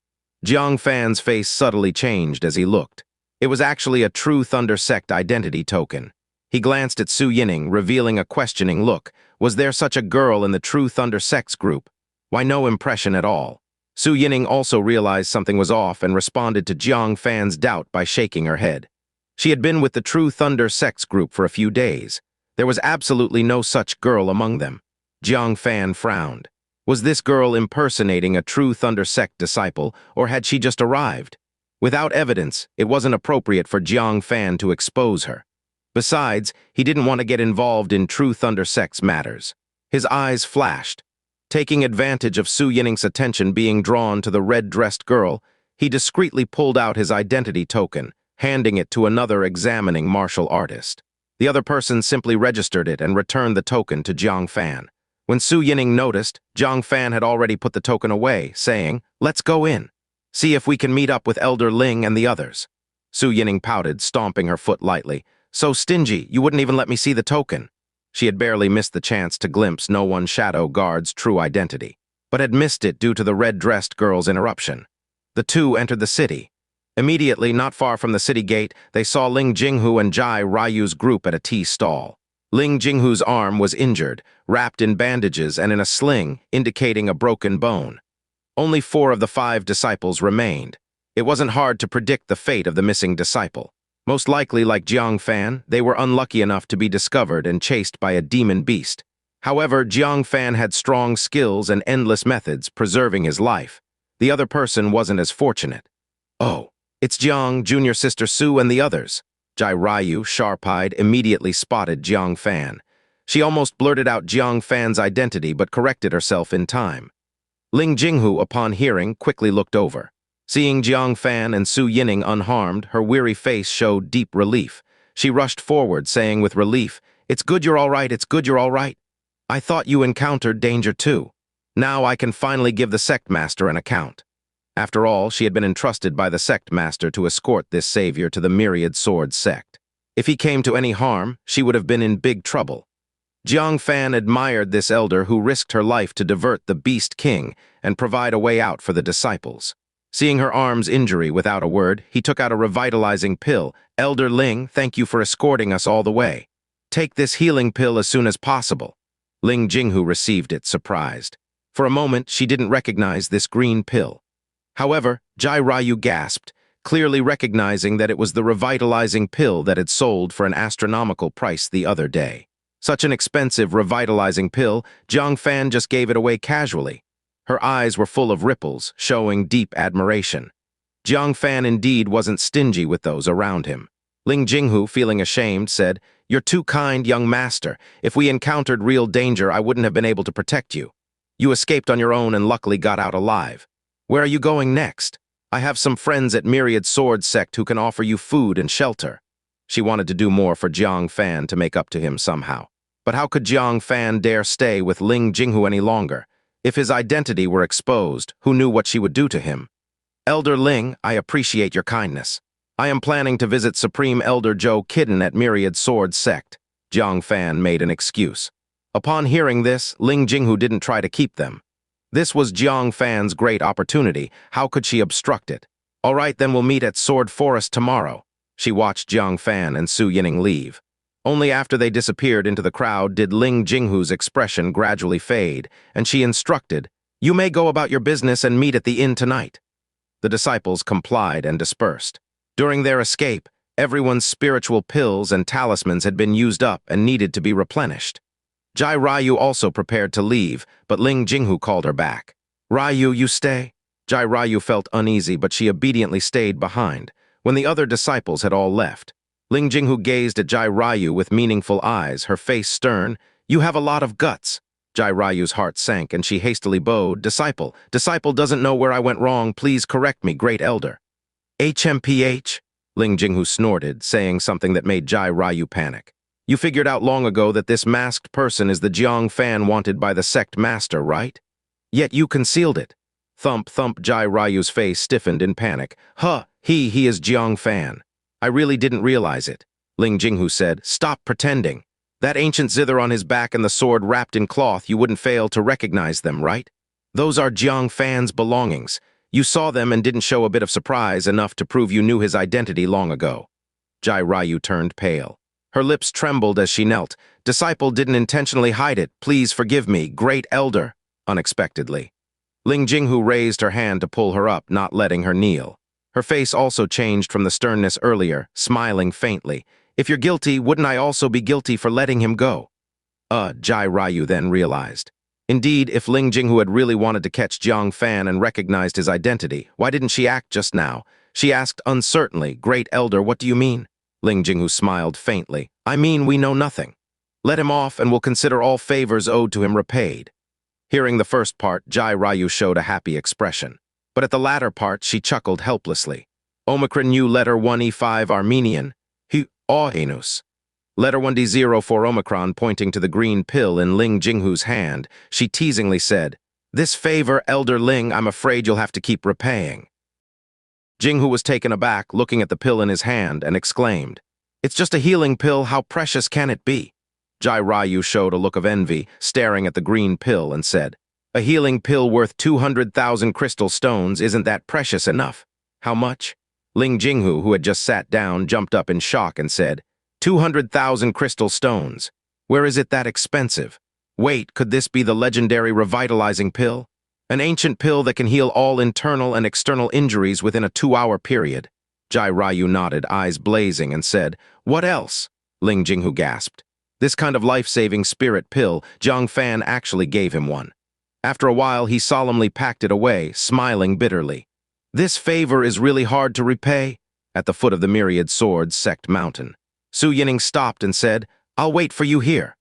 Jiang Fan's face subtly changed as he looked. It was actually a true Thunder Sect identity token. He glanced at Su Yining, revealing a questioning look. Was there such a girl in the true Thunder Sect's group? Why, no impression at all. Su Yining also realized something was off and responded to Jiang Fan's doubt by shaking her head. She had been with the true Thunder Sect's group for a few days. There was absolutely no such girl among them. Jiang Fan frowned. Was this girl impersonating a true Thunder Sect disciple, or had she just arrived? Without evidence, it wasn't appropriate for Jiang Fan to expose her. Besides, he didn't want to get involved in true Thunder Sect's matters. His eyes flashed. Taking advantage of Su Yining's attention being drawn to the red-dressed girl, he discreetly pulled out his identity token, handing it to another examining martial artist. The other person simply registered it and returned the token to Jiang Fan. When Su Yining noticed, Jiang Fan had already put the token away, saying, "Let's go in. See if we can meet up with Elder Ling and the others." Su Yining pouted, stomping her foot lightly. "So stingy, you wouldn't even let me see the token." She had barely missed the chance to glimpse No One Shadow Guard's true identity, but had missed it due to the red-dressed girl's interruption. The two entered the city. Immediately, not far from the city gate, they saw Ling Jinghu and Jai Ryu's group at a tea stall. Ling Jinghu's arm was injured, wrapped in bandages and in a sling, indicating a broken bone. Only 4 of the 5 disciples remained. It wasn't hard to predict the fate of the missing disciple. Most likely, like Jiang Fan, they were unlucky enough to be discovered and chased by a demon beast. However, Jiang Fan had strong skills and endless methods, preserving his life. The other person wasn't as fortunate. Oh, it's Jiang, junior sister Su, and the others. Jai Ryu, sharp-eyed, immediately spotted Jiang Fan. She almost blurted out Jiang Fan's identity but corrected herself in time. Ling Jinghu, upon hearing, quickly looked over. Seeing Jiang Fan and Su Yining unharmed, her weary face showed deep relief. She rushed forward, saying with relief, "It's good you're all right, it's good you're all right. I thought you encountered danger too. Now I can finally give the sect master an account." After all, she had been entrusted by the sect master to escort this savior to the Myriad Sword sect. If he came to any harm, she would have been in big trouble. Jiang Fan admired this elder who risked her life to divert the Beast King and provide a way out for the disciples. Seeing her arm's injury without a word, he took out a revitalizing pill. "Elder Ling, thank you for escorting us all the way. Take this healing pill as soon as possible." Ling Jinghu received it, surprised. For a moment, she didn't recognize this green pill. However, Jai Ryu gasped, clearly recognizing that it was the revitalizing pill that had sold for an astronomical price the other day. Such an expensive revitalizing pill, Jiang Fan just gave it away casually. Her eyes were full of ripples, showing deep admiration. Jiang Fan indeed wasn't stingy with those around him. Ling Jinghu, feeling ashamed, said, "You're too kind, young master. If we encountered real danger, I wouldn't have been able to protect you. You escaped on your own and luckily got out alive. Where are you going next? I have some friends at Myriad Sword Sect who can offer you food and shelter." She wanted to do more for Jiang Fan to make up to him somehow. But how could Jiang Fan dare stay with Ling Jinghu any longer? If his identity were exposed, who knew what she would do to him? "Elder Ling, I appreciate your kindness. I am planning to visit Supreme Elder Zhou Kidden at Myriad Sword Sect." Jiang Fan made an excuse. Upon hearing this, Ling Jinghu didn't try to keep them. This was Jiang Fan's great opportunity. How could she obstruct it? "All right, then we'll meet at Sword Forest tomorrow." She watched Jiang Fan and Su Yining leave. Only after they disappeared into the crowd did Ling Jinghu's expression gradually fade, and she instructed, "You may go about your business and meet at the inn tonight." The disciples complied and dispersed. During their escape, everyone's spiritual pills and talismans had been used up and needed to be replenished. Jai Ryu also prepared to leave, but Ling Jinghu called her back. "Ryu, you stay?" Jai Ryu felt uneasy, but she obediently stayed behind. When the other disciples had all left, Ling Jinghu gazed at Jai Ryu with meaningful eyes, her face stern. "You have a lot of guts." Jai Ryu's heart sank, and she hastily bowed. Disciple doesn't know where I went wrong. Please correct me, great elder." "HMPH?" Ling Jinghu snorted, saying something that made Jai Ryu panic. "You figured out long ago that this masked person is the Jiang Fan wanted by the sect master, right? Yet you concealed it." Thump, thump, Jai Ryu's face stiffened in panic. He is Jiang Fan. I really didn't realize it." Ling Jinghu said, "Stop pretending. That ancient zither on his back and the sword wrapped in cloth, you wouldn't fail to recognize them, right? Those are Jiang Fan's belongings. You saw them and didn't show a bit of surprise enough to prove you knew his identity long ago." Jai Ryu turned pale. Her lips trembled as she knelt. "Disciple didn't intentionally hide it. Please forgive me, great elder." Unexpectedly, Ling Jinghu raised her hand to pull her up, not letting her kneel. Her face also changed from the sternness earlier, smiling faintly. "If you're guilty, wouldn't I also be guilty for letting him go?" Jai Ryu then realized. Indeed, if Ling Jinghu had really wanted to catch Jiang Fan and recognized his identity, why didn't she act just now? She asked uncertainly, "Great elder, what do you mean?" Ling Jinghu smiled faintly. "I mean we know nothing. Let him off and we'll consider all favors owed to him repaid." Hearing the first part, Jai Ryu showed a happy expression. But at the latter part, she chuckled helplessly. "Omicron U letter 1E5 Armenian, Hu Enus." Letter 1D0 for Omicron pointing to the green pill in Ling Jinghu's hand, she teasingly said, "This favor, Elder Ling, I'm afraid you'll have to keep repaying." Jinghu was taken aback, looking at the pill in his hand, and exclaimed, "It's just a healing pill, how precious can it be?" Jai Ryu showed a look of envy, staring at the green pill, and said, "A healing pill worth 200,000 crystal stones, isn't that precious enough?" "How much?" Ling Jinghu, who had just sat down, jumped up in shock and said, 200,000 crystal stones. Where is it that expensive? Wait, could this be the legendary revitalizing pill? An ancient pill that can heal all internal and external injuries within a 2-hour period. Jai Ryu nodded, eyes blazing, and said, "What else?" Ling Jinghu gasped. This kind of life-saving spirit pill, Jiang Fan actually gave him one. After a while, he solemnly packed it away, smiling bitterly. This favor is really hard to repay. At the foot of the Myriad Swords Sect mountain, Su Yining stopped and said, "I'll wait for you here."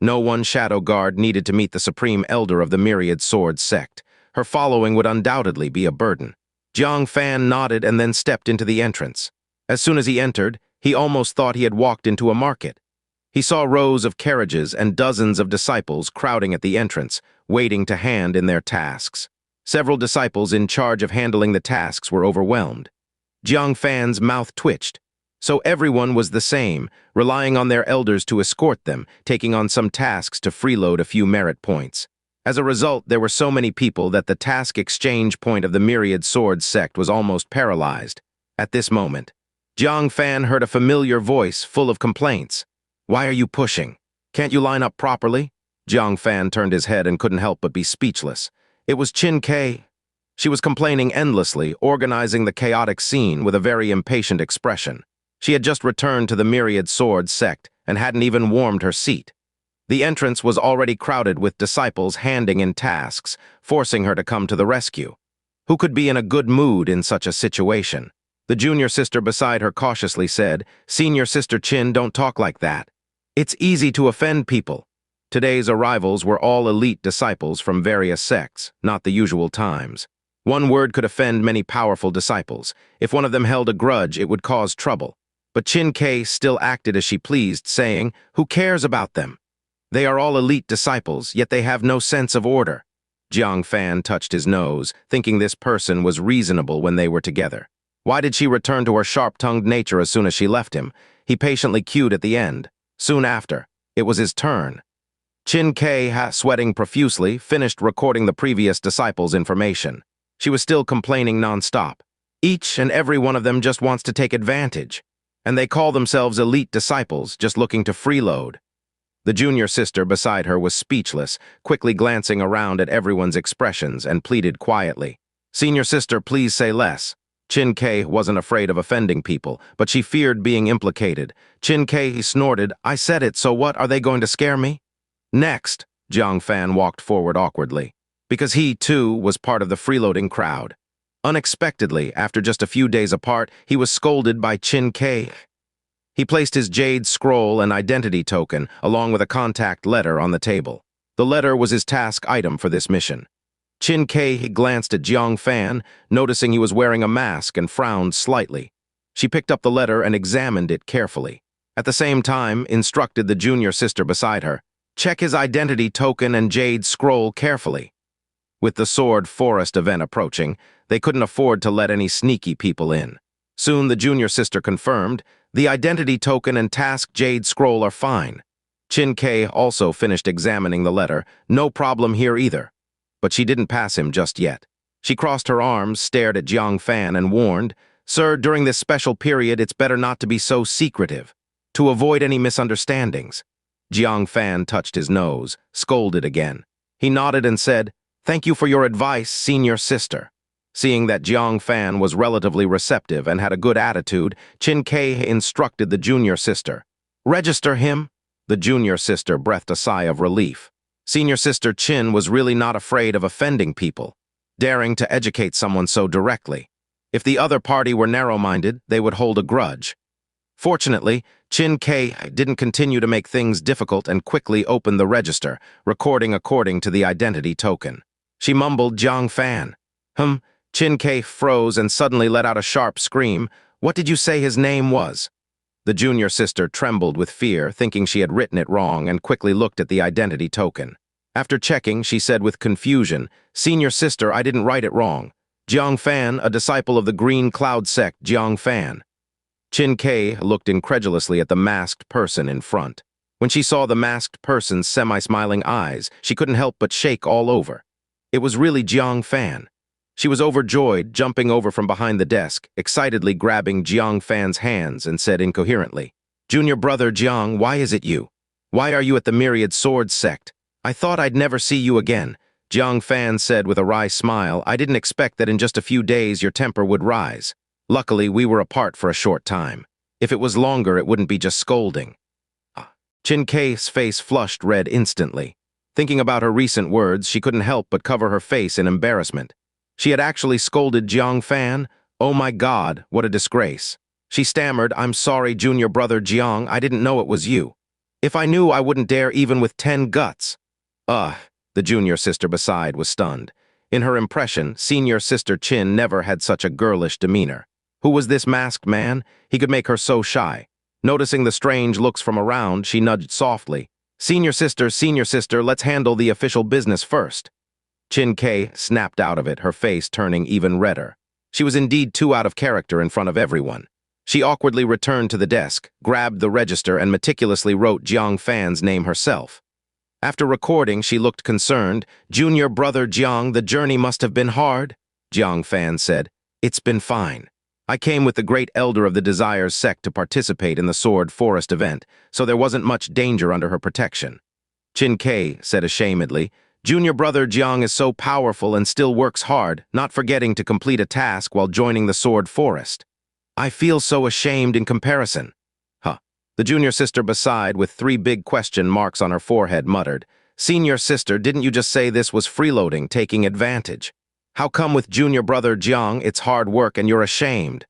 No one shadow guard needed to meet the Supreme Elder of the Myriad Swords Sect. Her following would undoubtedly be a burden. Jiang Fan nodded and then stepped into the entrance. As soon as he entered, he almost thought he had walked into a market. He saw rows of carriages and dozens of disciples crowding at the entrance, waiting to hand in their tasks. Several disciples in charge of handling the tasks were overwhelmed. Jiang Fan's mouth twitched. So everyone was the same, relying on their elders to escort them, taking on some tasks to freeload a few merit points. As a result, there were so many people that the task exchange point of the Myriad Swords Sect was almost paralyzed. At this moment, Jiang Fan heard a familiar voice full of complaints. "Why are you pushing? Can't you line up properly?" Jiang Fan turned his head and couldn't help but be speechless. It was Qin Kei. She was complaining endlessly, organizing the chaotic scene with a very impatient expression. She had just returned to the Myriad Swords Sect and hadn't even warmed her seat. The entrance was already crowded with disciples handing in tasks, forcing her to come to the rescue. Who could be in a good mood in such a situation? The junior sister beside her cautiously said, "Senior Sister Qin, don't talk like that. It's easy to offend people." Today's arrivals were all elite disciples from various sects, not the usual times. One word could offend many powerful disciples. If one of them held a grudge, it would cause trouble. But Qin Kei still acted as she pleased, saying, "Who cares about them? They are all elite disciples, yet they have no sense of order." Jiang Fan touched his nose, thinking this person was reasonable when they were together. Why did she return to her sharp-tongued nature as soon as she left him? He patiently queued at the end. Soon after, it was his turn. Qin Kei, sweating profusely, finished recording the previous disciples' information. She was still complaining non-stop. Each and every one of them just wants to take advantage. And they call themselves elite disciples, just looking to freeload. The junior sister beside her was speechless, quickly glancing around at everyone's expressions, and pleaded quietly, "Senior sister, please say less." Qin Kei wasn't afraid of offending people, but she feared being implicated. Qin Kei snorted, "I said it, so what, are they going to scare me?" Next, Jiang Fan walked forward awkwardly, because he, too, was part of the freeloading crowd. Unexpectedly, after just a few days apart, he was scolded by Qin Kei. He placed his jade scroll and identity token, along with a contact letter, on the table. The letter was his task item for this mission. Qin Kei glanced at Jiang Fan, noticing he was wearing a mask, and frowned slightly. She picked up the letter and examined it carefully. At the same time, instructed the junior sister beside her, "Check his identity token and jade scroll carefully." With the Sword Forest event approaching, they couldn't afford to let any sneaky people in. Soon the junior sister confirmed, "The identity token and task jade scroll are fine." Qin Kei also finished examining the letter. No problem here either. But she didn't pass him just yet. She crossed her arms, stared at Jiang Fan, and warned, "Sir, during this special period, it's better not to be so secretive, to avoid any misunderstandings." Jiang Fan touched his nose, scolded again. He nodded and said, "Thank you for your advice, senior sister." Seeing that Jiang Fan was relatively receptive and had a good attitude, Qin Kei instructed the junior sister, "Register him." The junior sister breathed a sigh of relief. Senior sister Qin was really not afraid of offending people, daring to educate someone so directly. If the other party were narrow-minded, they would hold a grudge. Fortunately, Qin Kei didn't continue to make things difficult and quickly opened the register, recording according to the identity token. She mumbled, "Jiang Fan." Qin Kei froze and suddenly let out a sharp scream. "What did you say his name was?" The junior sister trembled with fear, thinking she had written it wrong, and quickly looked at the identity token. After checking, she said with confusion, "Senior sister, I didn't write it wrong. Jiang Fan, a disciple of the Green Cloud Sect, Jiang Fan." Qin Kei looked incredulously at the masked person in front. When she saw the masked person's semi-smiling eyes, she couldn't help but shake all over. It was really Jiang Fan. She was overjoyed, jumping over from behind the desk, excitedly grabbing Jiang Fan's hands, and said incoherently, "Junior brother Jiang, why is it you?" Why are you at the Myriad Sword Sect? I thought I'd never see you again, Jiang Fan said with a wry smile. I didn't expect that in just a few days your temper would rise. Luckily, we were apart for a short time. If it was longer, it wouldn't be just scolding. Qin Kei's face flushed red instantly. Thinking about her recent words, she couldn't help but cover her face in embarrassment. She had actually scolded Jiang Fan? Oh my God, what a disgrace. She stammered, I'm sorry, junior brother Jiang, I didn't know it was you. If I knew, I wouldn't dare even with 10 guts. The junior sister beside was stunned. In her impression, senior sister Qin never had such a girlish demeanor. Who was this masked man? He could make her so shy. Noticing the strange looks from around, she nudged softly. Senior sister, let's handle the official business first. Qin Kei snapped out of it, her face turning even redder. She was indeed too out of character in front of everyone. She awkwardly returned to the desk, grabbed the register, and meticulously wrote Jiang Fan's name herself. After recording, she looked concerned. Junior brother Jiang, the journey must have been hard, Jiang Fan said. It's been fine. I came with the great elder of the Desires sect to participate in the Sword Forest event, so there wasn't much danger under her protection. Qin Kei said ashamedly, Junior brother Jiang is so powerful and still works hard, not forgetting to complete a task while joining the Sword Forest. I feel so ashamed in comparison. The junior sister beside, with 3 big question marks on her forehead, muttered, Senior sister, didn't you just say this was freeloading, taking advantage? How come with junior brother Jiang, it's hard work and you're ashamed?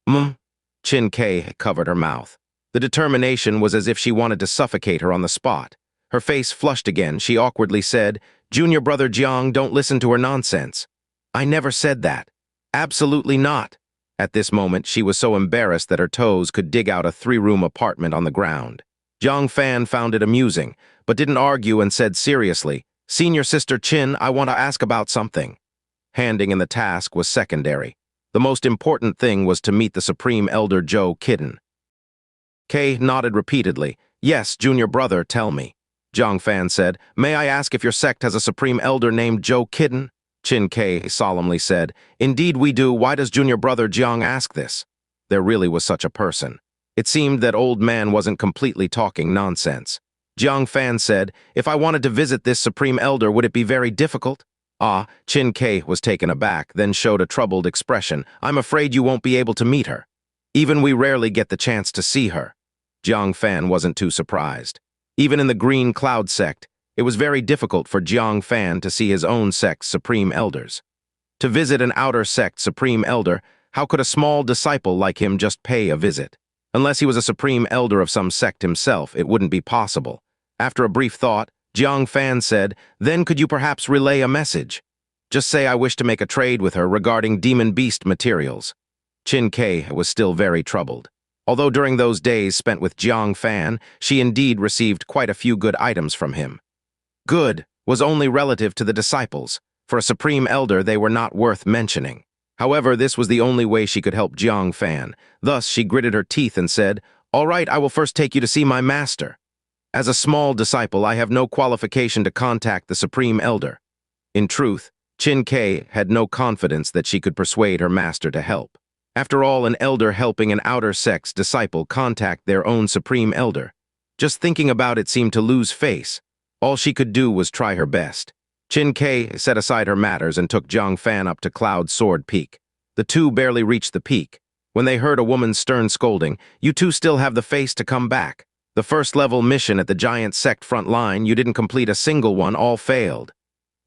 Qin Kei covered her mouth. The determination was as if she wanted to suffocate her on the spot. Her face flushed again. She awkwardly said, Junior brother Jiang, don't listen to her nonsense. I never said that. Absolutely not. At this moment, she was so embarrassed that her toes could dig out a 3-room apartment on the ground. Jiang Fan found it amusing, but didn't argue and said seriously, Senior sister Qin, I want to ask about something. Handing in the task was secondary. The most important thing was to meet the Supreme Elder Zhou Kitten. Kei nodded repeatedly. Yes, junior brother, tell me. Jiang Fan said, May I ask if your sect has a Supreme Elder named Zhou Kitten? Qin Kei solemnly said, Indeed we do. Why does junior brother Jiang ask this? There really was such a person. It seemed that old man wasn't completely talking nonsense. Jiang Fan said, If I wanted to visit this Supreme Elder, would it be very difficult? Qin Kei was taken aback, then showed a troubled expression. I'm afraid you won't be able to meet her. Even we rarely get the chance to see her. Jiang Fan wasn't too surprised. Even in the Green Cloud Sect, it was very difficult for Jiang Fan to see his own sect's Supreme Elders. To visit an outer sect Supreme Elder, how could a small disciple like him just pay a visit? Unless he was a Supreme Elder of some sect himself, it wouldn't be possible. After a brief thought, Jiang Fan said, Then could you perhaps relay a message? Just say I wish to make a trade with her regarding demon beast materials. Qin Kei was still very troubled. Although during those days spent with Jiang Fan, she indeed received quite a few good items from him. Good was only relative to the disciples. For a Supreme Elder, they were not worth mentioning. However, this was the only way she could help Jiang Fan. Thus, she gritted her teeth and said, All right, I will first take you to see my master. As a small disciple, I have no qualification to contact the Supreme Elder. In truth, Qin Kei had no confidence that she could persuade her master to help. After all, an elder helping an outer sect's disciple contact their own Supreme Elder. Just thinking about it seemed to lose face. All she could do was try her best. Qin Kei set aside her matters and took Jiang Fan up to Cloud Sword Peak. The two barely reached the peak. When they heard a woman's stern scolding, You two still have the face to come back. The first-level mission at the giant sect front line, you didn't complete a single one, all failed.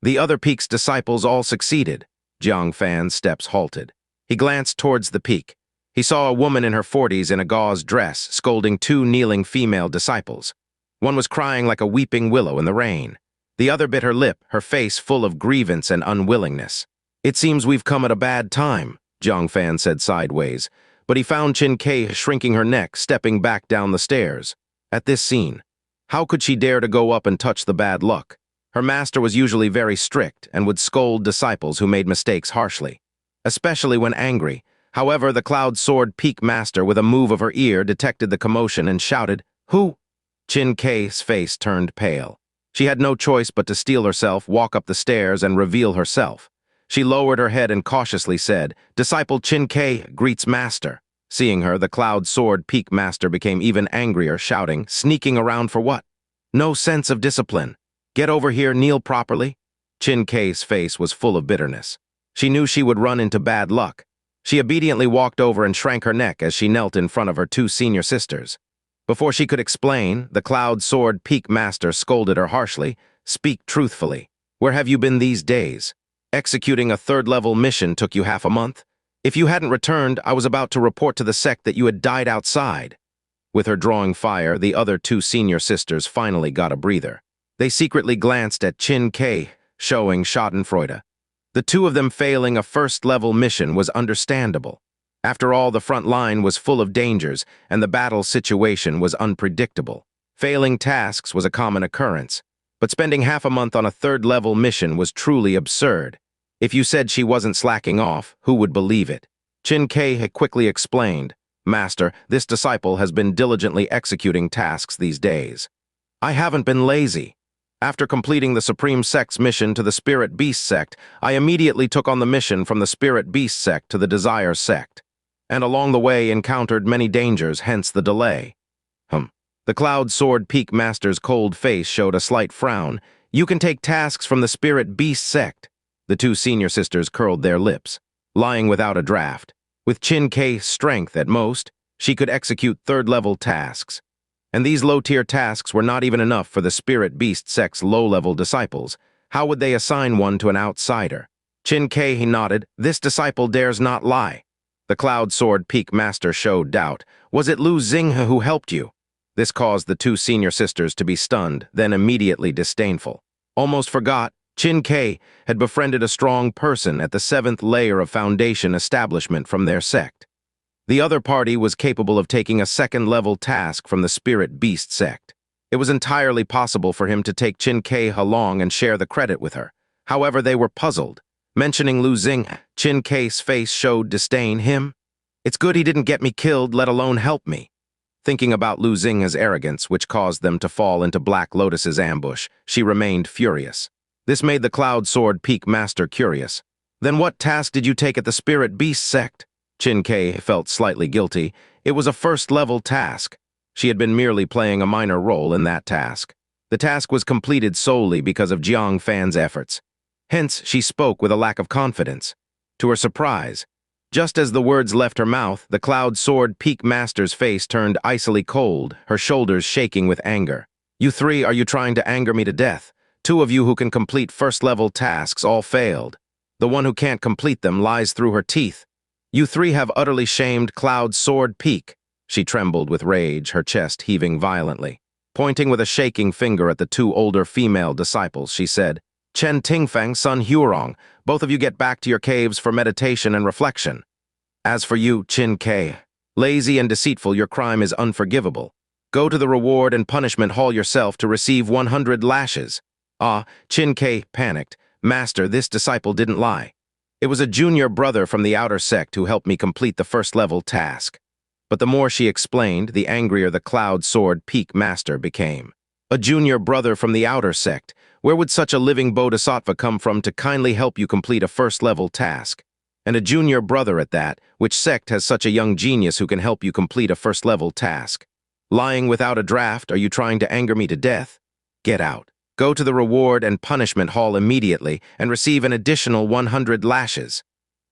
The other peak's disciples all succeeded. Jiang Fan's steps halted. He glanced towards the peak. He saw a woman in her 40s in a gauze dress, scolding 2 kneeling female disciples. One was crying like a weeping willow in the rain. The other bit her lip, her face full of grievance and unwillingness. It seems we've come at a bad time, Jiang Fan said sideways, but he found Qin Kei shrinking her neck, stepping back down the stairs. At this scene, how could she dare to go up and touch the bad luck? Her master was usually very strict and would scold disciples who made mistakes harshly, especially when angry. However, the Cloud Sword Peak Master, with a move of her ear, detected the commotion and shouted, Who? Qin Kei's face turned pale. She had no choice but to steel herself, walk up the stairs, and reveal herself. She lowered her head and cautiously said, Disciple Qin Kei greets Master. Seeing her, the Cloud Sword Peak Master became even angrier, shouting, Sneaking around for what? No sense of discipline. Get over here, kneel properly. Chin Kei's face was full of bitterness. She knew she would run into bad luck. She obediently walked over and shrank her neck as she knelt in front of her two senior sisters. Before she could explain, the Cloud Sword Peak Master scolded her harshly. Speak truthfully. Where have you been these days? Executing a third-level mission took you half a month. If you hadn't returned, I was about to report to the sect that you had died outside. With her drawing fire, the other two senior sisters finally got a breather. They secretly glanced at Chin Kei, showing schadenfreude. The two of them failing a first-level mission was understandable. After all, the front line was full of dangers, and the battle situation was unpredictable. Failing tasks was a common occurrence, but spending half a month on a third-level mission was truly absurd. If you said she wasn't slacking off, who would believe it? Chin Kei had quickly explained, Master, this disciple has been diligently executing tasks these days. I haven't been lazy. After completing the Supreme Sect's mission to the Spirit Beast Sect, I immediately took on the mission from the Spirit Beast Sect to the Desire Sect, and along the way encountered many dangers, hence the delay. The Cloud Sword Peak Master's cold face showed a slight frown. You can take tasks from the Spirit Beast Sect. The two senior sisters curled their lips, lying without a draft. With Chin Kei's strength at most, she could execute third-level tasks. And these low-tier tasks were not even enough for the Spirit Beast Sect's low-level disciples. How would they assign one to an outsider? Chin Kei nodded. This disciple dares not lie. The Cloud Sword Peak Master showed doubt. Was it Lu Xinghe who helped you? This caused the two senior sisters to be stunned, then immediately disdainful. Almost forgot, Chin Kei had befriended a strong person at the 7th layer of foundation establishment from their sect. The other party was capable of taking a second-level task from the Spirit Beast Sect. It was entirely possible for him to take Chin Kei along and share the credit with her. However, they were puzzled. Mentioning Lu Xinghe, Chin Kei's face showed disdain. Him? It's good he didn't get me killed, let alone help me. Thinking about Lu Xinghe's arrogance, which caused them to fall into Black Lotus's ambush, she remained furious. This made the Cloud Sword Peak Master curious. Then what task did you take at the Spirit Beast Sect? Chin Kei felt slightly guilty. It was a first-level task. She had been merely playing a minor role in that task. The task was completed solely because of Jiang Fan's efforts. Hence, she spoke with a lack of confidence. To her surprise, just as the words left her mouth, the Cloud Sword Peak Master's face turned icily cold, her shoulders shaking with anger. You three, are you trying to anger me to death? Two of you who can complete first-level tasks all failed. The one who can't complete them lies through her teeth. You three have utterly shamed Cloud Sword Peak. She trembled with rage, her chest heaving violently. Pointing with a shaking finger at the two older female disciples, she said, Chen Tingfang, Sun Huarong, both of you get back to your caves for meditation and reflection. As for you, Chin Kei, lazy and deceitful, your crime is unforgivable. Go to the reward and punishment hall yourself to receive 100 lashes. Chin Kei panicked. Master, this disciple didn't lie. It was a junior brother from the outer sect who helped me complete the first-level task. But the more she explained, the angrier the Cloud Sword Peak Master became. A junior brother from the outer sect? Where would such a living bodhisattva come from to kindly help you complete a first-level task? And a junior brother at that, which sect has such a young genius who can help you complete a first-level task? Lying without a draft, are you trying to anger me to death? Get out. Go to the reward and punishment hall immediately and receive an additional 100 lashes.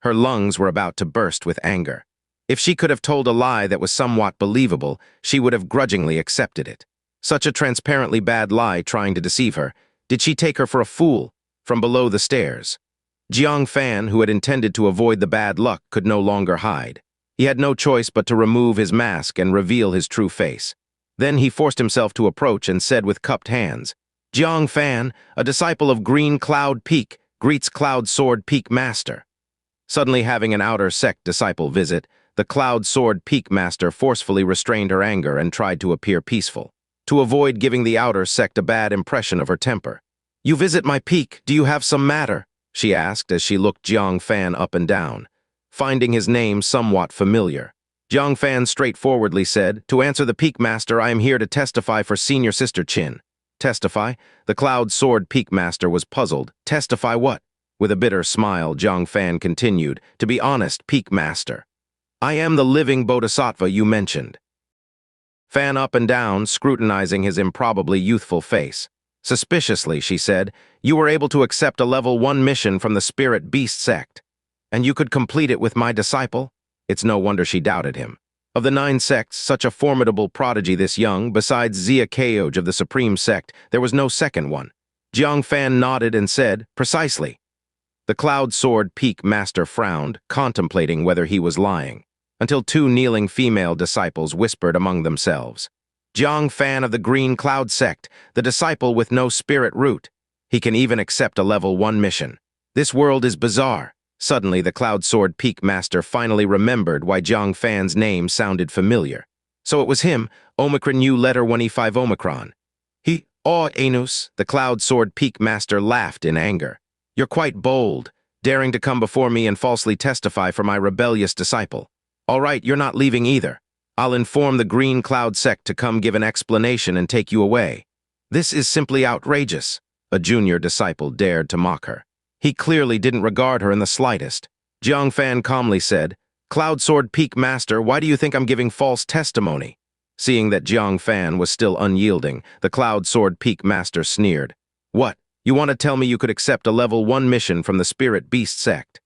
Her lungs were about to burst with anger. If she could have told a lie that was somewhat believable, she would have grudgingly accepted it. Such a transparently bad lie trying to deceive her. Did she take her for a fool? From below the stairs, Jiang Fan, who had intended to avoid the bad luck, could no longer hide. He had no choice but to remove his mask and reveal his true face. Then he forced himself to approach and said with cupped hands, Jiang Fan, a disciple of Green Cloud Peak, greets Cloud Sword Peak Master. Suddenly having an outer sect disciple visit, the Cloud Sword Peak Master forcefully restrained her anger and tried to appear peaceful, to avoid giving the outer sect a bad impression of her temper. You visit my peak, do you have some matter? She asked as she looked Jiang Fan up and down, finding his name somewhat familiar. Jiang Fan straightforwardly said, To answer the Peak Master, I am here to testify for Senior Sister Chin. Testify? The Cloud Sword Peak Master was puzzled. Testify what? With a bitter smile, Jiang Fan continued, To be honest, Peak Master, I am the living bodhisattva you mentioned. Fan up and down, scrutinizing his improbably youthful face. Suspiciously, she said, you were able to accept a level 1 mission from the Spirit Beast Sect. And you could complete it with my disciple? It's no wonder she doubted him. Of the 9 sects, such a formidable prodigy this young, besides Xianxia of the Supreme Sect, there was no second one. Jiang Fan nodded and said, precisely. The Cloud Sword Peak Master frowned, contemplating whether he was lying, until 2 kneeling female disciples whispered among themselves. Jiang Fan of the Green Cloud Sect, the disciple with no spirit root. He can even accept a level 1 mission. This world is bizarre. Suddenly, the Cloud Sword Peak Master finally remembered why Jiang Fan's name sounded familiar. So it was him, Omicron U letter 1E5 Omicron. He, Anus, the Cloud Sword Peak Master laughed in anger. You're quite bold, daring to come before me and falsely testify for my rebellious disciple. All right, you're not leaving either. I'll inform the Green Cloud Sect to come give an explanation and take you away. This is simply outrageous, a junior disciple dared to mock her. He clearly didn't regard her in the slightest. Jiang Fan calmly said, Cloud Sword Peak Master, why do you think I'm giving false testimony? Seeing that Jiang Fan was still unyielding, the Cloud Sword Peak Master sneered. What, you want to tell me you could accept a level 1 mission from the Spirit Beast Sect?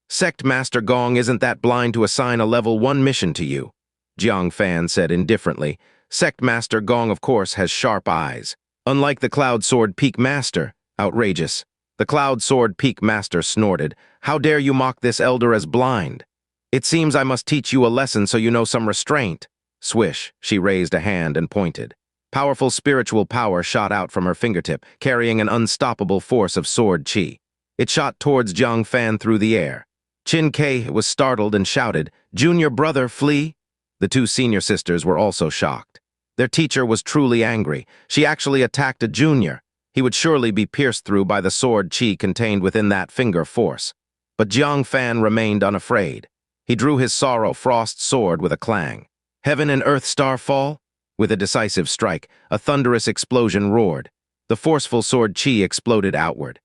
Sect Master Gong isn't that blind to assign a level 1 mission to you. Jiang Fan said indifferently. Sect Master Gong, of course, has sharp eyes. Unlike the Cloud Sword Peak Master. Outrageous. The Cloud Sword Peak Master snorted. How dare you mock this elder as blind? It seems I must teach you a lesson so you know some restraint. Swish, she raised a hand and pointed. Powerful spiritual power shot out from her fingertip, carrying an unstoppable force of sword chi. It shot towards Jiang Fan through the air. Qin Ke was startled and shouted, Junior brother, flee! The 2 senior sisters were also shocked. Their teacher was truly angry. She actually attacked a junior. He would surely be pierced through by the sword chi contained within that finger force. But Jiang Fan remained unafraid. He drew his Sorrow Frost sword with a clang. Heaven and earth star fall? With a decisive strike, a thunderous explosion roared. The forceful sword chi exploded outward.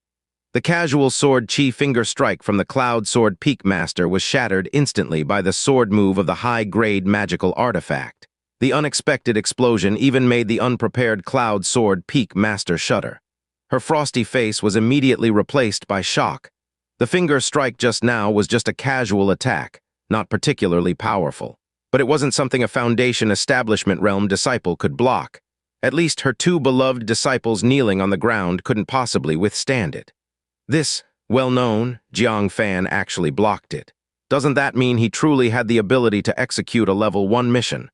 The casual sword chi finger strike from the Cloud Sword Peak Master was shattered instantly by the sword move of the high-grade magical artifact. The unexpected explosion even made the unprepared Cloud Sword Peak Master shudder. Her frosty face was immediately replaced by shock. The finger strike just now was just a casual attack, not particularly powerful. But it wasn't something a Foundation Establishment Realm disciple could block. At least her 2 beloved disciples kneeling on the ground couldn't possibly withstand it. This, well-known, Jiang Fan actually blocked it. Doesn't that mean he truly had the ability to execute a level 1 mission?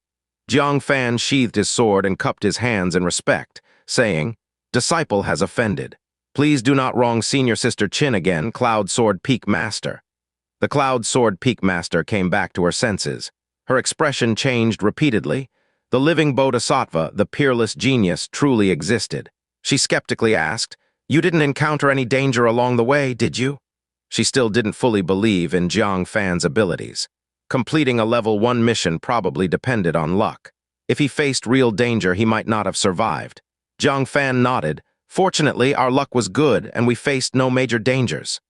Jiang Fan sheathed his sword and cupped his hands in respect, saying, Disciple has offended. Please do not wrong Senior Sister Qin again, Cloud Sword Peak Master. The Cloud Sword Peak Master came back to her senses. Her expression changed repeatedly. The living Bodhisattva, the peerless genius, truly existed. She skeptically asked, You didn't encounter any danger along the way, did you? She still didn't fully believe in Jiang Fan's abilities. Completing a level 1 mission probably depended on luck. If he faced real danger, he might not have survived. Jiang Fan nodded. Fortunately, our luck was good and we faced no major dangers.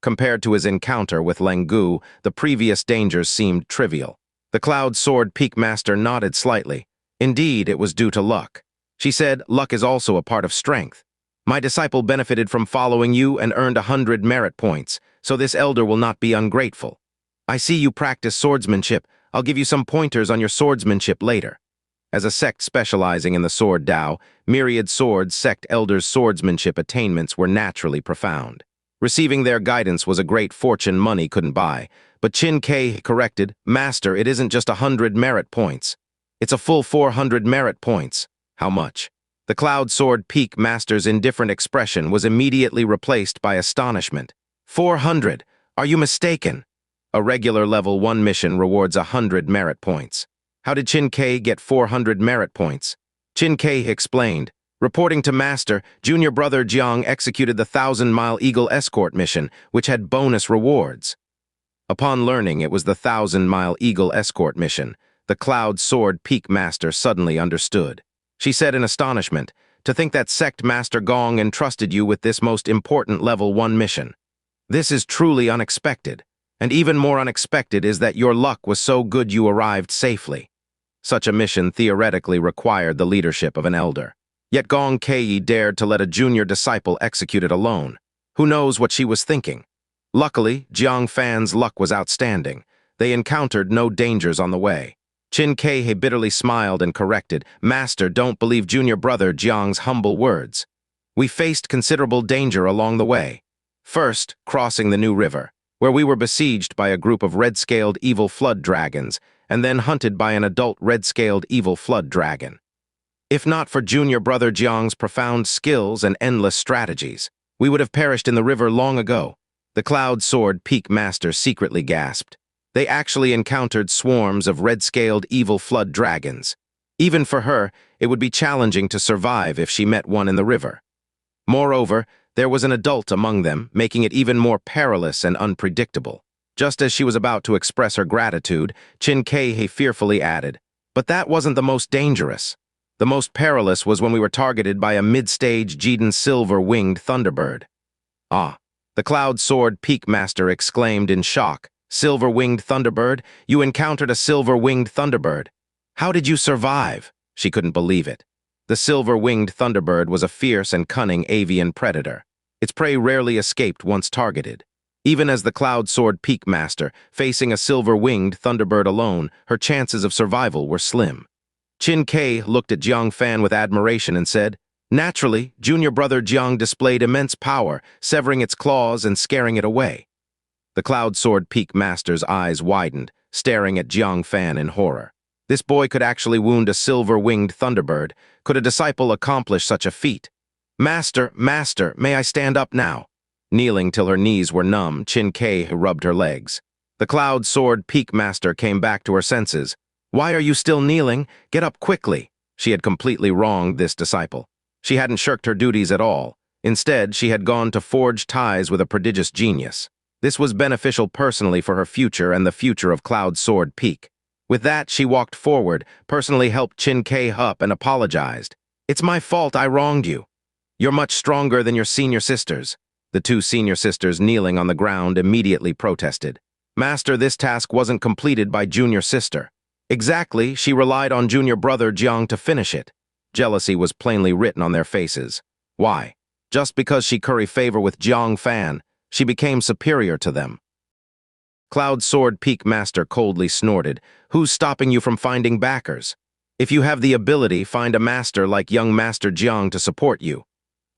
Compared to his encounter with Lengu, the previous dangers seemed trivial. The Cloud Sword Peak Master nodded slightly. Indeed, it was due to luck. She said, Luck is also a part of strength. My disciple benefited from following you and earned 100 merit points, so this elder will not be ungrateful. I see you practice swordsmanship. I'll give you some pointers on your swordsmanship later. As a sect specializing in the sword Dao, myriad sword sect elders' swordsmanship attainments were naturally profound. Receiving their guidance was a great fortune money couldn't buy, but Qin Ke corrected, Master, it isn't just 100 merit points. It's a full 400 merit points. How much? The Cloud Sword Peak Master's indifferent expression was immediately replaced by astonishment. 400! Are you mistaken? A regular level 1 mission rewards 100 merit points. How did Qin Ke get 400 merit points? Qin Ke explained. Reporting to Master, junior brother Jiang executed the 1,000-mile Eagle escort mission, which had bonus rewards. Upon learning it was the 1,000-mile Eagle escort mission, the Cloud Sword Peak Master suddenly understood. She said in astonishment, To think that Sect Master Gong entrusted you with this most important level 1 mission. This is truly unexpected. And even more unexpected is that your luck was so good you arrived safely. Such a mission theoretically required the leadership of an elder. Yet Gong Kei dared to let a junior disciple execute it alone. Who knows what she was thinking? Luckily, Jiang Fan's luck was outstanding. They encountered no dangers on the way. Qin Kei bitterly smiled and corrected, "Master, don't believe junior brother Jiang's humble words. We faced considerable danger along the way. First, crossing the New River, where we were besieged by a group of red-scaled evil flood dragons, and then hunted by an adult red-scaled evil flood dragon. If not for junior brother Jiang's profound skills and endless strategies, we would have perished in the river long ago." The Cloud Sword Peak Master secretly gasped. They actually encountered swarms of red-scaled evil flood dragons. Even for her, it would be challenging to survive if she met one in the river. Moreover, there was an adult among them, making it even more perilous and unpredictable. Just as she was about to express her gratitude, Qin Kei fearfully added, "But that wasn't the most dangerous. The most perilous was when we were targeted by a mid-stage Jidan silver-winged thunderbird." "Ah," the Cloud Sword Peak Master exclaimed in shock. "Silver-winged thunderbird? You encountered a silver-winged thunderbird. How did you survive?" She couldn't believe it. The silver-winged thunderbird was a fierce and cunning avian predator. Its prey rarely escaped once targeted. Even as the Cloud Sword Peak Master, facing a silver-winged thunderbird alone, her chances of survival were slim. Qin Kei looked at Jiang Fan with admiration and said, "Naturally, junior brother Jiang displayed immense power, severing its claws and scaring it away." The Cloud Sword Peak Master's eyes widened, staring at Jiang Fan in horror. This boy could actually wound a silver-winged thunderbird. Could a disciple accomplish such a feat? "Master, Master, may I stand up now?" Kneeling till her knees were numb, Qin Kei rubbed her legs. The Cloud Sword Peak Master came back to her senses. "Why are you still kneeling? Get up quickly." She had completely wronged this disciple. She hadn't shirked her duties at all. Instead, she had gone to forge ties with a prodigious genius. This was beneficial personally for her future and the future of Cloud Sword Peak. With that, she walked forward, personally helped Qin Kei up and apologized. "It's my fault I wronged you. You're much stronger than your senior sisters." The two senior sisters kneeling on the ground immediately protested. "Master, this task wasn't completed by junior sister." "Exactly, she relied on junior brother Jiang to finish it." Jealousy was plainly written on their faces. Why? Just because she curry favor with Jiang Fan, she became superior to them. Cloud Sword Peak Master coldly snorted, "Who's stopping you from finding backers? If you have the ability, find a master like young Master Jiang to support you.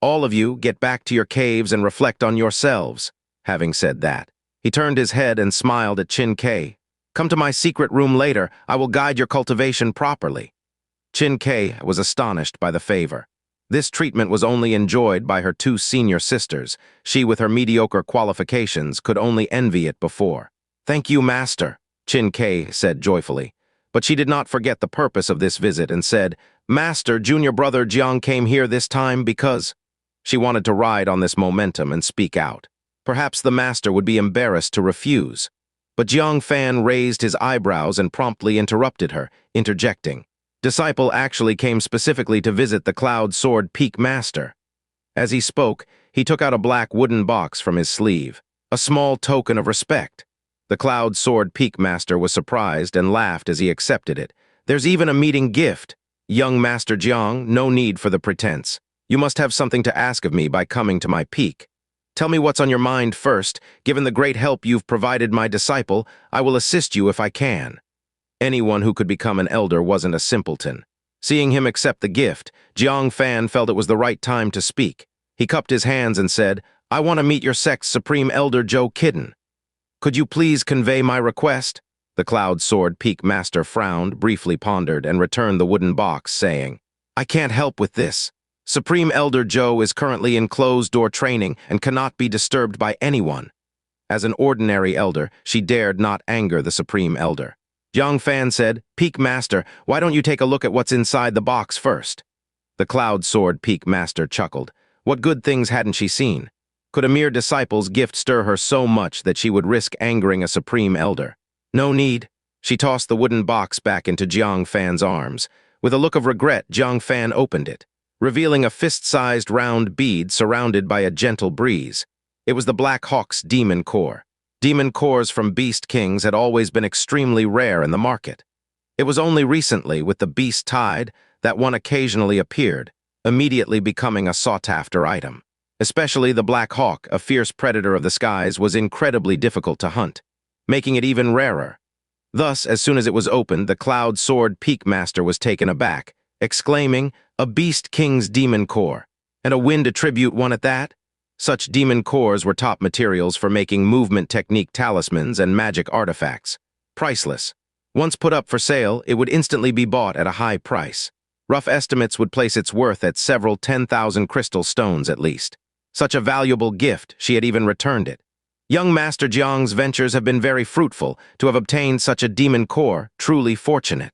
All of you, get back to your caves and reflect on yourselves." Having said that, he turned his head and smiled at Qin Kei. "Come to my secret room later. I will guide your cultivation properly." Qin Kei was astonished by the favor. This treatment was only enjoyed by her two senior sisters. She, with her mediocre qualifications, could only envy it before. "Thank you, Master," Qin Kei said joyfully. But she did not forget the purpose of this visit and said, "Master, junior brother Jiang came here this time because—" She wanted to ride on this momentum and speak out. Perhaps the master would be embarrassed to refuse. But Jiang Fan raised his eyebrows and promptly interrupted her, interjecting, "Disciple actually came specifically to visit the Cloud Sword Peak Master." As he spoke, he took out a black wooden box from his sleeve, a small token of respect. The Cloud Sword Peak Master was surprised and laughed as he accepted it. "There's even a meeting gift. Young Master Jiang, no need for the pretense. You must have something to ask of me by coming to my peak. Tell me what's on your mind first. Given the great help you've provided my disciple, I will assist you if I can." Anyone who could become an elder wasn't a simpleton. Seeing him accept the gift, Jiang Fan felt it was the right time to speak. He cupped his hands and said, "I want to meet your sect's Supreme Elder Zhou Kitten. Could you please convey my request?" The Cloud Sword Peak Master frowned, briefly pondered, and returned the wooden box, saying, "I can't help with this. Supreme Elder Zhou is currently in closed-door training and cannot be disturbed by anyone." As an ordinary elder, she dared not anger the Supreme Elder. Jiang Fan said, "Peak Master, why don't you take a look at what's inside the box first?" The Cloud Sword Peak Master chuckled. What good things hadn't she seen? Could a mere disciple's gift stir her so much that she would risk angering a Supreme Elder? No need. She tossed the wooden box back into Jiang Fan's arms. With a look of regret, Jiang Fan opened it, revealing a fist-sized round bead surrounded by a gentle breeze. It was the Black Hawk's demon core. Demon cores from Beast Kings had always been extremely rare in the market. It was only recently, with the beast tide, that one occasionally appeared, immediately becoming a sought-after item. Especially the black hawk, a fierce predator of the skies, was incredibly difficult to hunt, making it even rarer. Thus, as soon as it was opened, the Cloud Sword Peak Master was taken aback, exclaiming, "A Beast King's Demon Core, and a Wind Attribute one at that?" Such demon cores were top materials for making movement technique talismans and magic artifacts. Priceless. Once put up for sale, it would instantly be bought at a high price. Rough estimates would place its worth at several 10,000 crystal stones at least. Such a valuable gift, she had even returned it. Young Master Jiang's ventures have been very fruitful. To have obtained such a demon core, truly fortunate.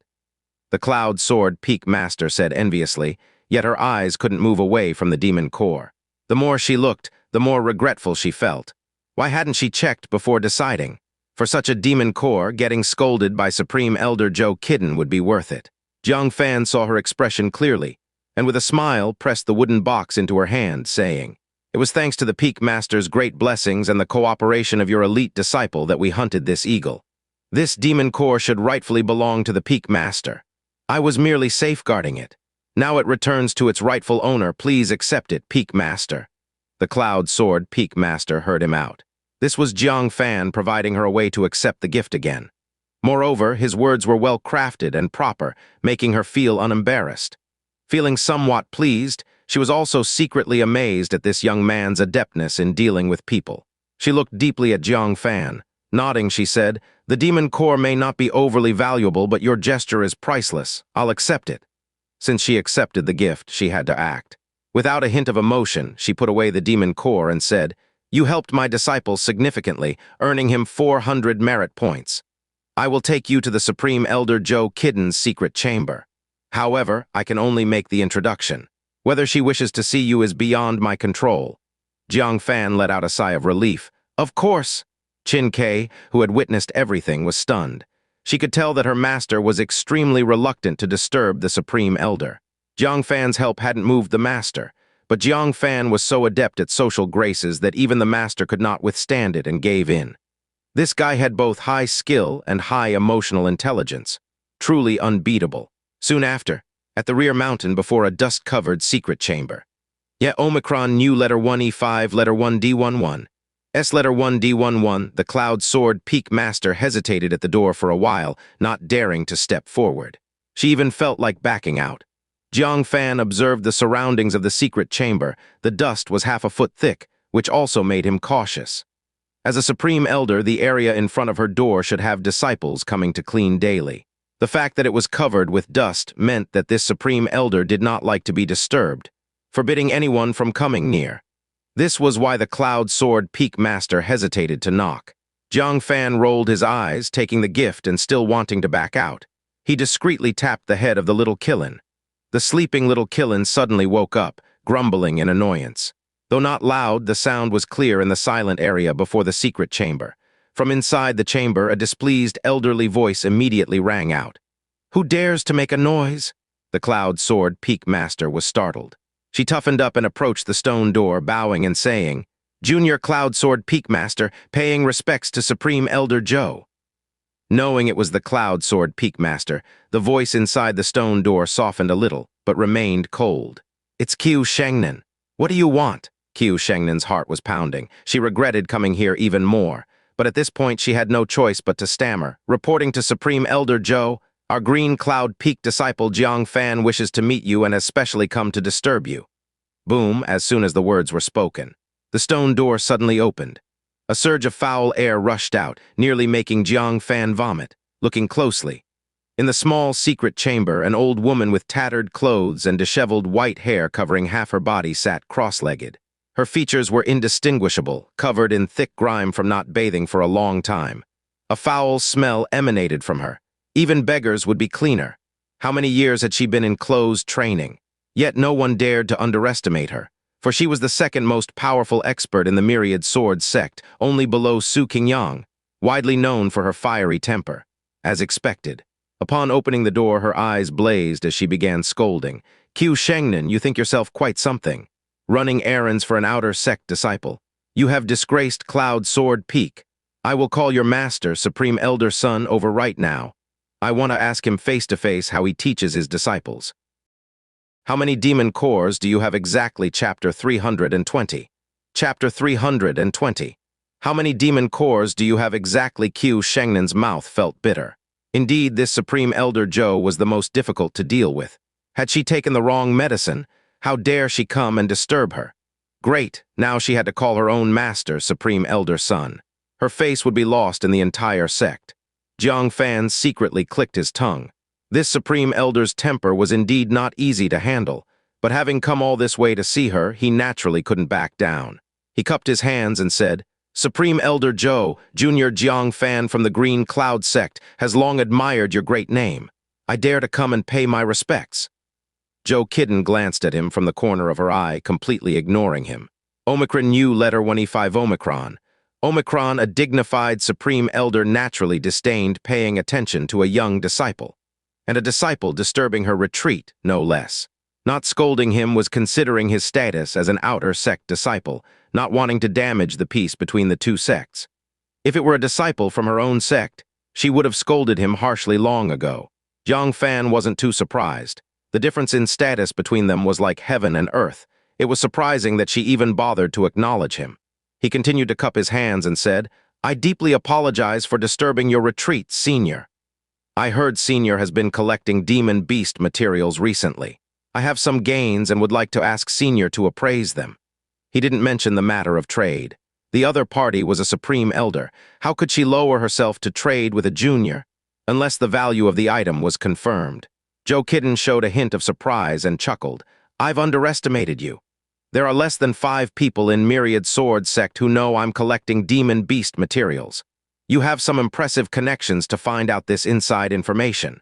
The Cloud Sword Peak Master said enviously, yet her eyes couldn't move away from the demon core. The more she looked, the more regretful she felt. Why hadn't she checked before deciding? For such a demon core, getting scolded by Supreme Elder Joe Kidden would be worth it. Jiang Fan saw her expression clearly, and with a smile pressed the wooden box into her hand, saying, "It was thanks to the Peak Master's great blessings and the cooperation of your elite disciple that we hunted this eagle. This demon core should rightfully belong to the Peak Master. I was merely safeguarding it. Now it returns to its rightful owner. Please accept it, Peak Master." The Cloud Sword Peak Master heard him out. This was Jiang Fan providing her a way to accept the gift again. Moreover, his words were well crafted and proper, making her feel unembarrassed. Feeling somewhat pleased, she was also secretly amazed at this young man's adeptness in dealing with people. She looked deeply at Jiang Fan. Nodding, she said, "The demon core may not be overly valuable, but your gesture is priceless. I'll accept it." Since she accepted the gift, she had to act. Without a hint of emotion, she put away the demon core and said, "You helped my disciple significantly, earning him 400 merit points. I will take you to the Supreme Elder Joe Kidden's secret chamber. However, I can only make the introduction. Whether she wishes to see you is beyond my control." Jiang Fan let out a sigh of relief. "Of course." Qin Kei, who had witnessed everything, was stunned. She could tell that her master was extremely reluctant to disturb the Supreme Elder. Jiang Fan's help hadn't moved the master, but Jiang Fan was so adept at social graces that even the master could not withstand it and gave in. This guy had both high skill and high emotional intelligence. Truly unbeatable. Soon after, at the rear mountain before a dust-covered secret chamber. Yet Omicron new letter 1E5, letter 1D11. S letter 1D11, the Cloud Sword Peak Master hesitated at the door for a while, not daring to step forward. She even felt like backing out. Jiang Fan observed the surroundings of the secret chamber. The dust was half a foot thick, which also made him cautious. As a Supreme Elder, the area in front of her door should have disciples coming to clean daily. The fact that it was covered with dust meant that this Supreme Elder did not like to be disturbed, forbidding anyone from coming near. This was why the Cloud Sword Peak Master hesitated to knock. Jiang Fan rolled his eyes, taking the gift and still wanting to back out. He discreetly tapped the head of the little Killin. The sleeping little Killin suddenly woke up, grumbling in annoyance. Though not loud, the sound was clear in the silent area before the secret chamber. From inside the chamber, a displeased elderly voice immediately rang out. "Who dares to make a noise?" The Cloud Sword Peak Master was startled. She toughened up and approached the stone door, bowing and saying, "Junior Cloud Sword Peak Master, paying respects to Supreme Elder Joe." Knowing it was the Cloud Sword Peak Master, the voice inside the stone door softened a little, but remained cold. "It's Qiu Shengnan. What do you want?" Qiu Shengnan's heart was pounding. She regretted coming here even more, but at this point she had no choice but to stammer. "Reporting to Supreme Elder Joe, our Green Cloud Peak disciple Jiang Fan wishes to meet you and has specially come to disturb you." Boom, as soon as the words were spoken. The stone door suddenly opened. A surge of foul air rushed out, nearly making Jiang Fan vomit. Looking closely, in the small secret chamber, an old woman with tattered clothes and disheveled white hair covering half her body sat cross-legged. Her features were indistinguishable, covered in thick grime from not bathing for a long time. A foul smell emanated from her. Even beggars would be cleaner. How many years had she been in closed training? Yet no one dared to underestimate her, for she was the second most powerful expert in the Myriad Sword Sect, only below Su Qingyang, widely known for her fiery temper. As expected, upon opening the door, her eyes blazed as she began scolding. "Qiu Shengnan, you think yourself quite something. Running errands for an outer sect disciple. You have disgraced Cloud Sword Peak. I will call your master, Supreme Elder Sun, over right now." I want to ask him face to face how he teaches his disciples. How many demon cores do you have exactly? Chapter 320. Chapter 320. How many demon cores do you have exactly? Xianxia's mouth felt bitter. Indeed, this Supreme Elder Zhou was the most difficult to deal with. Had she taken the wrong medicine? How dare she come and disturb her? Great, now she had to call her own master Supreme Elder Son. Her face would be lost in the entire sect. Jiang Fan secretly clicked his tongue. This Supreme Elder's temper was indeed not easy to handle, but having come all this way to see her, he naturally couldn't back down. He cupped his hands and said, Supreme Elder Zhou, Junior Jiang Fan from the Green Cloud Sect, has long admired your great name. I dare to come and pay my respects. Zhou Kitten glanced at him from the corner of her eye, completely ignoring him. Omicron U letter 1E5 Omicron. Omicron, a dignified Supreme Elder, naturally disdained paying attention to a young disciple. And a disciple disturbing her retreat, no less. Not scolding him was considering his status as an outer sect disciple, not wanting to damage the peace between the two sects. If it were a disciple from her own sect, she would have scolded him harshly long ago. Jiang Fan wasn't too surprised. The difference in status between them was like heaven and earth. It was surprising that she even bothered to acknowledge him. He continued to cup his hands and said, I deeply apologize for disturbing your retreat, Senior. I heard Senior has been collecting demon beast materials recently. I have some gains and would like to ask Senior to appraise them. He didn't mention the matter of trade. The other party was a Supreme Elder. How could she lower herself to trade with a junior? Unless the value of the item was confirmed. Zhou Kitten showed a hint of surprise and chuckled. I've underestimated you. There are less than 5 people in Myriad Sword Sect who know I'm collecting demon beast materials. You have some impressive connections to find out this inside information.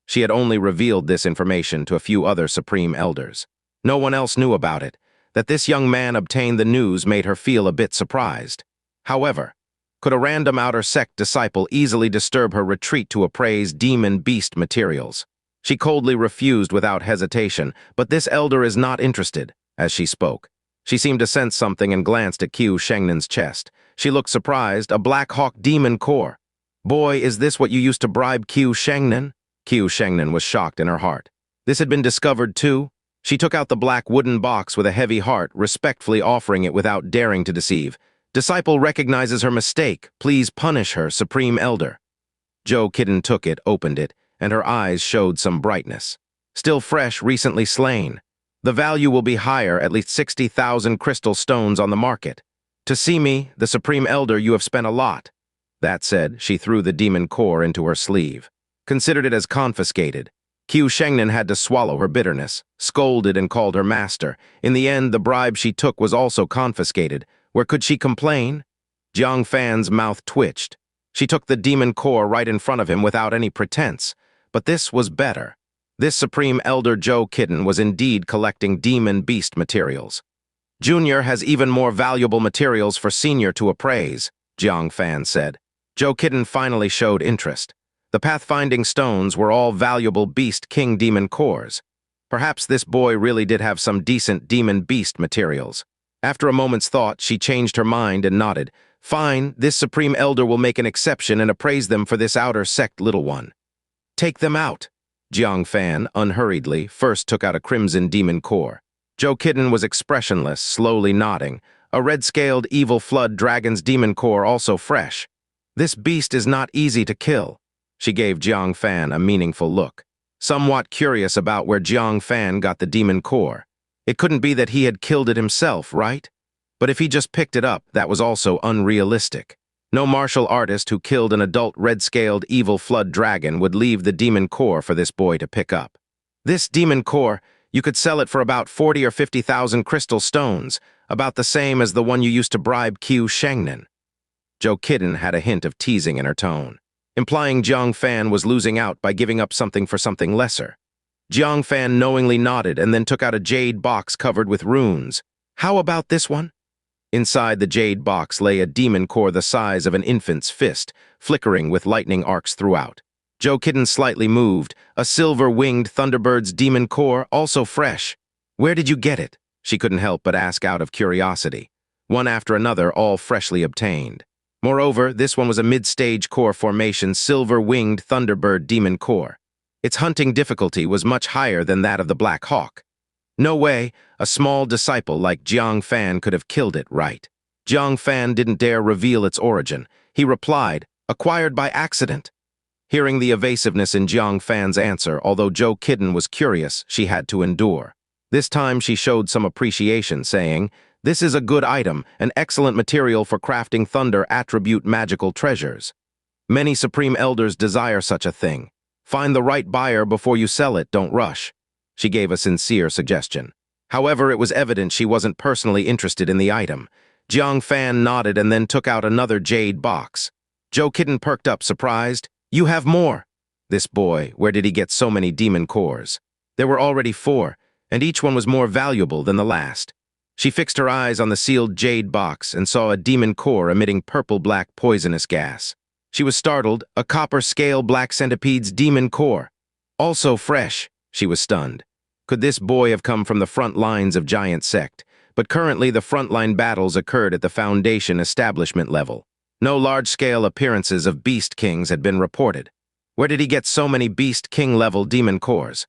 She had only revealed this information to a few other Supreme Elders. No one else knew about it. That this young man obtained the news made her feel a bit surprised. However, could a random outer sect disciple easily disturb her retreat to appraise demon beast materials? She coldly refused without hesitation, but this elder is not interested. As she spoke, she seemed to sense something and glanced at Xianxia's chest. She looked surprised. A Black Hawk demon core. Boy, is this what you used to bribe Xianxia? Xianxia was shocked in her heart. This had been discovered too? She took out the black wooden box with a heavy heart, respectfully offering it without daring to deceive. Disciple recognizes her mistake. Please punish her, Supreme Elder. Zhou Kitten took it, opened it, and her eyes showed some brightness. Still fresh, recently slain. The value will be higher, at least 60,000 crystal stones on the market. To see me, the Supreme Elder, you have spent a lot. That said, she threw the demon core into her sleeve. Considered it as confiscated. Xianxia had to swallow her bitterness, scolded and called her master. In the end, the bribe she took was also confiscated. Where could she complain? Jiang Fan's mouth twitched. She took the demon core right in front of him without any pretense. But this was better. This Supreme Elder Zhou Kitten was indeed collecting demon beast materials. Junior has even more valuable materials for Senior to appraise, Jiang Fan said. Zhou Kitten finally showed interest. The pathfinding stones were all valuable beast king demon cores. Perhaps this boy really did have some decent demon beast materials. After a moment's thought, she changed her mind and nodded. Fine, this Supreme Elder will make an exception and appraise them for this outer sect little one. Take them out. Jiang Fan, unhurriedly, first took out a crimson demon core. Zhou Kitten was expressionless, slowly nodding. A red-scaled evil flood dragon's demon core also fresh. This beast is not easy to kill. She gave Jiang Fan a meaningful look, somewhat curious about where Jiang Fan got the demon core. It couldn't be that he had killed it himself, right? But if he just picked it up, that was also unrealistic. No martial artist who killed an adult red-scaled evil flood dragon would leave the demon core for this boy to pick up. This demon core, you could sell it for about 40 or 50,000 crystal stones, about the same as the one you used to bribe Xianxia. Zhou Kitten had a hint of teasing in her tone, implying Jiang Fan was losing out by giving up something for something lesser. Jiang Fan knowingly nodded and then took out a jade box covered with runes. How about this one? Inside the jade box lay a demon core the size of an infant's fist, flickering with lightning arcs throughout. Zhou Kitten slightly moved, a silver-winged Thunderbird's demon core, also fresh. Where did you get it? She couldn't help but ask out of curiosity. One after another, all freshly obtained. Moreover, this one was a mid-stage core formation silver-winged Thunderbird demon core. Its hunting difficulty was much higher than that of the Black Hawk. No way, a small disciple like Jiang Fan could have killed it right. Jiang Fan didn't dare reveal its origin. He replied, acquired by accident. Hearing the evasiveness in Jiang Fan's answer, although Joe Kidden was curious, she had to endure. This time she showed some appreciation, saying, "This is a good item, an excellent material for crafting thunder attribute magical treasures. Many Supreme Elders desire such a thing. Find the right buyer before you sell it, don't rush." She gave a sincere suggestion. However, it was evident she wasn't personally interested in the item. Jiang Fan nodded and then took out another jade box. Joe Kidden perked up, surprised. "You have more." This boy, where did he get so many demon cores? There were already 4, and each one was more valuable than the last. She fixed her eyes on the sealed jade box and saw a demon core emitting purple-black poisonous gas. She was startled, a copper scale black centipede's demon core. Also fresh, she was stunned. Could this boy have come from the front lines of Giant Sect? But currently the frontline battles occurred at the Foundation establishment level. No large-scale appearances of Beast Kings had been reported. Where did he get so many Beast King-level demon cores?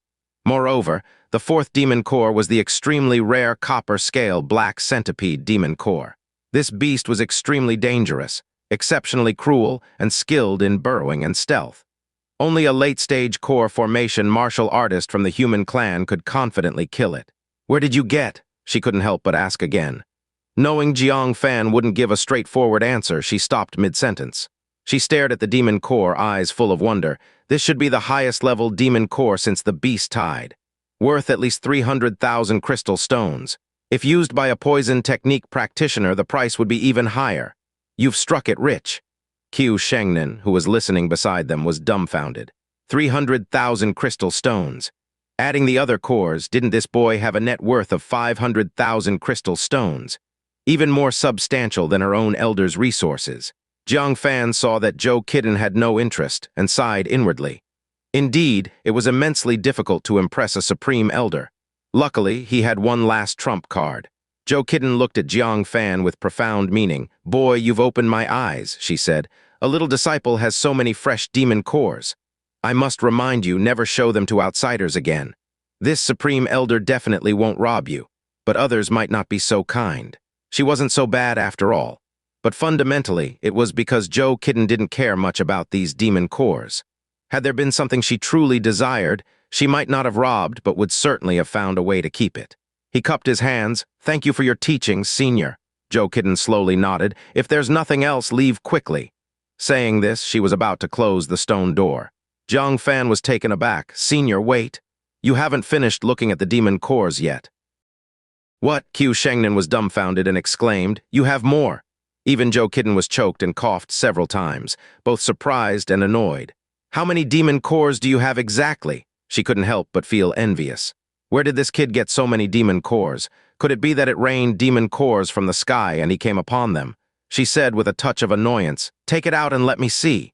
Moreover, the 4th demon core was the extremely rare copper-scale black centipede demon core. This beast was extremely dangerous, exceptionally cruel, and skilled in burrowing and stealth. Only a late-stage core formation martial artist from the human clan could confidently kill it. "Where did you get?" She couldn't help but ask again. Knowing Jiang Fan wouldn't give a straightforward answer, she stopped mid-sentence. She stared at the demon core, eyes full of wonder. This should be the highest-level demon core since the Beast Tide. Worth at least 300,000 crystal stones. If used by a poison technique practitioner, the price would be even higher. "You've struck it rich." Xianxia, who was listening beside them, was dumbfounded. 300,000 crystal stones. Adding the other cores, didn't this boy have a net worth of 500,000 crystal stones? Even more substantial than her own elder's resources. Jiang Fan saw that Joe Kidden had no interest and sighed inwardly. Indeed, it was immensely difficult to impress a Supreme Elder. Luckily, he had one last trump card. Joe Kidden looked at Jiang Fan with profound meaning. "Boy, you've opened my eyes," she said. "A little disciple has so many fresh demon cores. I must remind you, never show them to outsiders again. This Supreme Elder definitely won't rob you, but others might not be so kind." She wasn't so bad after all. But fundamentally, it was because Joe Kidden didn't care much about these demon cores. Had there been something she truly desired, she might not have robbed, but would certainly have found a way to keep it. He cupped his hands. "Thank you for your teachings, Senior." Joe Kidden slowly nodded. "If there's nothing else, leave quickly." Saying this, she was about to close the stone door. Jiang Fan was taken aback. "Senior, wait. You haven't finished looking at the demon cores yet." "What?" Xianxia was dumbfounded and exclaimed. "You have more." Even Joe Kidden was choked and coughed several times, both surprised and annoyed. "How many demon cores do you have exactly?" She couldn't help but feel envious. Where did this kid get so many demon cores? Could it be that it rained demon cores from the sky and he came upon them? She said with a touch of annoyance, "Take it out and let me see."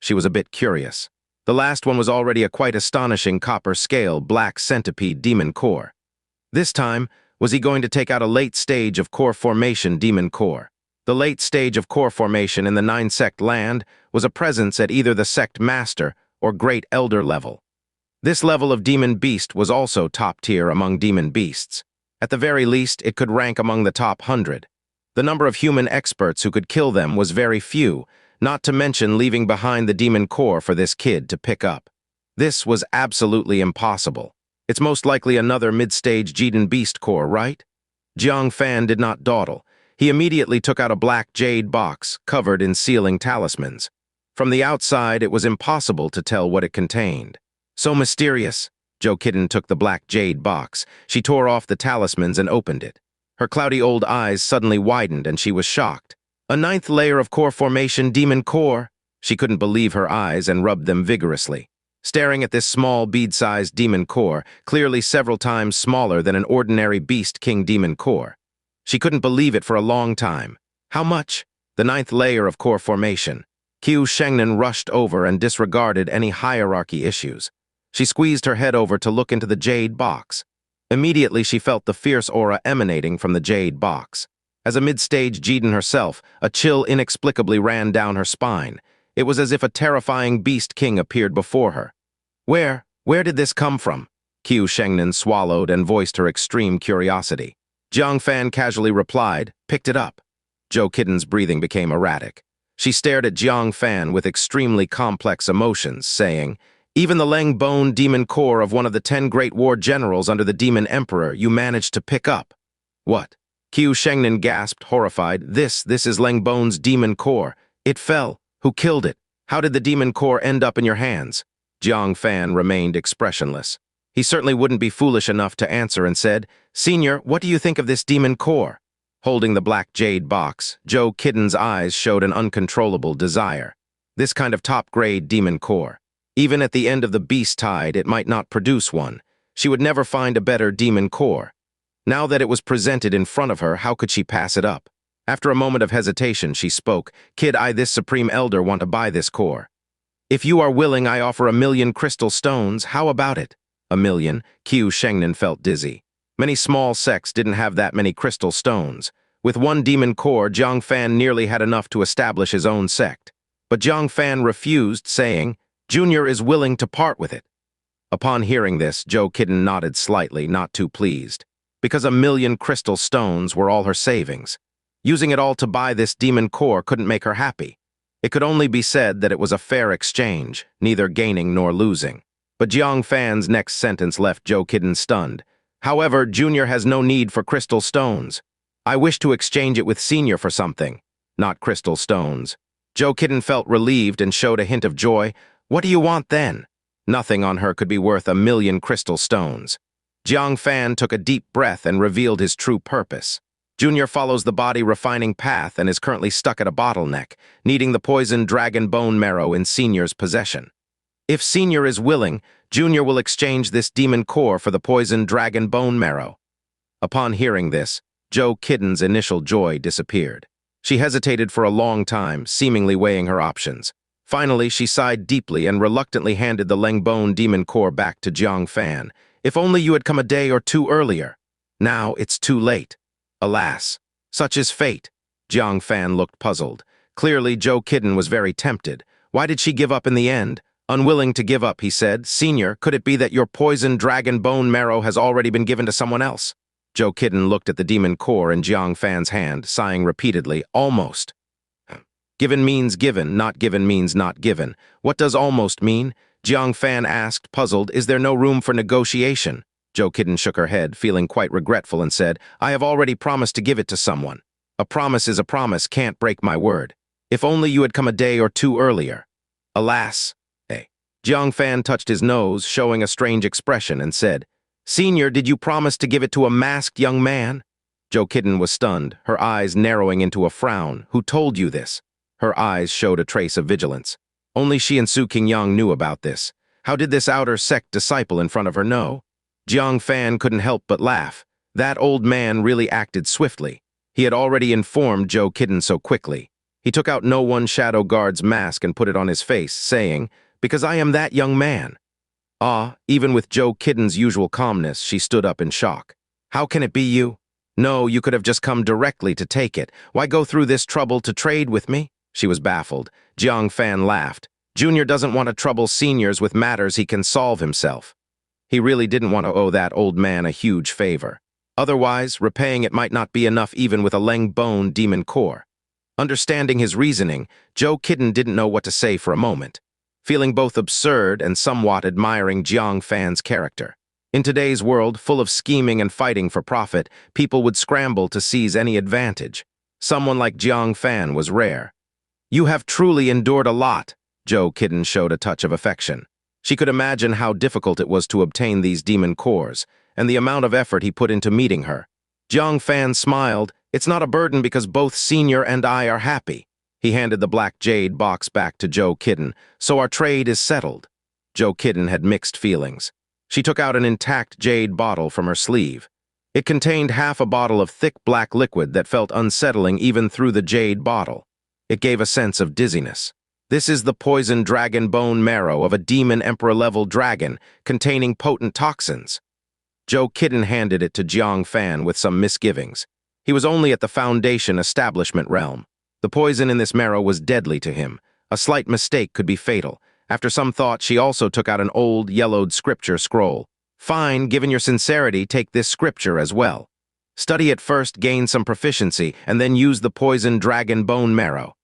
She was a bit curious. The last one was already a quite astonishing copper-scale black centipede demon core. This time, was he going to take out a late stage of core formation demon core? The late stage of core formation in the 9-sect land was a presence at either the sect master or great elder level. This level of demon beast was also top tier among demon beasts. At the very least, it could rank among the top 100. The number of human experts who could kill them was very few, not to mention leaving behind the demon core for this kid to pick up. This was absolutely impossible. It's most likely another mid-stage Jiden beast core, right? Jiang Fan did not dawdle. He immediately took out a black jade box covered in sealing talismans. From the outside, it was impossible to tell what it contained. So mysterious. Joe Kidden took the black jade box. She tore off the talismans and opened it. Her cloudy old eyes suddenly widened and she was shocked. A 9th layer of core formation demon core. She couldn't believe her eyes and rubbed them vigorously. Staring at this small bead-sized demon core, clearly several times smaller than an ordinary Beast King demon core. She couldn't believe it for a long time. How much? The 9th layer of core formation. Xianxia rushed over and disregarded any hierarchy issues. She squeezed her head over to look into the jade box. Immediately she felt the fierce aura emanating from the jade box. As a mid-stage Jidan herself, a chill inexplicably ran down her spine. It was as if a terrifying beast king appeared before her. Where did this come from? Qiu Shengnan swallowed and voiced her extreme curiosity. Jiang Fan casually replied, picked it up. Zhou Qidan's breathing became erratic. She stared at Jiang Fan with extremely complex emotions, saying, even the Leng Bone demon core of one of the 10 great war generals under the demon emperor you managed to pick up. What? Qiu Shengnan gasped, horrified. This is Leng Bone's demon core. It fell. Who killed it? How did the demon core end up in your hands? Jiang Fan remained expressionless. He certainly wouldn't be foolish enough to answer and said, Senior, what do you think of this demon core? Holding the black jade box, Zhou Qidan's eyes showed an uncontrollable desire. This kind of top-grade demon core. Even at the end of the beast tide, it might not produce one. She would never find a better demon core. Now that it was presented in front of her, how could she pass it up? After a moment of hesitation, she spoke, Kid, this Supreme Elder want to buy this core. If you are willing, I offer 1,000,000 crystal stones. How about it? 1,000,000, Qiu Shengnan felt dizzy. Many small sects didn't have that many crystal stones. With one demon core, Jiang Fan nearly had enough to establish his own sect. But Jiang Fan refused, saying, Junior is willing to part with it. Upon hearing this, Zhou Qidan nodded slightly, not too pleased. Because 1,000,000 crystal stones were all her savings. Using it all to buy this demon core couldn't make her happy. It could only be said that it was a fair exchange, neither gaining nor losing. But Jiang Fan's next sentence left Zhou Qidan stunned. However, Junior has no need for crystal stones. I wish to exchange it with Senior for something, not crystal stones. Zhou Qidan felt relieved and showed a hint of joy. What do you want then? Nothing on her could be worth 1,000,000 crystal stones. Jiang Fan took a deep breath and revealed his true purpose. Junior follows the body-refining path and is currently stuck at a bottleneck, needing the poisoned dragon bone marrow in Senior's possession. If Senior is willing, Junior will exchange this demon core for the poisoned dragon bone marrow. Upon hearing this, Zhou Qidan's initial joy disappeared. She hesitated for a long time, seemingly weighing her options. Finally, she sighed deeply and reluctantly handed the Leng Bone demon core back to Jiang Fan. If only you had come a day or two earlier. Now it's too late. Alas, such is fate. Jiang Fan looked puzzled. Clearly, Zhou Qidan was very tempted. Why did she give up in the end? Unwilling to give up, he said, Senior, could it be that your poisoned dragon bone marrow has already been given to someone else? Zhou Qidan looked at the demon core in Jiang Fan's hand, sighing repeatedly, almost. Given means given, not given means not given. What does almost mean? Jiang Fan asked, puzzled, is there no room for negotiation? Zhou Qidan shook her head, feeling quite regretful, and said, I have already promised to give it to someone. A promise is a promise, can't break my word. If only you had come a day or two earlier. Alas. Jiang Fan touched his nose, showing a strange expression, and said, Senior, did you promise to give it to a masked young man? Zhou Qidan was stunned, her eyes narrowing into a frown. Who told you this? Her eyes showed a trace of vigilance. Only she and Su Qingyang knew about this. How did this outer sect disciple in front of her know? Jiang Fan couldn't help but laugh. That old man really acted swiftly. He had already informed Zhou Qidan so quickly. He took out No One Shadow Guard's mask and put it on his face, saying, Because I am that young man. Even with Zhou Qidan's usual calmness, she stood up in shock. How can it be you? No, you could have just come directly to take it. Why go through this trouble to trade with me? She was baffled. Jiang Fan laughed. Junior doesn't want to trouble seniors with matters he can solve himself. He really didn't want to owe that old man a huge favor. Otherwise, repaying it might not be enough even with a Leng Bone demon core. Understanding his reasoning, Zhou Qidan didn't know what to say for a moment, feeling both absurd and somewhat admiring Jiang Fan's character. In today's world, full of scheming and fighting for profit, people would scramble to seize any advantage. Someone like Jiang Fan was rare. You have truly endured a lot, Zhou Qidan showed a touch of affection. She could imagine how difficult it was to obtain these demon cores, and the amount of effort he put into meeting her. Jiang Fan smiled. It's not a burden because both Senior and I are happy. He handed the black jade box back to Zhou Qidan, so our trade is settled. Zhou Qidan had mixed feelings. She took out an intact jade bottle from her sleeve. It contained half a bottle of thick black liquid that felt unsettling even through the jade bottle. It gave a sense of dizziness. This is the poisoned dragon bone marrow of a demon emperor-level dragon containing potent toxins. Zhou Qidan handed it to Jiang Fan with some misgivings. He was only at the Foundation establishment realm. The poison in this marrow was deadly to him. A slight mistake could be fatal. After some thought, she also took out an old, yellowed scripture scroll. Fine, given your sincerity, take this scripture as well. Study it first, gain some proficiency, and then use the poison dragon bone marrow.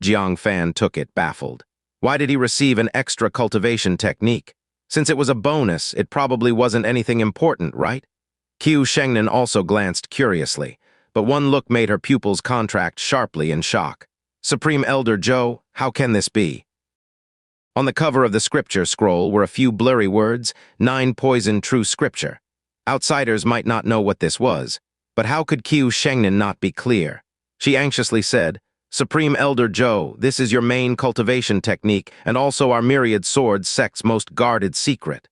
Jiang Fan took it, baffled. Why did he receive an extra cultivation technique? Since it was a bonus, it probably wasn't anything important, right? Qiu Shengnan also glanced curiously, but one look made her pupils contract sharply in shock. Supreme Elder Zhou, how can this be? On the cover of the scripture scroll were a few blurry words, 9 poison true scripture. Outsiders might not know what this was, but how could Qiu Shengnan not be clear? She anxiously said, Supreme Elder Zhou, this is your main cultivation technique and also our Myriad Sword sect's most guarded secret.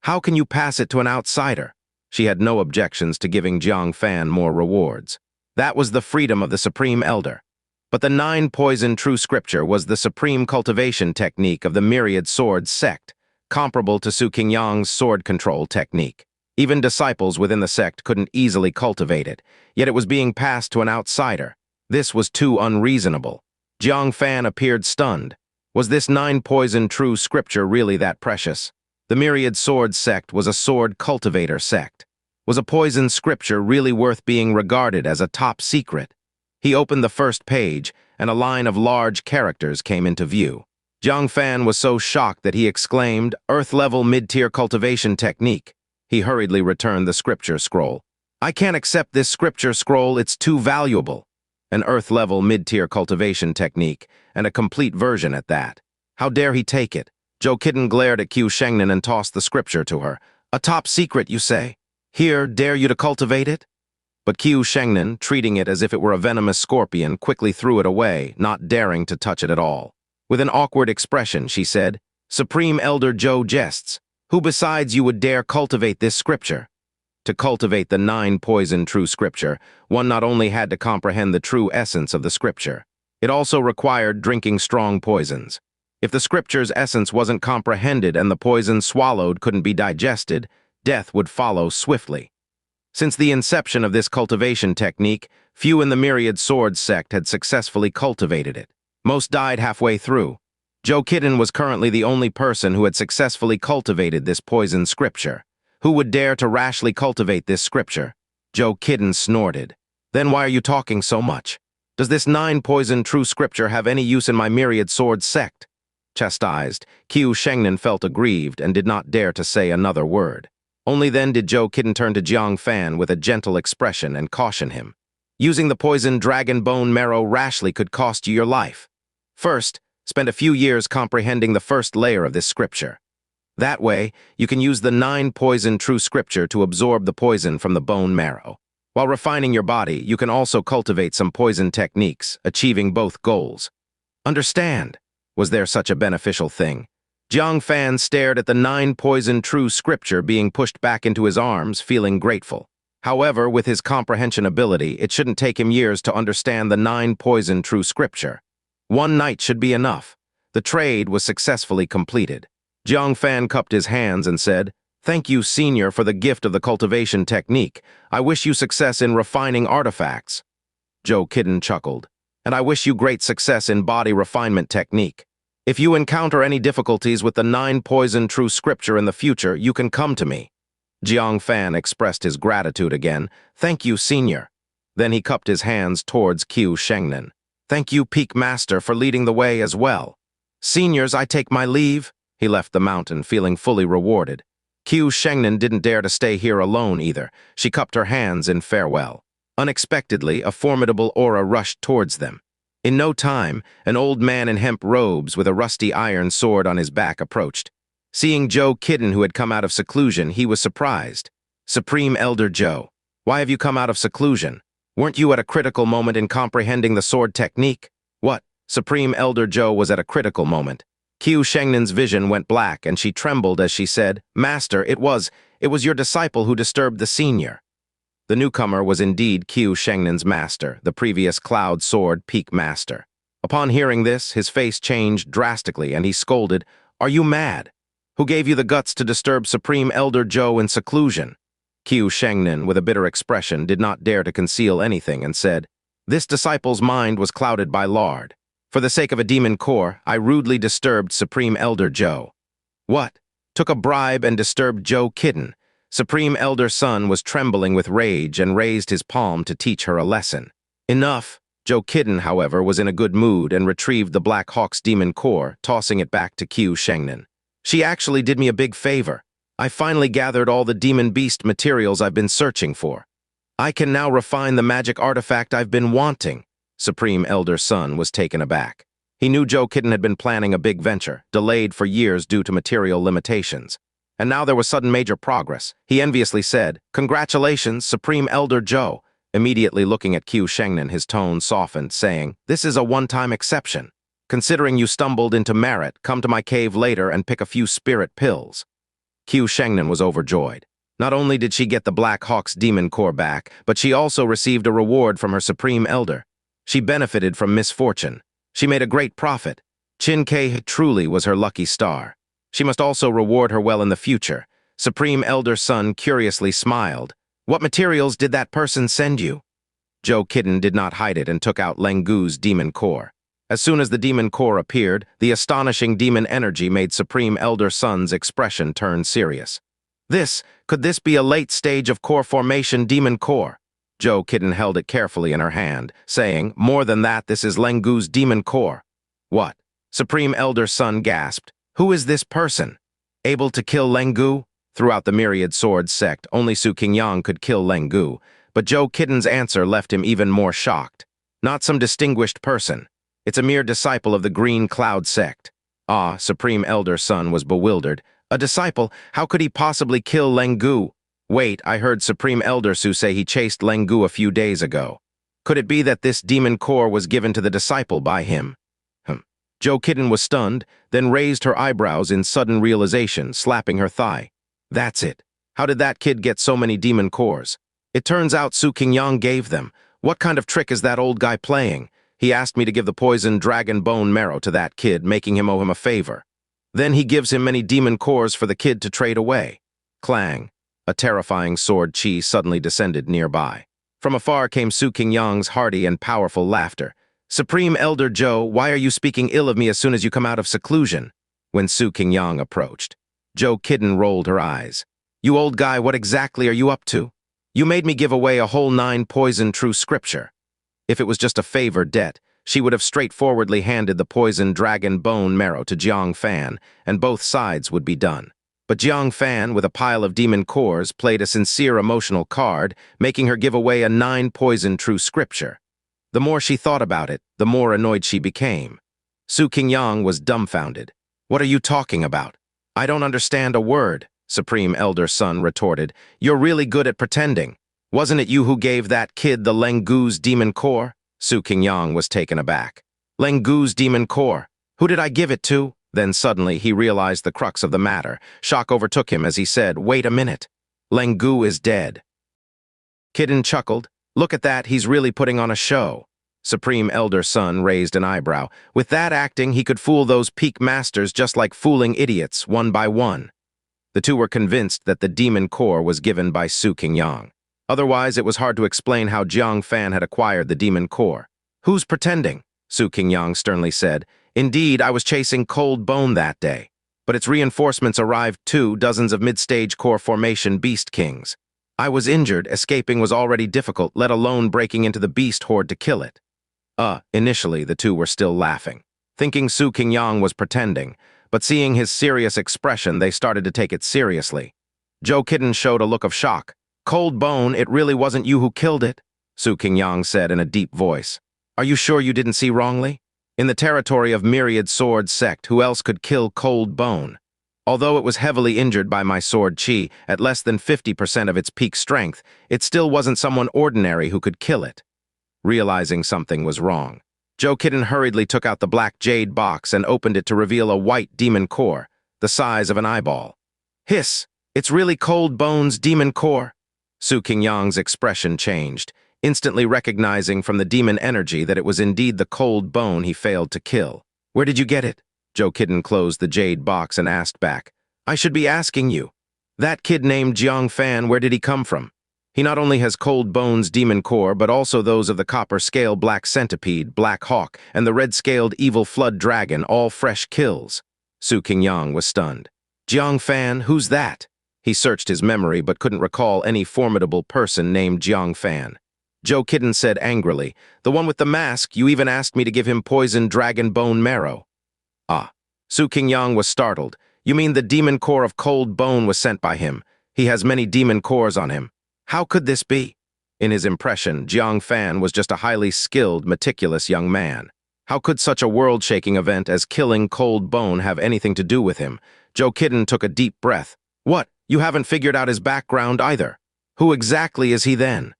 How can you pass it to an outsider? She had no objections to giving Jiang Fan more rewards. That was the freedom of the Supreme Elder. But the 9 poison true scripture was the supreme cultivation technique of the Myriad Sword sect, comparable to Su Qingyang's sword control technique. Even disciples within the sect couldn't easily cultivate it, yet it was being passed to an outsider. This was too unreasonable. Jiang Fan appeared stunned. Was this 9 poison true scripture really that precious? The Myriad Sword sect was a sword cultivator sect. Was a poison scripture really worth being regarded as a top secret? He opened the first page, and a line of large characters came into view. Jiang Fan was so shocked that he exclaimed, Earth-level mid-tier cultivation technique. He hurriedly returned the scripture scroll. I can't accept this scripture scroll, it's too valuable. An Earth-level mid-tier cultivation technique, and a complete version at that. How dare he take it? Zhou Kitten glared at Qiu Shengnan and tossed the scripture to her. A top secret, you say? Here, dare you to cultivate it? But Qiu Shengnan, treating it as if it were a venomous scorpion, quickly threw it away, not daring to touch it at all. With an awkward expression, she said, Supreme Elder Zhou jests. Who besides you would dare cultivate this scripture? To cultivate the 9 poison true scripture, one not only had to comprehend the true essence of the scripture, it also required drinking strong poisons. If the scripture's essence wasn't comprehended and the poison swallowed couldn't be digested, death would follow swiftly. Since the inception of this cultivation technique, few in the Myriad Sword sect had successfully cultivated it. Most died halfway through. Zhou Kitten was currently the only person who had successfully cultivated this poison scripture. Who would dare to rashly cultivate this scripture? Zhou Kitten snorted. Then why are you talking so much? Does this 9 poison true scripture have any use in my Myriad Sword sect? Chastised, Qiu Shengnan felt aggrieved and did not dare to say another word. Only then did Zhou Kitten turn to Jiang Fan with a gentle expression and caution him. Using the poison dragon bone marrow rashly could cost you your life. First, spend a few years comprehending the first layer of this scripture. That way, you can use the 9 poison true scripture to absorb the poison from the bone marrow. While refining your body, you can also cultivate some poison techniques, achieving both goals. Understand? Was there such a beneficial thing? Jiang Fan stared at the 9 poison true scripture being pushed back into his arms, feeling grateful. However, with his comprehension ability, it shouldn't take him years to understand the 9 poison true scripture. One night should be enough. The trade was successfully completed. Jiang Fan cupped his hands and said, Thank you, Senior, for the gift of the cultivation technique. I wish you success in refining artifacts. Zhou Kitten chuckled. And I wish you great success in body refinement technique. If you encounter any difficulties with the 9 poison true scripture in the future, you can come to me. Jiang Fan expressed his gratitude again. Thank you, Senior. Then he cupped his hands towards Qiu Shengnan. Thank you, Peak Master, for leading the way as well. Seniors, I take my leave. He left the mountain, feeling fully rewarded. Qiu Shengnan didn't dare to stay here alone either. She cupped her hands in farewell. Unexpectedly, a formidable aura rushed towards them. In no time, an old man in hemp robes with a rusty iron sword on his back approached. Seeing Zhou Kitten, who had come out of seclusion, he was surprised. Supreme Elder Zhou, why have you come out of seclusion? Weren't you at a critical moment in comprehending the sword technique? What? Supreme Elder Zhou was at a critical moment. Qiu Shengnan's vision went black and she trembled as she said, Master, it was your disciple who disturbed the Senior. The newcomer was indeed Qiu Shengnan's master, the previous Cloud Sword Peak Master. Upon hearing this, his face changed drastically and he scolded, Are you mad? Who gave you the guts to disturb Supreme Elder Zhou in seclusion? Xianxia, with a bitter expression, did not dare to conceal anything and said, "This disciple's mind was clouded by lard. For the sake of a demon core, I rudely disturbed Supreme Elder Zhou." "What? Took a bribe and disturbed Zhou Kitten?" Supreme Elder Sun was trembling with rage and raised his palm to teach her a lesson. "Enough." Zhou Kitten, however, was in a good mood and retrieved the Black Hawk's demon core, tossing it back to Xianxia. "She actually did me a big favor. I finally gathered all the demon beast materials I've been searching for. I can now refine the magic artifact I've been wanting." Supreme Elder Sun was taken aback. He knew Zhou Kitten had been planning a big venture, delayed for years due to material limitations. And now there was sudden major progress. He enviously said, "Congratulations, Supreme Elder Zhou." Immediately looking at Xianxia, his tone softened, saying, "This is a one-time exception. Considering you stumbled into merit, come to my cave later and pick a few spirit pills." Xianxia was overjoyed. Not only did she get the Black Hawk's demon core back, but she also received a reward from her Supreme Elder. She benefited from misfortune. She made a great profit. Qin Ke truly was her lucky star. She must also reward her well in the future. Supreme Elder Sun curiously smiled. "What materials did that person send you?" Zhou Kitten did not hide it and took out Lengu's demon core. As soon as the demon core appeared, the astonishing demon energy made Supreme Elder Sun's expression turn serious. Could this be a late stage of core formation demon core?" Zhou Kitten held it carefully in her hand, saying, "More than that, this is Lengu's demon core." "What?" Supreme Elder Sun gasped. "Who is this person? Able to kill Lengu?" Throughout the myriad sword sect, only Su Qingyang could kill Lengu, but Zhou Kitten's answer left him even more shocked. "Not some distinguished person. It's a mere disciple of the Green Cloud sect." Ah, Supreme Elder Sun was bewildered. "A disciple? How could he possibly kill Lengu?" "Wait, I heard Supreme Elder Su say he chased Lengu a few days ago. Could it be that this demon core was given to the disciple by him?" Zhou Kitten was stunned, then raised her eyebrows in sudden realization, slapping her thigh. "That's it. How did that kid get so many demon cores? It turns out Su Qingyang gave them. What kind of trick is that old guy playing? He asked me to give the poisoned dragon bone marrow to that kid, making him owe him a favor. Then he gives him many demon cores for the kid to trade away." Clang. A terrifying sword chi suddenly descended nearby. From afar came Su Qingyang's hearty and powerful laughter. "Supreme Elder Zhou, why are you speaking ill of me as soon as you come out of seclusion?" When Su Qingyang approached, Zhou Kitten rolled her eyes. "You old guy, what exactly are you up to? You made me give away a whole 9 poisoned true scripture." If it was just a favor debt, she would have straightforwardly handed the poisoned dragon bone marrow to Jiang Fan, and both sides would be done. But Jiang Fan, with a pile of demon cores, played a sincere emotional card, making her give away a 9 poisoned true scripture. The more she thought about it, the more annoyed she became. Su Qingyang was dumbfounded. "What are you talking about? I don't understand a word," Supreme Elder Sun retorted. "You're really good at pretending. Wasn't it you who gave that kid the Lengu's demon core?" Su Qingyang was taken aback. "Lengu's demon core? Who did I give it to?" Then suddenly he realized the crux of the matter. Shock overtook him as he said, "Wait a minute. Lengu is dead." Kitten chuckled. "Look at that, he's really putting on a show." Supreme Elder Sun raised an eyebrow. With that acting, he could fool those peak masters just like fooling idiots, one by one. The two were convinced that the demon core was given by Su Qingyang. Otherwise, it was hard to explain how Jiang Fan had acquired the demon core. "Who's pretending?" Su Qingyang sternly said. "Indeed, I was chasing Cold Bone that day. But its reinforcements arrived too, dozens of mid-stage core formation beast kings. I was injured, escaping was already difficult, let alone breaking into the beast horde to kill it." Initially, the two were still laughing, thinking Su Qingyang was pretending, but seeing his serious expression, they started to take it seriously. Zhou Kitten showed a look of shock. "Cold Bone, it really wasn't you who killed it," Su Qingyang said in a deep voice. "Are you sure you didn't see wrongly? In the territory of Myriad Sword Sect, who else could kill Cold Bone? Although it was heavily injured by my sword chi, at less than 50% of its peak strength, it still wasn't someone ordinary who could kill it." Realizing something was wrong, Zhou Kitten hurriedly took out the black jade box and opened it to reveal a white demon core, the size of an eyeball. "Hiss! It's really Cold Bone's demon core." Su Qingyang's expression changed, instantly recognizing from the demon energy that it was indeed the Cold Bone he failed to kill. "Where did you get it?" Zhou Kitten closed the jade box and asked back. "I should be asking you." That kid named Jiang Fan, where did he come from? He not only has Cold Bone's demon core, but also those of the Copper Scale Black Centipede, Black Hawk, and the Red-Scaled Evil Flood Dragon, all fresh kills. Su Qingyang was stunned. Jiang Fan, who's that? He searched his memory but couldn't recall any formidable person named Jiang Fan. Joe Kitten said angrily, "The one with the mask, you even asked me to give him poisoned dragon bone marrow." Ah. Su Qingyang was startled. You mean the demon core of Cold Bone was sent by him? He has many demon cores on him. How could this be? In his impression, Jiang Fan was just a highly skilled, meticulous young man. How could such a world-shaking event as killing Cold Bone have anything to do with him? Joe Kitten took a deep breath. What? You haven't figured out his background either? Who exactly is he then?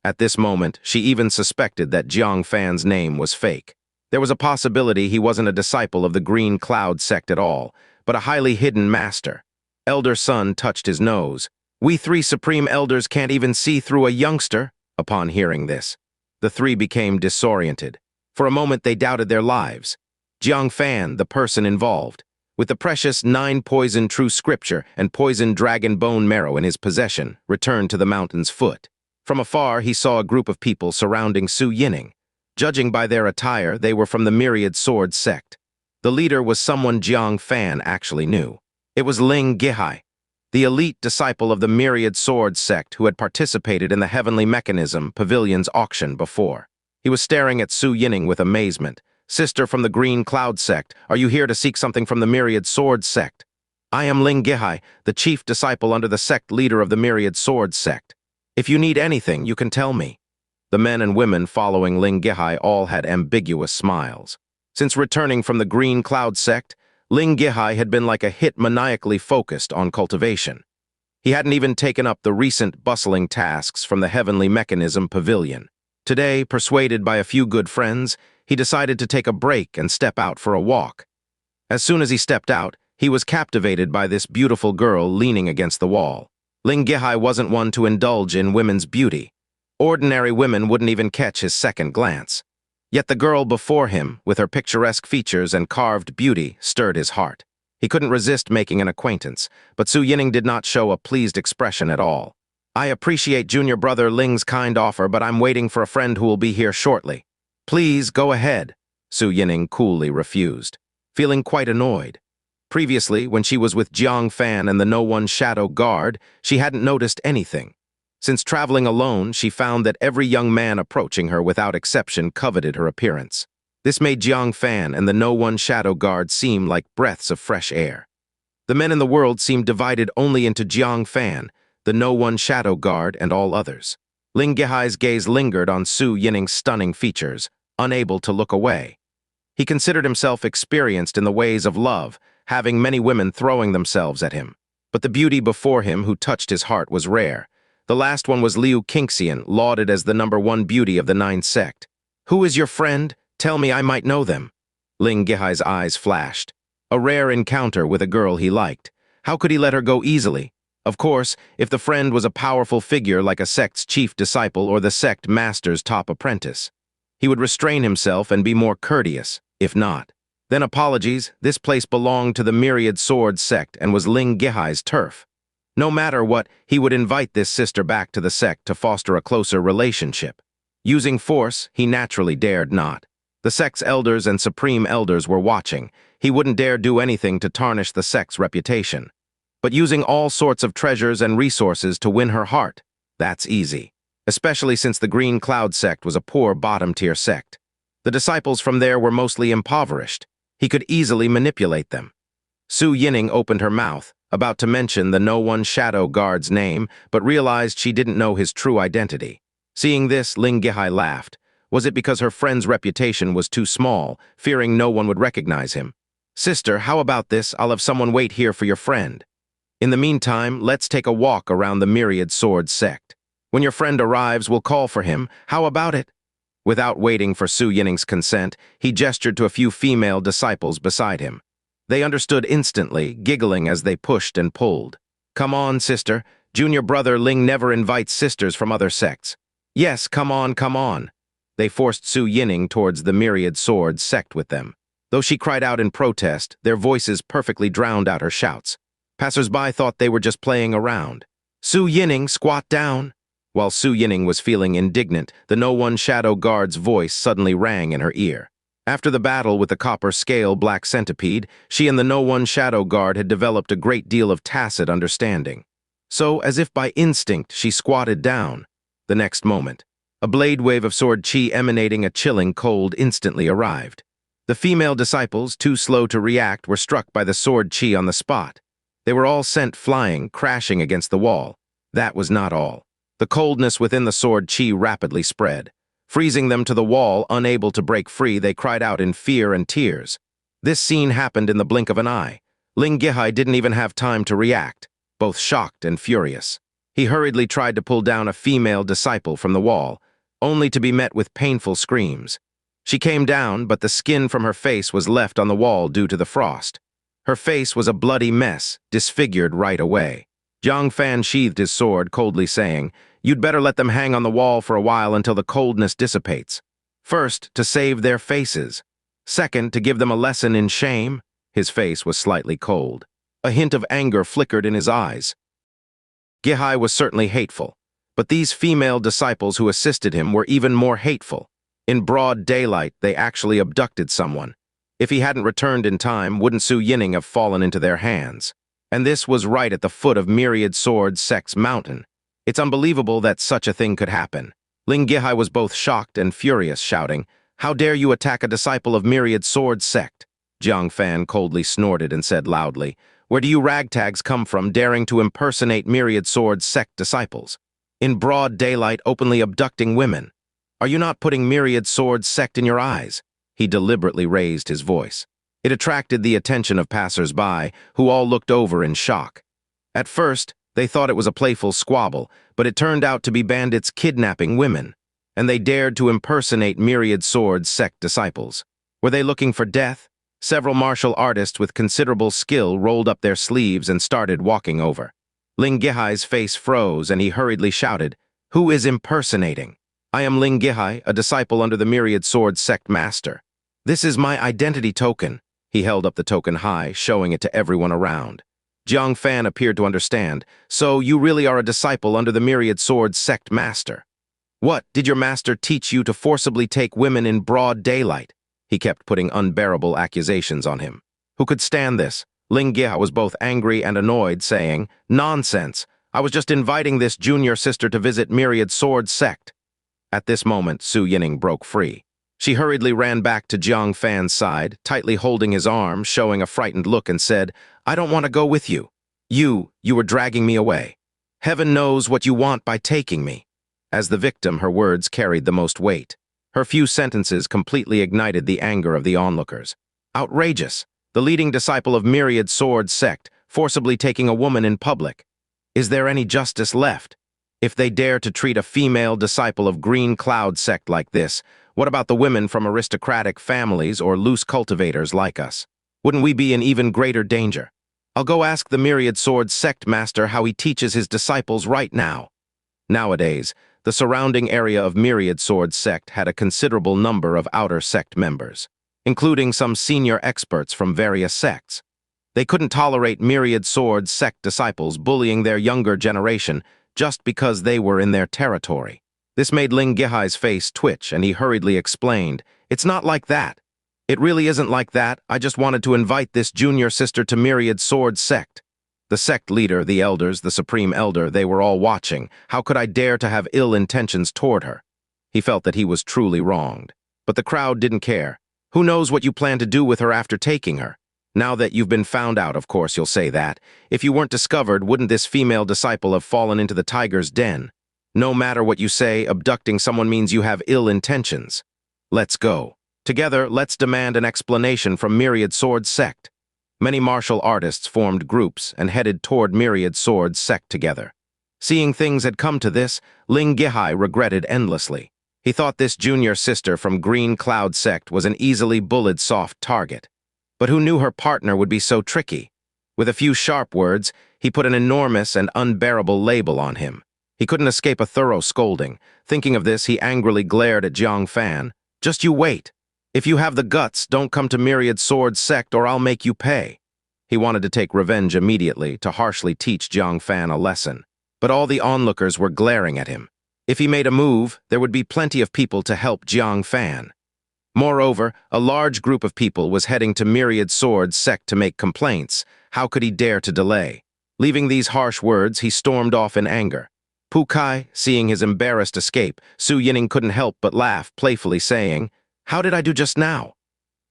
At this moment, she even suspected that Jiang Fan's name was fake. There was a possibility he wasn't a disciple of the Green Cloud Sect at all, but a highly hidden master. Elder Sun touched his nose. We three Supreme Elders can't even see through a youngster. Upon hearing this, the three became disoriented. For a moment they doubted their lives. Jiang Fan, the person involved, with the precious 9-poison true scripture and poisoned dragon bone marrow in his possession, returned to the mountain's foot. From afar he saw a group of people surrounding Su Yining. Judging by their attire, they were from the Myriad Sword Sect. The leader was someone Jiang Fan actually knew. It was Ling Gihai, the elite disciple of the Myriad Sword Sect who had participated in the Heavenly Mechanism Pavilion's auction before. He was staring at Su Yining with amazement. Sister from the Green Cloud Sect, are you here to seek something from the Myriad Sword Sect? I am Ling Gihai, the chief disciple under the sect leader of the Myriad Sword Sect. If you need anything, you can tell me. The men and women following Ling Gihai all had ambiguous smiles. Since returning from the Green Cloud Sect, Ling Gihai had been like a hit maniacally focused on cultivation. He hadn't even taken up the recent bustling tasks from the Heavenly Mechanism Pavilion. Today, persuaded by a few good friends, he decided to take a break and step out for a walk. As soon as he stepped out, he was captivated by this beautiful girl leaning against the wall. Ling Gihai wasn't one to indulge in women's beauty. Ordinary women wouldn't even catch his second glance. Yet the girl before him, with her picturesque features and carved beauty, stirred his heart. He couldn't resist making an acquaintance, but Su Yining did not show a pleased expression at all. I appreciate junior brother Ling's kind offer, but I'm waiting for a friend who will be here shortly. Please, go ahead, Su Yining coolly refused, feeling quite annoyed. Previously, when she was with Jiang Fan and the No One Shadow Guard, she hadn't noticed anything. Since traveling alone, she found that every young man approaching her without exception coveted her appearance. This made Jiang Fan and the No One Shadow Guard seem like breaths of fresh air. The men in the world seemed divided only into Jiang Fan, the No One Shadow Guard, and all others. Ling Gihai's gaze lingered on Su Yining's stunning features, unable to look away. He considered himself experienced in the ways of love, having many women throwing themselves at him. But the beauty before him who touched his heart was rare. The last one was Liu Qingxian, lauded as the #1 beauty of the 9 sect. Who is your friend? Tell me I might know them. Ling Gihai's eyes flashed. A rare encounter with a girl he liked. How could he let her go easily? Of course, if the friend was a powerful figure like a sect's chief disciple or the sect master's top apprentice. He would restrain himself and be more courteous. If not, then apologies, this place belonged to the Myriad Sword Sect and was Ling Gihai's turf. No matter what, he would invite this sister back to the sect to foster a closer relationship. Using force, he naturally dared not. The sect's elders and supreme elders were watching. He wouldn't dare do anything to tarnish the sect's reputation. But using all sorts of treasures and resources to win her heart, that's easy. Especially since the Green Cloud Sect was a poor bottom-tier sect. The disciples from there were mostly impoverished. He could easily manipulate them. Su Yining opened her mouth, about to mention the No One Shadow Guard's name, but realized she didn't know his true identity. Seeing this, Ling Gihai laughed. Was it because her friend's reputation was too small, fearing no one would recognize him? Sister, how about this? I'll have someone wait here for your friend. In the meantime, let's take a walk around the Myriad Sword Sect. When your friend arrives, we'll call for him. How about it? Without waiting for Su Yining's consent, he gestured to a few female disciples beside him. They understood instantly, giggling as they pushed and pulled. Come on, sister. Junior brother Ling never invites sisters from other sects. Yes, come on, come on. They forced Su Yining towards the Myriad Sword Sect with them. Though she cried out in protest, their voices perfectly drowned out her shouts. Passers-by thought they were just playing around. Su Yining, squat down! While Su Yining was feeling indignant, the No-One Shadow Guard's voice suddenly rang in her ear. After the battle with the copper scale black centipede, she and the No-One Shadow Guard had developed a great deal of tacit understanding. So, as if by instinct, she squatted down. The next moment, a blade wave of sword chi emanating a chilling cold instantly arrived. The female disciples, too slow to react, were struck by the sword chi on the spot. They were all sent flying, crashing against the wall. That was not all. The coldness within the sword chi rapidly spread. Freezing them to the wall, unable to break free, they cried out in fear and tears. This scene happened in the blink of an eye. Ling Gihai didn't even have time to react, both shocked and furious. He hurriedly tried to pull down a female disciple from the wall, only to be met with painful screams. She came down, but the skin from her face was left on the wall due to the frost. Her face was a bloody mess, disfigured right away. Jiang Fan sheathed his sword, coldly saying, "You'd better let them hang on the wall for a while until the coldness dissipates. First, to save their faces. Second, to give them a lesson in shame." His face was slightly cold. A hint of anger flickered in his eyes. Gihai was certainly hateful, but these female disciples who assisted him were even more hateful. In broad daylight, they actually abducted someone. If he hadn't returned in time, wouldn't Su Yining have fallen into their hands? And this was right at the foot of Myriad Sword Sect's mountain. It's unbelievable that such a thing could happen. Ling Gihai was both shocked and furious, shouting, "How dare you attack a disciple of Myriad Sword Sect?" Jiang Fan coldly snorted and said loudly, "Where do you ragtags come from, daring to impersonate Myriad Sword Sect disciples? In broad daylight, openly abducting women. Are you not putting Myriad Sword Sect in your eyes?" He deliberately raised his voice. It attracted the attention of passers-by, who all looked over in shock. At first, they thought it was a playful squabble, but it turned out to be bandits kidnapping women, and they dared to impersonate Myriad Sword Sect disciples. Were they looking for death? Several martial artists with considerable skill rolled up their sleeves and started walking over. Ling Gihai's face froze, and he hurriedly shouted, "Who is impersonating? I am Ling Gihai, a disciple under the Myriad Sword Sect Master. This is my identity token." He held up the token high, showing it to everyone around. Jiang Fan appeared to understand. "So you really are a disciple under the Myriad Sword Sect Master. What, did your master teach you to forcibly take women in broad daylight?" He kept putting unbearable accusations on him. Who could stand this? Ling Gihai was both angry and annoyed, saying, "Nonsense! I was just inviting this junior sister to visit Myriad Sword Sect." At this moment, Su Yining broke free. She hurriedly ran back to Jiang Fan's side, tightly holding his arm, showing a frightened look, and said, "I don't want to go with you. You were dragging me away. Heaven knows what you want by taking me." As the victim, her words carried the most weight. Her few sentences completely ignited the anger of the onlookers. Outrageous! The leading disciple of Myriad Sword Sect, forcibly taking a woman in public. Is there any justice left? If they dare to treat a female disciple of Green Cloud Sect like this, what about the women from aristocratic families or loose cultivators like us? Wouldn't we be in even greater danger? I'll go ask the Myriad Sword Sect Master how he teaches his disciples right now. Nowadays, the surrounding area of Myriad Sword Sect had a considerable number of outer sect members, including some senior experts from various sects. They couldn't tolerate Myriad Sword Sect disciples bullying their younger generation just because they were in their territory. This made Ling Gihai's face twitch, and he hurriedly explained, "It's not like that. It really isn't like that. I just wanted to invite this junior sister to Myriad Sword Sect." The sect leader, the elders, the Supreme Elder, they were all watching. How could I dare to have ill intentions toward her? He felt that he was truly wronged. But the crowd didn't care. Who knows what you plan to do with her after taking her? Now that you've been found out, of course you'll say that. If you weren't discovered, wouldn't this female disciple have fallen into the tiger's den? No matter what you say, abducting someone means you have ill intentions. Let's go. Together, let's demand an explanation from Myriad Sword Sect. Many martial artists formed groups and headed toward Myriad Sword Sect together. Seeing things had come to this, Ling Gihai regretted endlessly. He thought this junior sister from Green Cloud Sect was an easily bullied soft target. But who knew her partner would be so tricky? With a few sharp words, he put an enormous and unbearable label on him. He couldn't escape a thorough scolding. Thinking of this, he angrily glared at Jiang Fan. "Just you wait. If you have the guts, don't come to Myriad Sword Sect or I'll make you pay." He wanted to take revenge immediately, to harshly teach Jiang Fan a lesson. But all the onlookers were glaring at him. If he made a move, there would be plenty of people to help Jiang Fan. Moreover, a large group of people was heading to Myriad Sword Sect to make complaints. How could he dare to delay? Leaving these harsh words, he stormed off in anger. Pu Kai, seeing his embarrassed escape, Su Yining couldn't help but laugh, playfully saying, "How did I do just now?"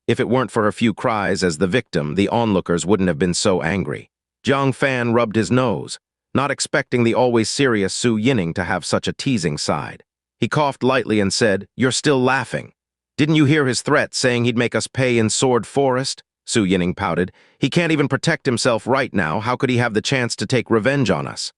If it weren't for her few cries as the victim, the onlookers wouldn't have been so angry. Jiang Fan rubbed his nose, not expecting the always serious Su Yining to have such a teasing side. He coughed lightly and said, "You're still laughing. Didn't you hear his threat saying he'd make us pay in Sword Forest?" Su Yining pouted. "He can't even protect himself right now. How could he have the chance to take revenge on us?"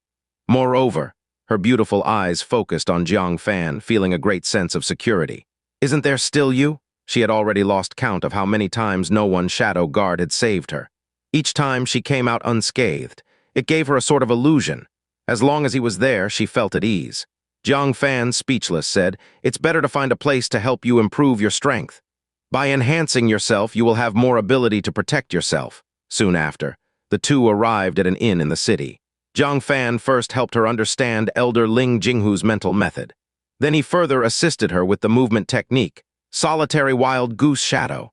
Moreover, her beautiful eyes focused on Jiang Fan, feeling a great sense of security. "Isn't there still you?" She had already lost count of how many times no one's shadow guard had saved her. Each time she came out unscathed. It gave her a sort of illusion. As long as he was there, she felt at ease. Jiang Fan, speechless, said, "It's better to find a place to help you improve your strength. By enhancing yourself, you will have more ability to protect yourself." Soon after, the two arrived at an inn in the city. Jiang Fan first helped her understand Elder Ling Jinghu's mental method. Then he further assisted her with the movement technique, Solitary Wild Goose Shadow.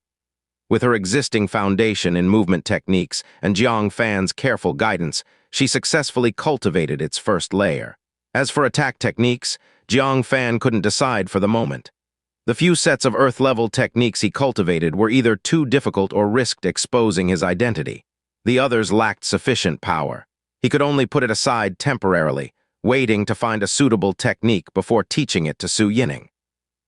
With her existing foundation in movement techniques and Jiang Fan's careful guidance, she successfully cultivated its first layer. As for attack techniques, Jiang Fan couldn't decide for the moment. The few sets of Earth-level techniques he cultivated were either too difficult or risked exposing his identity. The others lacked sufficient power. He could only put it aside temporarily, waiting to find a suitable technique before teaching it to Su Yining.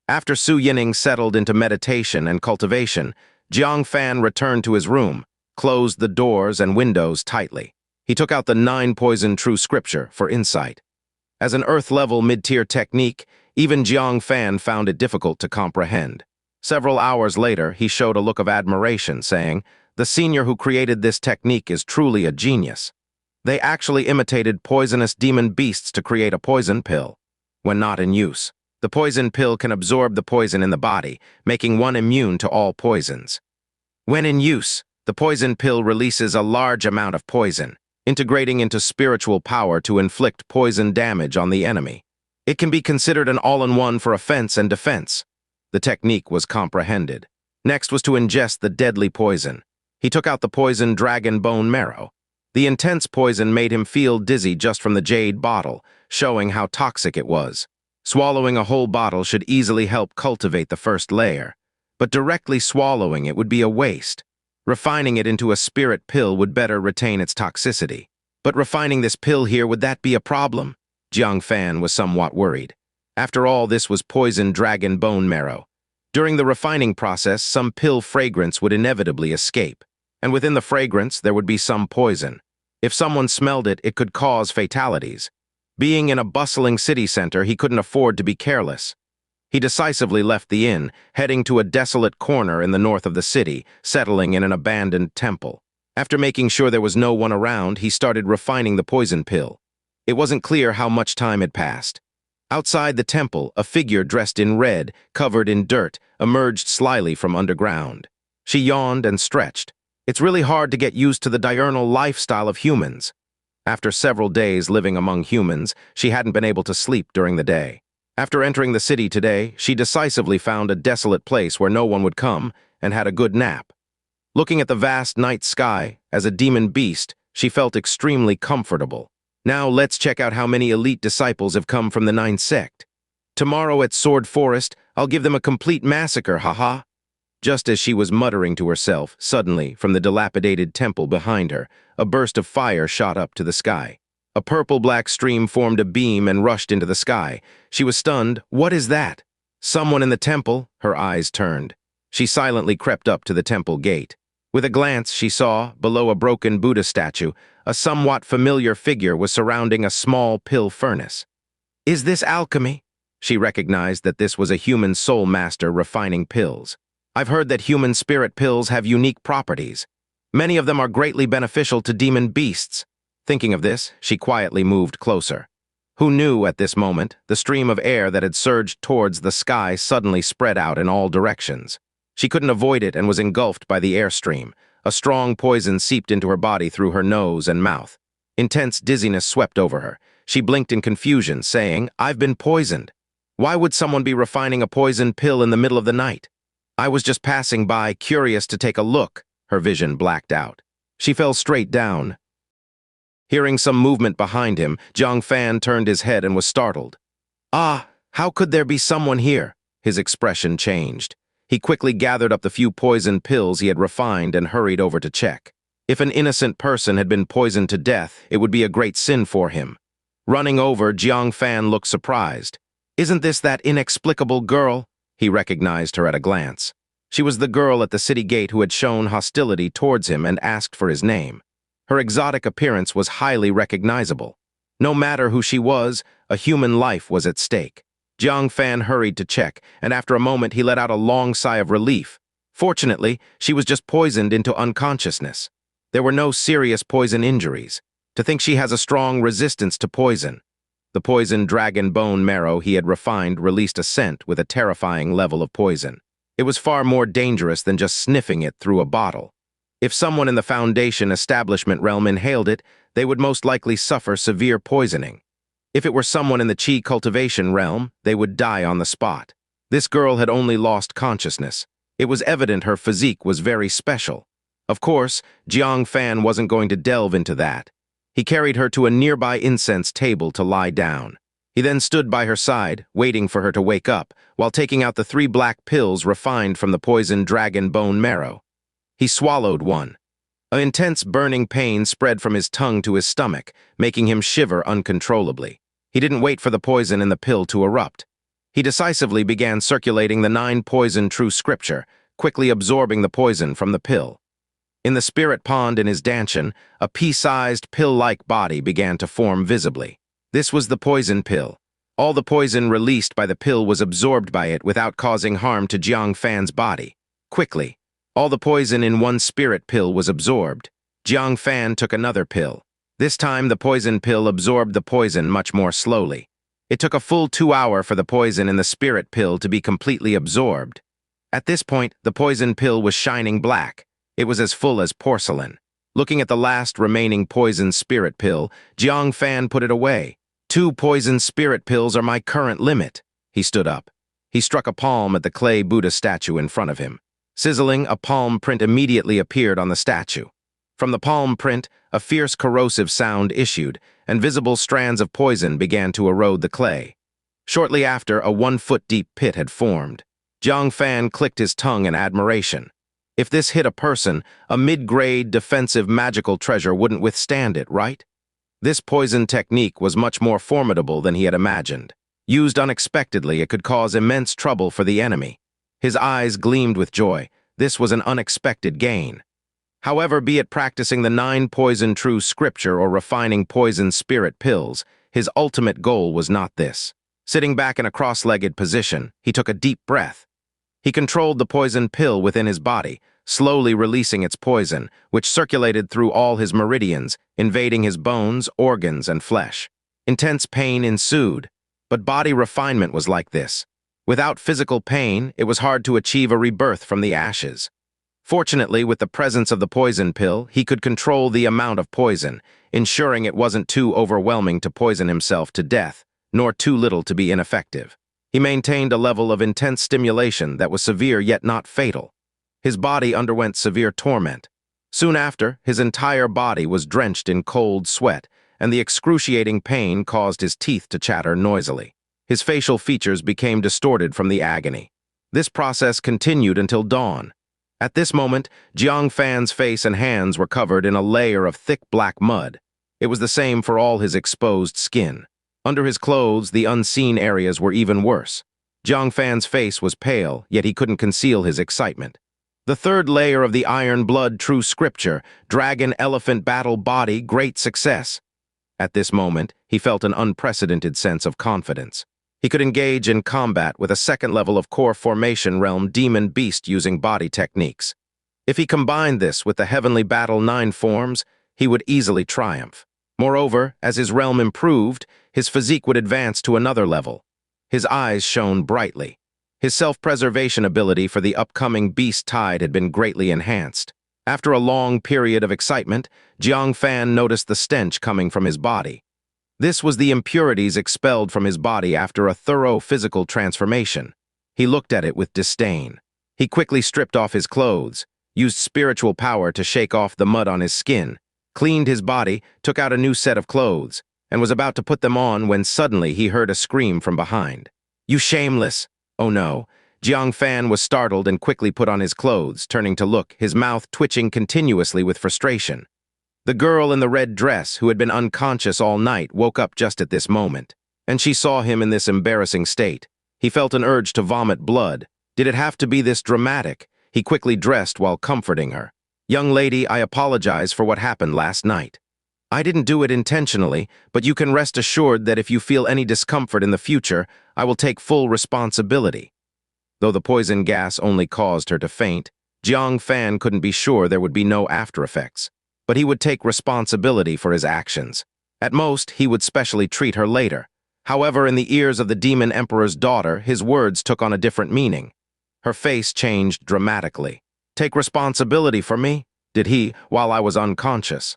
After Su Yining settled into meditation and cultivation, Jiang Fan returned to his room, closed the doors and windows tightly. He took out the 9 Poison True Scripture for insight. As an Earth-level mid-tier technique, even Jiang Fan found it difficult to comprehend. Several hours later, he showed a look of admiration, saying, "The senior who created this technique is truly a genius. They actually imitated poisonous demon beasts to create a poison pill. When not in use, the poison pill can absorb the poison in the body, making one immune to all poisons. When in use, the poison pill releases a large amount of poison, integrating into spiritual power to inflict poison damage on the enemy. It can be considered an all-in-one for offense and defense." The technique was comprehended. Next was to ingest the deadly poison. He took out the poison dragon bone marrow. The intense poison made him feel dizzy just from the jade bottle, showing how toxic it was. Swallowing a whole bottle should easily help cultivate the first layer, but directly swallowing it would be a waste. Refining it into a spirit pill would better retain its toxicity. But refining this pill here, would that be a problem? Jiang Fan was somewhat worried. After all, this was poison dragon bone marrow. During the refining process, some pill fragrance would inevitably escape, and within the fragrance there would be some poison. If someone smelled it, it could cause fatalities. Being in a bustling city center, he couldn't afford to be careless. He decisively left the inn, heading to a desolate corner in the north of the city, settling in an abandoned temple. After making sure there was no one around, he started refining the poison pill. It wasn't clear how much time had passed. Outside the temple, a figure dressed in red, covered in dirt, emerged slyly from underground. She yawned and stretched. "It's really hard to get used to the diurnal lifestyle of humans." After several days living among humans, she hadn't been able to sleep during the day. After entering the city today, she decisively found a desolate place where no one would come and had a good nap. Looking at the vast night sky, as a demon beast, she felt extremely comfortable. Now let's check out how many elite disciples have come from the 9th Sect. Tomorrow at Sword Forest, I'll give them a complete massacre, haha. Just as she was muttering to herself, suddenly, from the dilapidated temple behind her, a burst of fire shot up to the sky. A purple-black stream formed a beam and rushed into the sky. She was stunned. What is that? Someone in the temple? Her eyes turned. She silently crept up to the temple gate. With a glance, she saw, below a broken Buddha statue, a somewhat familiar figure was surrounding a small pill furnace. Is this alchemy? She recognized that this was a human soul master refining pills. I've heard that human spirit pills have unique properties. Many of them are greatly beneficial to demon beasts. Thinking of this, she quietly moved closer. Who knew at this moment, the stream of air that had surged towards the sky suddenly spread out in all directions. She couldn't avoid it and was engulfed by the airstream. A strong poison seeped into her body through her nose and mouth. Intense dizziness swept over her. She blinked in confusion, saying, "I've been poisoned. Why would someone be refining a poison pill in the middle of the night? I was just passing by, curious to take a look." Her vision blacked out. She fell straight down. Hearing some movement behind him, Jiang Fan turned his head and was startled. "Ah, how could there be someone here?" His expression changed. He quickly gathered up the few poison pills he had refined and hurried over to check. If an innocent person had been poisoned to death, it would be a great sin for him. Running over, Jiang Fan looked surprised. "Isn't this that inexplicable girl?" He recognized her at a glance. She was the girl at the city gate who had shown hostility towards him and asked for his name. Her exotic appearance was highly recognizable. No matter who she was, a human life was at stake. Jiang Fan hurried to check, and after a moment he let out a long sigh of relief. Fortunately, she was just poisoned into unconsciousness. There were no serious poison injuries. To think she has a strong resistance to poison. The poisoned dragon bone marrow he had refined released a scent with a terrifying level of poison. It was far more dangerous than just sniffing it through a bottle. If someone in the Foundation establishment realm inhaled it, they would most likely suffer severe poisoning. If it were someone in the Qi cultivation realm, they would die on the spot. This girl had only lost consciousness. It was evident her physique was very special. Of course, Jiang Fan wasn't going to delve into that. He carried her to a nearby incense table to lie down. He then stood by her side, waiting for her to wake up, while taking out the 3 black pills refined from the poisoned dragon bone marrow. He swallowed one. An intense burning pain spread from his tongue to his stomach, making him shiver uncontrollably. He didn't wait for the poison in the pill to erupt. He decisively began circulating the 9 poison true scripture, quickly absorbing the poison from the pill. In the spirit pond in his dantian, a pea-sized, pill-like body began to form visibly. This was the poison pill. All the poison released by the pill was absorbed by it without causing harm to Jiang Fan's body. Quickly, all the poison in one spirit pill was absorbed. Jiang Fan took another pill. This time, the poison pill absorbed the poison much more slowly. It took a full 2 hours for the poison in the spirit pill to be completely absorbed. At this point, the poison pill was shining black. It was as full as porcelain. Looking at the last remaining poison spirit pill, Jiang Fan put it away. 2 poison spirit pills are my current limit. He stood up. He struck a palm at the clay Buddha statue in front of him. Sizzling, a palm print immediately appeared on the statue. From the palm print, a fierce corrosive sound issued, and visible strands of poison began to erode the clay. Shortly after, a 1-foot-deep pit had formed. Jiang Fan clicked his tongue in admiration. If this hit a person, a mid-grade defensive magical treasure wouldn't withstand it, right? This poison technique was much more formidable than he had imagined. Used unexpectedly, it could cause immense trouble for the enemy. His eyes gleamed with joy. This was an unexpected gain. However, be it practicing the 9 poison true scripture or refining poison spirit pills, his ultimate goal was not this. Sitting back in a cross-legged position, he took a deep breath. He controlled the poison pill within his body, slowly releasing its poison, which circulated through all his meridians, invading his bones, organs, and flesh. Intense pain ensued, but body refinement was like this. Without physical pain, it was hard to achieve a rebirth from the ashes. Fortunately, with the presence of the poison pill, he could control the amount of poison, ensuring it wasn't too overwhelming to poison himself to death, nor too little to be ineffective. He maintained a level of intense stimulation that was severe yet not fatal. His body underwent severe torment. Soon after, his entire body was drenched in cold sweat, and the excruciating pain caused his teeth to chatter noisily. His facial features became distorted from the agony. This process continued until dawn. At this moment, Jiang Fan's face and hands were covered in a layer of thick black mud. It was the same for all his exposed skin. Under his clothes, the unseen areas were even worse. Jiang Fan's face was pale, yet he couldn't conceal his excitement. The 3rd layer of the Iron Blood True Scripture, Dragon Elephant Battle Body, great success. At this moment, he felt an unprecedented sense of confidence. He could engage in combat with a 2nd level of core formation realm Demon Beast using body techniques. If he combined this with the Heavenly Battle 9 forms, he would easily triumph. Moreover, as his realm improved, his physique would advance to another level. His eyes shone brightly. His self-preservation ability for the upcoming beast tide had been greatly enhanced. After a long period of excitement, Jiang Fan noticed the stench coming from his body. This was the impurities expelled from his body after a thorough physical transformation. He looked at it with disdain. He quickly stripped off his clothes, used spiritual power to shake off the mud on his skin, cleaned his body, took out a new set of clothes, and was about to put them on when suddenly he heard a scream from behind. "You shameless!" Oh no. Jiang Fan was startled and quickly put on his clothes, turning to look, his mouth twitching continuously with frustration. The girl in the red dress, who had been unconscious all night, woke up just at this moment, and she saw him in this embarrassing state. He felt an urge to vomit blood. Did it have to be this dramatic? He quickly dressed while comforting her. "Young lady, I apologize for what happened last night. I didn't do it intentionally, but you can rest assured that if you feel any discomfort in the future, I will take full responsibility." Though the poison gas only caused her to faint, Jiang Fan couldn't be sure there would be no after effects. But he would take responsibility for his actions. At most, he would specially treat her later. However, in the ears of the Demon Emperor's daughter, his words took on a different meaning. Her face changed dramatically. "Take responsibility for me?" Did he, while I was unconscious?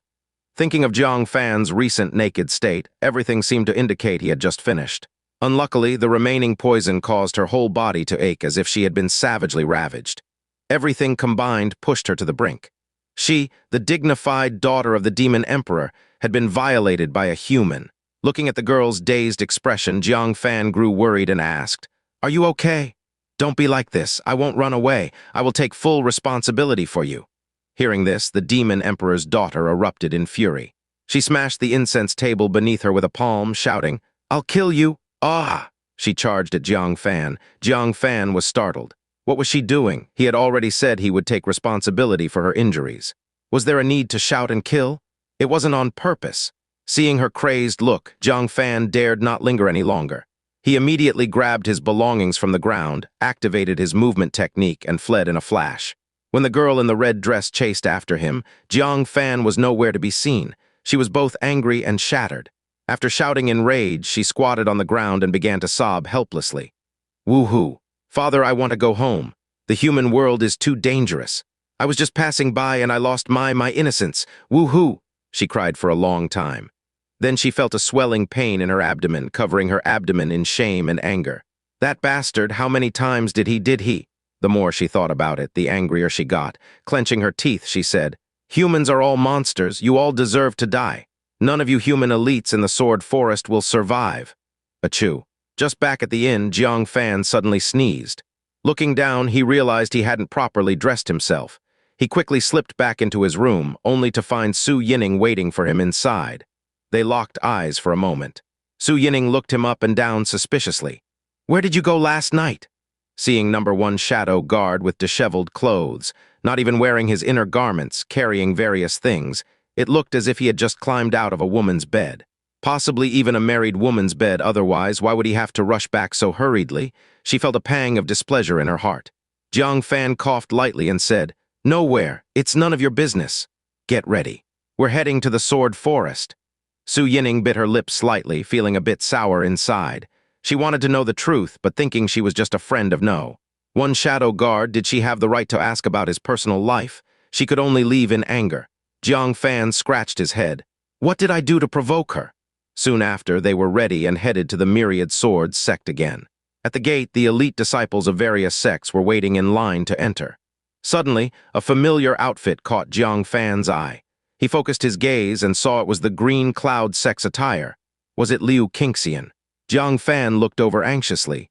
Thinking of Jiang Fan's recent naked state, everything seemed to indicate he had just finished. Unluckily, the remaining poison caused her whole body to ache as if she had been savagely ravaged. Everything combined pushed her to the brink. She, the dignified daughter of the Demon Emperor, had been violated by a human. Looking at the girl's dazed expression, Jiang Fan grew worried and asked, "Are you okay? Don't be like this. I won't run away. I will take full responsibility for you." Hearing this, the Demon Emperor's daughter erupted in fury. She smashed the incense table beneath her with a palm, shouting, "I'll kill you! Ah!" She charged at Jiang Fan. Jiang Fan was startled. What was she doing? He had already said he would take responsibility for her injuries. Was there a need to shout and kill? It wasn't on purpose. Seeing her crazed look, Jiang Fan dared not linger any longer. He immediately grabbed his belongings from the ground, activated his movement technique, and fled in a flash. When the girl in the red dress chased after him, Jiang Fan was nowhere to be seen. She was both angry and shattered. After shouting in rage, she squatted on the ground and began to sob helplessly. "Woohoo! Father, I want to go home. The human world is too dangerous. I was just passing by and I lost my innocence. Woohoo!" she cried for a long time. Then she felt a swelling pain in her abdomen, covering her abdomen in shame and anger. That bastard, how many times did he? The more she thought about it, the angrier she got. Clenching her teeth, she said, "Humans are all monsters. You all deserve to die. None of you human elites in the Sword Forest will survive." Achoo. Just back at the inn, Jiang Fan suddenly sneezed. Looking down, he realized he hadn't properly dressed himself. He quickly slipped back into his room, only to find Su Yining waiting for him inside. They locked eyes for a moment. Su Yining looked him up and down suspiciously. "Where did you go last night?" Seeing number 1 shadow guard with disheveled clothes, not even wearing his inner garments, carrying various things, it looked as if he had just climbed out of a woman's bed. Possibly even a married woman's bed, otherwise why would he have to rush back so hurriedly? She felt a pang of displeasure in her heart. Jiang Fan coughed lightly and said, "Nowhere. It's none of your business. Get ready. We're heading to the Sword Forest." Su Yining bit her lips slightly, feeling a bit sour inside. She wanted to know the truth, but thinking she was just a friend of no. One shadow guard, did she have the right to ask about his personal life? She could only leave in anger. Jiang Fan scratched his head. What did I do to provoke her? Soon after, they were ready and headed to the Myriad Swords sect again. At the gate, the elite disciples of various sects were waiting in line to enter. Suddenly, a familiar outfit caught Jiang Fan's eye. He focused his gaze and saw it was the Green Cloud sect's attire. Was it Liu Qingxian? Jiang Fan looked over anxiously.